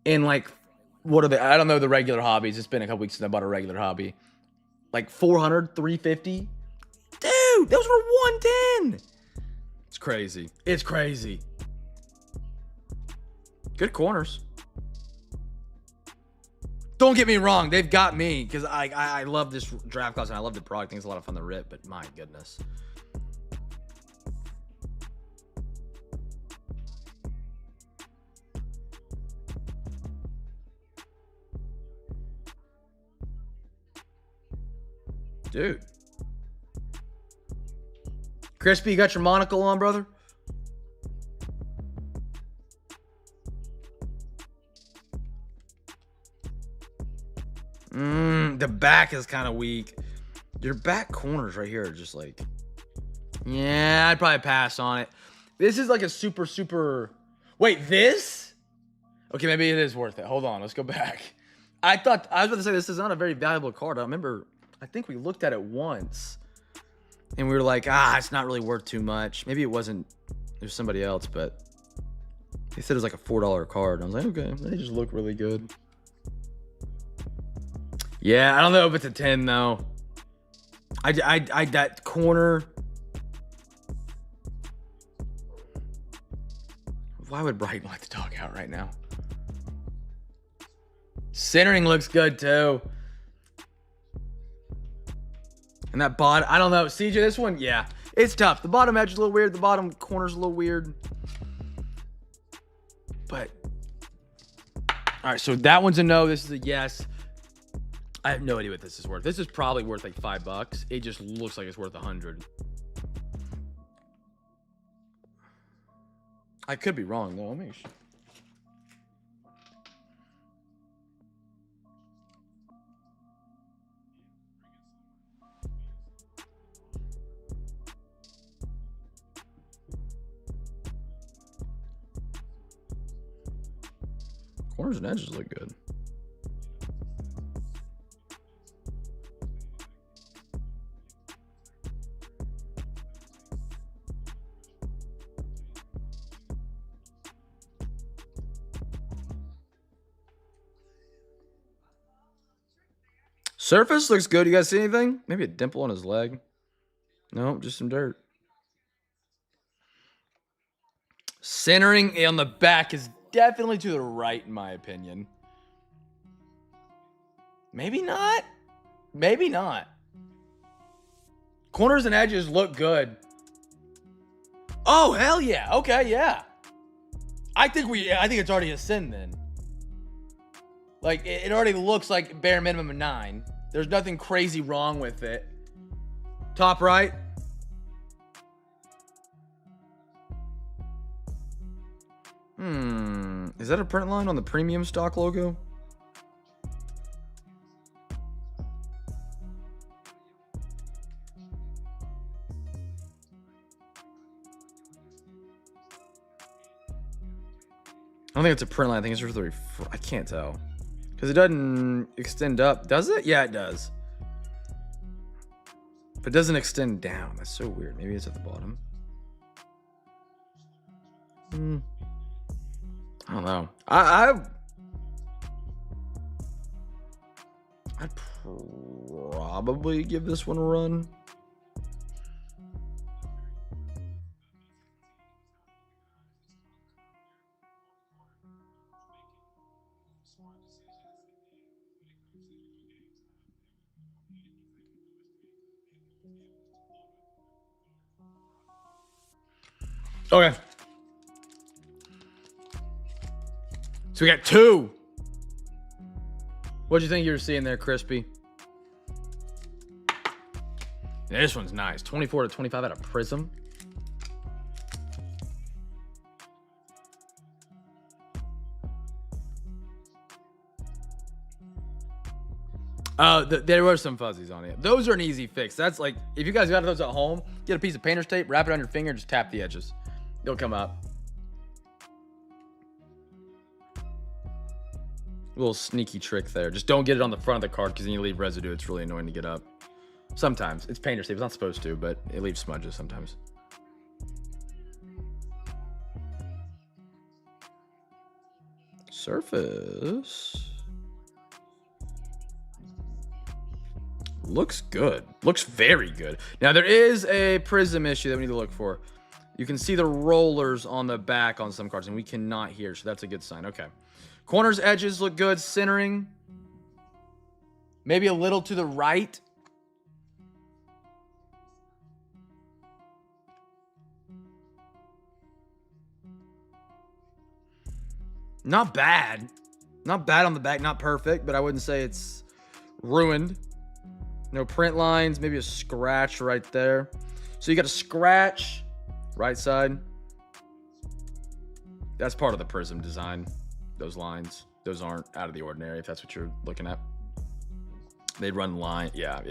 And like, what are they? I don't know the regular hobbies. It's been a couple weeks since I bought a regular hobby. Like 400, 350. Dude, those were 110. It's crazy. It's crazy. Good corners. Don't get me wrong. They've got me because I love this draft class and I love the product. I think it's a lot of fun to rip, but my goodness. Dude. Crispy, you got your monocle on, brother? The back is kind of weak. Your back corners right here are just like... Yeah, I'd probably pass on it. This is like a super... Wait, this? Okay, maybe it is worth it. Hold on, let's go back. I was about to say this is not a very valuable card. I remember, I think we looked at it once. And we were like, it's not really worth too much. Maybe it wasn't, there's somebody else, but they said it was like a $4 card. I was like, okay, they just look really good. Yeah, I don't know if it's a 10 though. That corner. Why would Brighton like the dog out right now? Centering looks good too. And that bottom, I don't know. CJ, this one, yeah. It's tough. The bottom edge is a little weird. The bottom corner's a little weird. But, all right, so that one's a no. This is a yes. I have no idea what this is worth. This is probably worth like $5. It just looks like it's worth 100. I could be wrong though. Let me. Corners and edges look good. Surface looks good. You guys see anything? Maybe a dimple on his leg. No, just some dirt. Centering on the back is definitely to the right, in my opinion. Maybe not. Maybe not. Corners and edges look good. Oh, hell yeah. Okay, yeah. I think it's already a sin then. Like, it already looks like bare minimum a 9. There's nothing crazy wrong with it. Top right. Is that a print line on the premium stock logo? I don't think it's a print line. I think it's just the I can't tell. Because it doesn't extend up. Does it? Yeah, it does. But it doesn't extend down. That's so weird. Maybe it's at the bottom. I don't know. I'd probably give this one a run. Okay. So we got 2. What'd you think you were seeing there, Crispy? Yeah, this one's nice. 24 to 25 out of Prizm. There were some fuzzies on it. Those are an easy fix. That's like, if you guys got those at home, get a piece of painter's tape, wrap it on your finger, just tap the edges. They'll come up. Little sneaky trick there. Just don't get it on the front of the card because then you leave residue. It's really annoying to get up. Sometimes. It's painter's tape. It's not supposed to, but it leaves smudges sometimes. Surface. Looks good. Looks very good. Now, there is a Prizm issue that we need to look for. You can see the rollers on the back on some cards, and we cannot hear, so that's a good sign. Okay. Corners, edges look good. Centering. Maybe a little to the right. Not bad. Not bad on the back. Not perfect, but I wouldn't say it's ruined. No print lines. Maybe a scratch right there. So you got a scratch, right side. That's part of the Prizm design. Those lines, those aren't out of the ordinary if that's what you're looking at. They'd run line, yeah.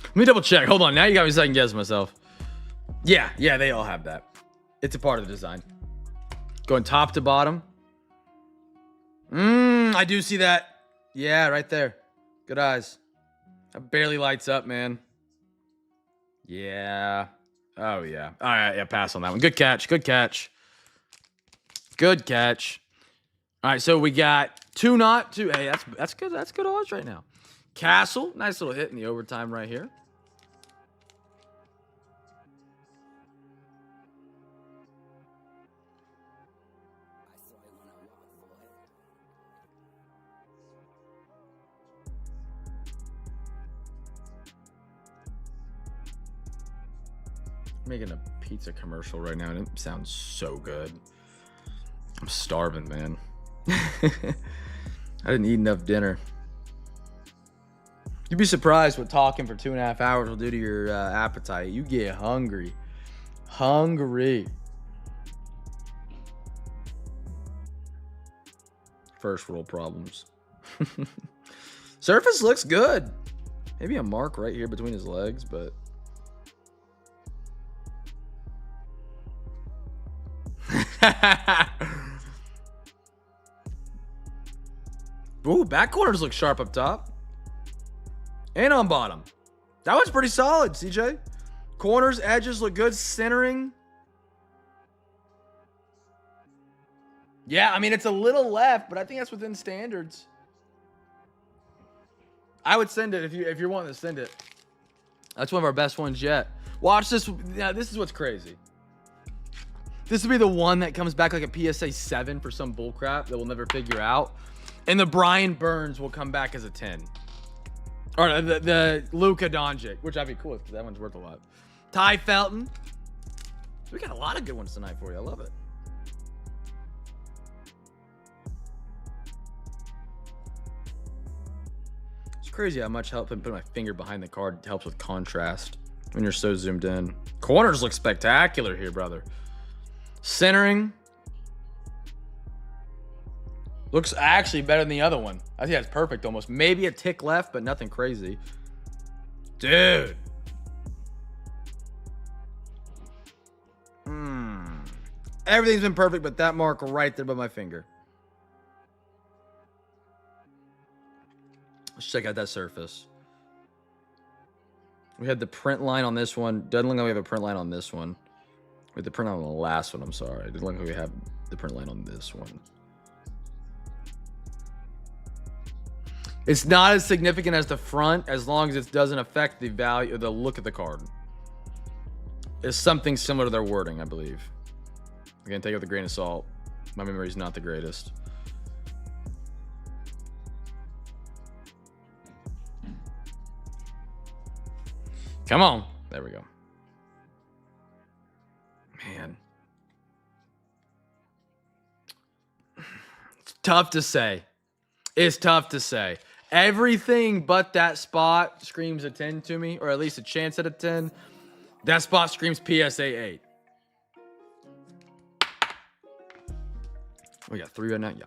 Let me double check. Hold on, now you got me second guessing myself. Yeah, they all have that. It's a part of the design. Going top to bottom. I do see that. Yeah, right there. Good eyes. That barely lights up, man. Yeah. Oh, yeah. All right, yeah, pass on that one. Good catch. Good catch. Good catch. All right, so we got 2-0. Hey, that's good. That's good odds right now. Castle, nice little hit in the overtime right here. I saw it when I walked, boy. Making a pizza commercial right now, and it sounds so good. I'm starving, man. I didn't eat enough dinner. You'd be surprised what talking for 2.5 hours will do to your appetite. You get hungry. Hungry. First world problems. Surface looks good. Maybe a mark right here between his legs, but... Ooh, back corners look sharp up top. And on bottom. That one's pretty solid, CJ. Corners, edges look good. Centering. Yeah, I mean, it's a little left, but I think that's within standards. I would send it if you're wanting to send it. That's one of our best ones yet. Watch this. Now, this is what's crazy. This would be the one that comes back like a PSA 7 for some bullcrap that we'll never figure out. And the Brian Burns will come back as a 10. Or the Luka Doncic, which I'd be cool with because that one's worth a lot. Ty Felton. We got a lot of good ones tonight for you. I love it. It's crazy how much help putting my finger behind the card helps with contrast when you're so zoomed in. Corners look spectacular here, brother. Centering. Looks actually better than the other one. I think that's perfect almost. Maybe a tick left, but nothing crazy. Dude. Everything's been perfect, but that mark right there by my finger. Let's check out that surface. We had the print line on this one. Doesn't look like we have a print line on this one. We had the print line on the last one, I'm sorry. It doesn't look like we have the print line on this one. It's not as significant as the front as long as it doesn't affect the value or the look of the card. It's something similar to their wording, I believe. Again, take it with a grain of salt. My memory is not the greatest. Come on. There we go. Man. It's tough to say. It's tough to say. Everything but that spot screams a 10 to me, or at least a chance at a 10. That spot screams PSA 8. We got 3 right now, yeah.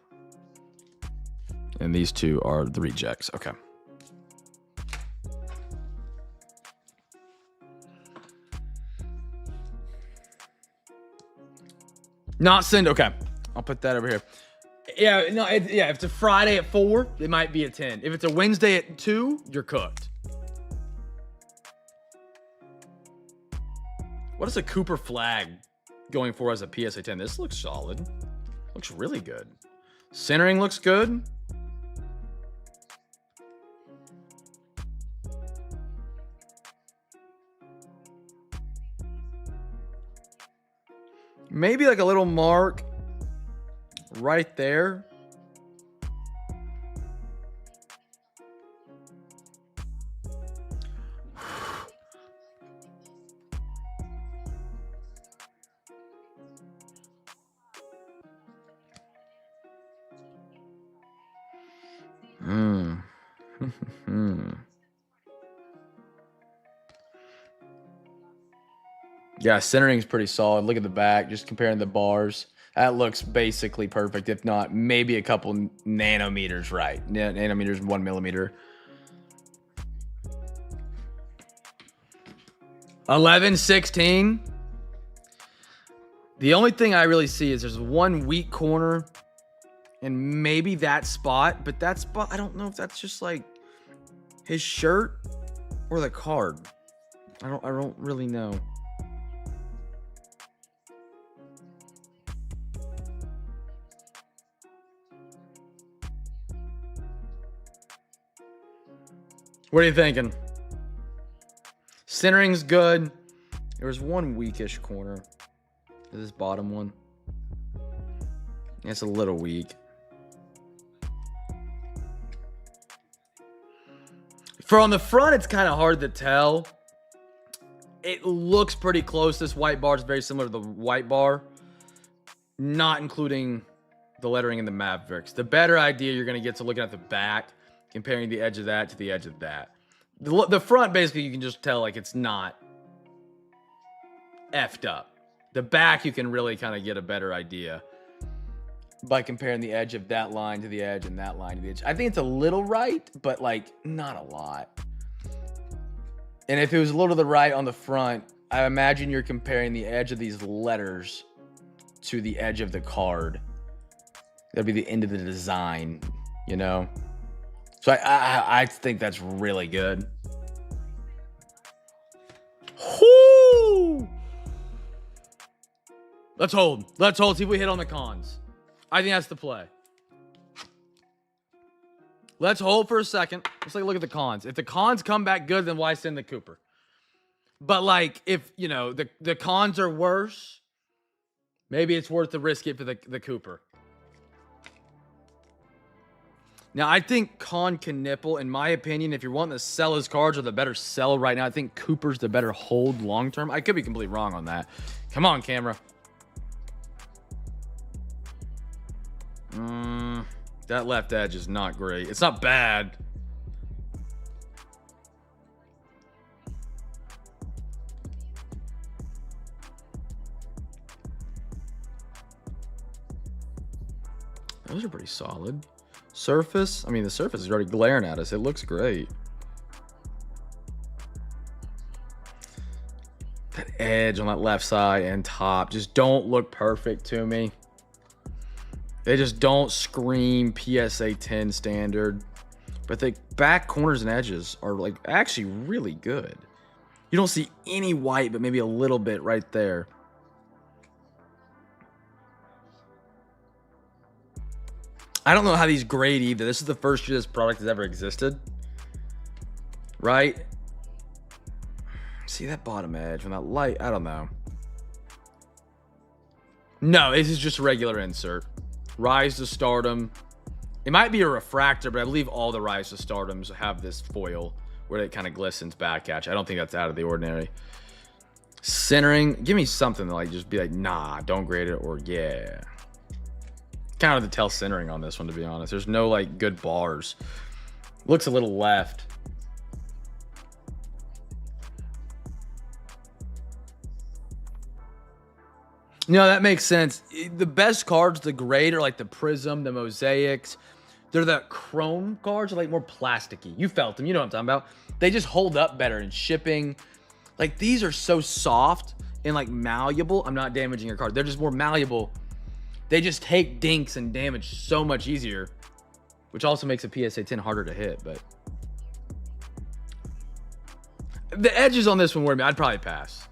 And these 2 are the rejects. Okay. Not send. Okay. I'll put that over here. Yeah, no, if it's a Friday at 4, it might be a 10. If it's a Wednesday at 2, you're cooked. What is a Cooper flag going for as a PSA 10? This looks solid. Looks really good. Centering looks good. Maybe like a little mark right there. Yeah, centering's pretty solid. Look at the back, just comparing the bars. That looks basically perfect, if not maybe a couple nanometers right. Nanometers, 1 millimeter. 11-16. The only thing I really see is there's one weak corner and maybe that spot, but that spot, I don't know if that's just like his shirt or the card. I don't really know. What are you thinking? Centering's good. There was one weakish corner. This bottom one. It's a little weak. For on the front, it's kind of hard to tell. It looks pretty close. This white bar is very similar to the white bar, not including the lettering in the Mavericks. The better idea you're going to get to looking at the back, comparing the edge of that to the edge of that. The front, basically, you can just tell like it's not effed up. The back, you can really kind of get a better idea by comparing the edge of that line to the edge and that line to the edge. I think it's a little right, but like not a lot. And if it was a little to the right on the front, I imagine you're comparing the edge of these letters to the edge of the card. That'd be the end of the design, you know? So I think that's really good. Whoo! Let's hold. Let's hold. See if we hit on the cons. I think that's the play. Let's hold for a second. Let's take a look at the cons. If the cons come back good, then why send the Cooper? But like, if, you know, the cons are worse, maybe it's worth the risk it for the Cooper. Now, I think Con can nipple. In my opinion, if you're wanting to sell his cards or the better sell right now, I think Cooper's the better hold long term. I could be completely wrong on that. Come on, camera. That left edge is not great. It's not bad. Those are pretty solid. Surface, I mean, the surface is already glaring at us. It looks great. That edge on that left side and top just don't look perfect to me. They just don't scream PSA 10 standard. But the back corners and edges are like actually really good. You don't see any white, but maybe a little bit right there. I don't know how these grade either. This is the first year this product has ever existed. Right? See that bottom edge on that light? I don't know. No, this is just a regular insert. Rise to Stardom. It might be a refractor, but I believe all the Rise to Stardoms have this foil where it kind of glistens back at you. I don't think that's out of the ordinary. Centering. Give me something to like just be like, nah, don't grade it, or yeah. Kind of to tell centering on this one, to be honest. There's no like good bars. Looks a little left. No, that makes sense. The best cards, the grade, are like the Prizm, the Mosaics. They're the chrome cards, are like more plasticky. You felt them, you know what I'm talking about. They just hold up better in shipping. Like these are so soft and like malleable. I'm not damaging your card. They're just more malleable. They just take dinks and damage so much easier, which also makes a PSA 10 harder to hit. But the edges on this one worry me. I'd probably pass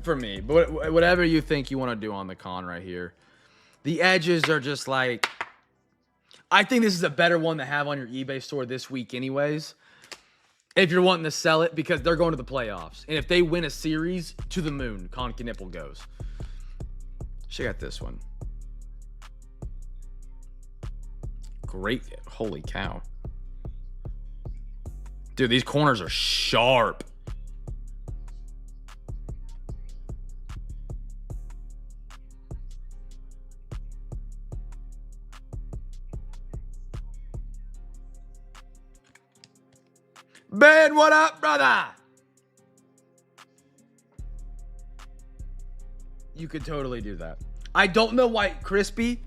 for me. But whatever you think you want to do on the con right here, the edges are just like, I think this is a better one to have on your eBay store this week anyways, if you're wanting to sell it, because they're going to the playoffs. And if they win a series, to the moon, Con Knipple goes. Check out this one. Great. Holy cow. Dude, these corners are sharp. Ben, what up, brother? you could totally do that. I don't know why, Crispy,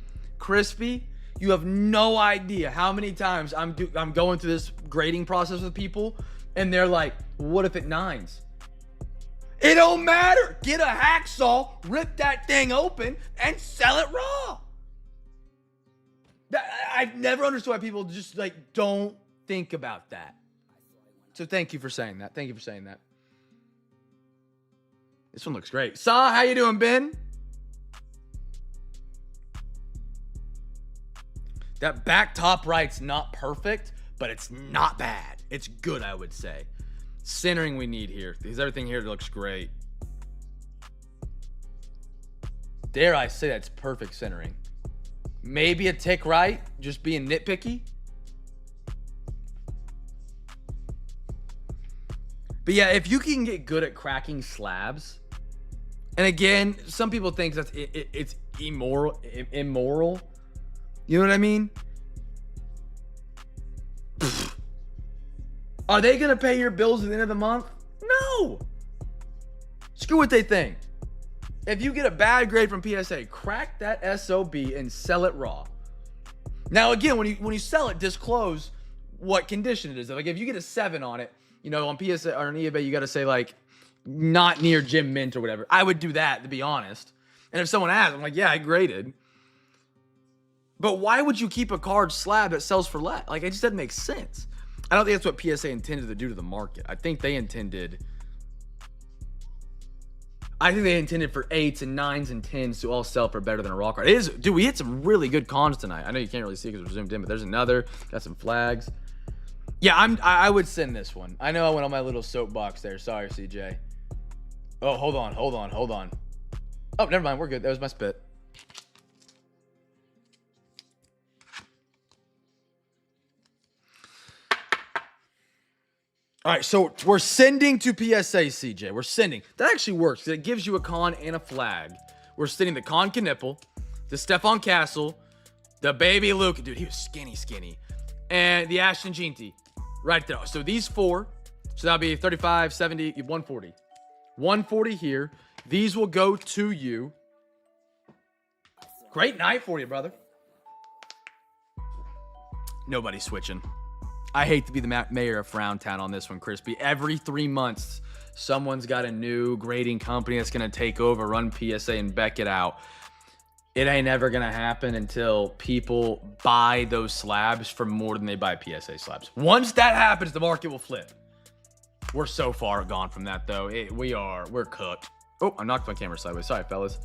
you have no idea how many times I'm going through this grading process with people, and they're like, what if it nines? It don't matter. Get a hacksaw, rip that thing open, and sell it raw. I've never understood why people just like don't think about that. So thank you for saying that. Thank you for saying that. This one looks great. Saw, how you doing, Ben? That back top right's not perfect, but it's not bad. It's good, I would say. Centering we need here, because everything here looks great. Dare I say that's perfect centering. Maybe a tick right, just being nitpicky. But yeah, if you can get good at cracking slabs, and again, some people think that it's immoral. You know what I mean? Are they going to pay your bills at the end of the month? No. Screw what they think. If you get a bad grade from PSA, crack that SOB and sell it raw. Now, again, when you sell it, disclose what condition it is. Like if you get a 7 on it, you know, on PSA or on eBay, you got to say like not near Gym Mint or whatever. I would do that, to be honest. And if someone asks, I'm like, yeah, I graded. But why would you keep a card slab that sells for less? Like, it just doesn't make sense. I don't think that's what PSA intended to do to the market. I think they intended for 8s and 9s and 10s to all sell for better than a raw card. It is, dude, we hit some really good cons tonight. I know you can't really see because we're zoomed in, but there's another. Got some flags. Yeah, I would send this one. I know I went on my little soapbox there. Sorry, CJ. Oh, hold on. Oh, never mind. We're good. That was my spit. All right, so we're sending to PSA, CJ. We're sending. That actually works. It gives you a con and a flag. We're sending the Con Knipple, the Stefan Castle, the Baby Luke. Dude, he was skinny. And the Ashton Ginty right there. So these 4. So that'll be 35, 70, 140. 140 here. These will go to you. Great night for you, brother. Nobody's switching. I hate to be the mayor of Frowntown on this one, Crispy. Every 3 months, someone's got a new grading company that's going to take over, run PSA, and beck it out. It ain't ever going to happen until people buy those slabs for more than they buy PSA slabs. Once that happens, the market will flip. We're so far gone from that, though. We're cooked. Oh, I knocked my camera sideways. Sorry, fellas.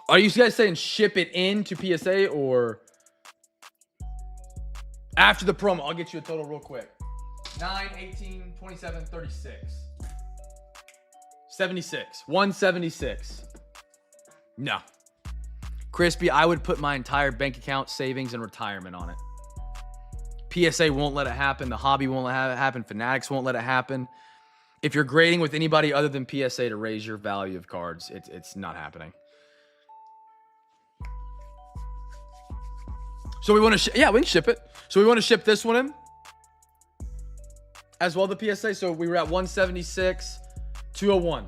Are you guys saying ship it in to PSA or... After the promo, I'll get you a total real quick. 9, 18, 27, 36. 76. 176. No. Crispy, I would put my entire bank account, savings, and retirement on it. PSA won't let it happen. The hobby won't let it happen. Fanatics won't let it happen. If you're grading with anybody other than PSA to raise your value of cards, it's not happening. So we want to, we can ship it. So we want to ship this one in as well, the PSA. So we were at 176, 201.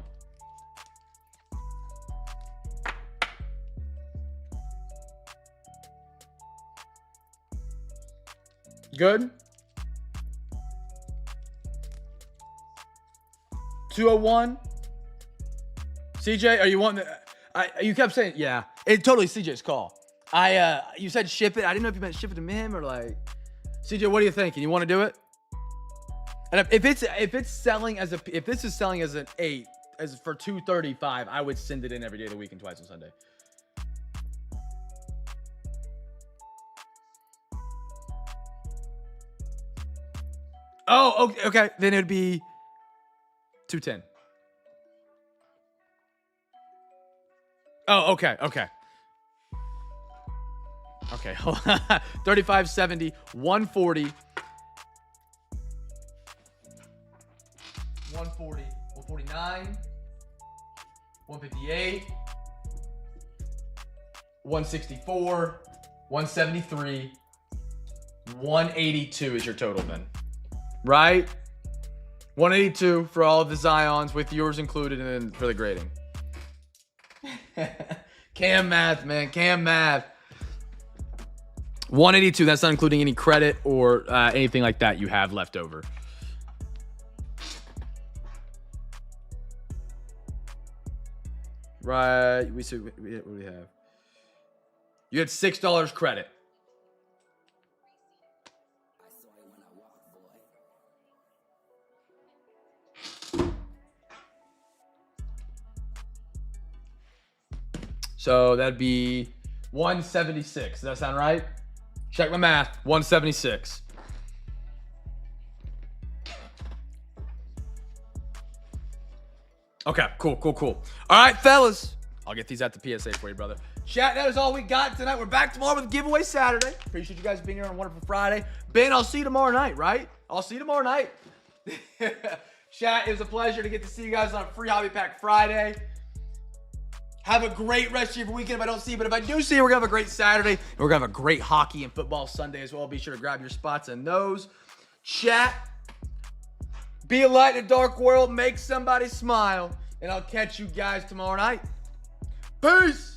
Good. 201. CJ, are you wanting to, you kept saying, yeah, it totally CJ's call. You said ship it. I didn't know if you meant ship it to him or like, CJ, what are you thinking? You want to do it? And if it's selling as if this is selling as an 8, as for 235, I would send it in every day of the week and twice on Sunday. Oh, okay. Then it'd be 210. Oh, okay. Okay, 35, 70, 140. 140, 149, 158, 164, 173, 182 is your total then. Right? 182 for all of the Zions with yours included, and then for the grading. Cam math, man. Cam math. 182. That's not including any credit or anything like that you have left over. Right. What do we have? You had $6 credit. I saw it when I walked, boy. So that'd be 176. Does that sound right? Check my math. 176. Okay, cool. All right, fellas. I'll get these at the PSA for you, brother. Chat, that is all we got tonight. We're back tomorrow with Giveaway Saturday. Appreciate you guys being here on a wonderful Friday. Ben, I'll see you tomorrow night, right? I'll see you tomorrow night. Chat, it was a pleasure to get to see you guys on Free Hobby Pack Friday. Have a great rest of your weekend if I don't see you. But if I do see you, we're going to have a great Saturday. And we're going to have a great hockey and football Sunday as well. Be sure to grab your spots in those. Chat, be a light in a dark world. Make somebody smile. And I'll catch you guys tomorrow night. Peace.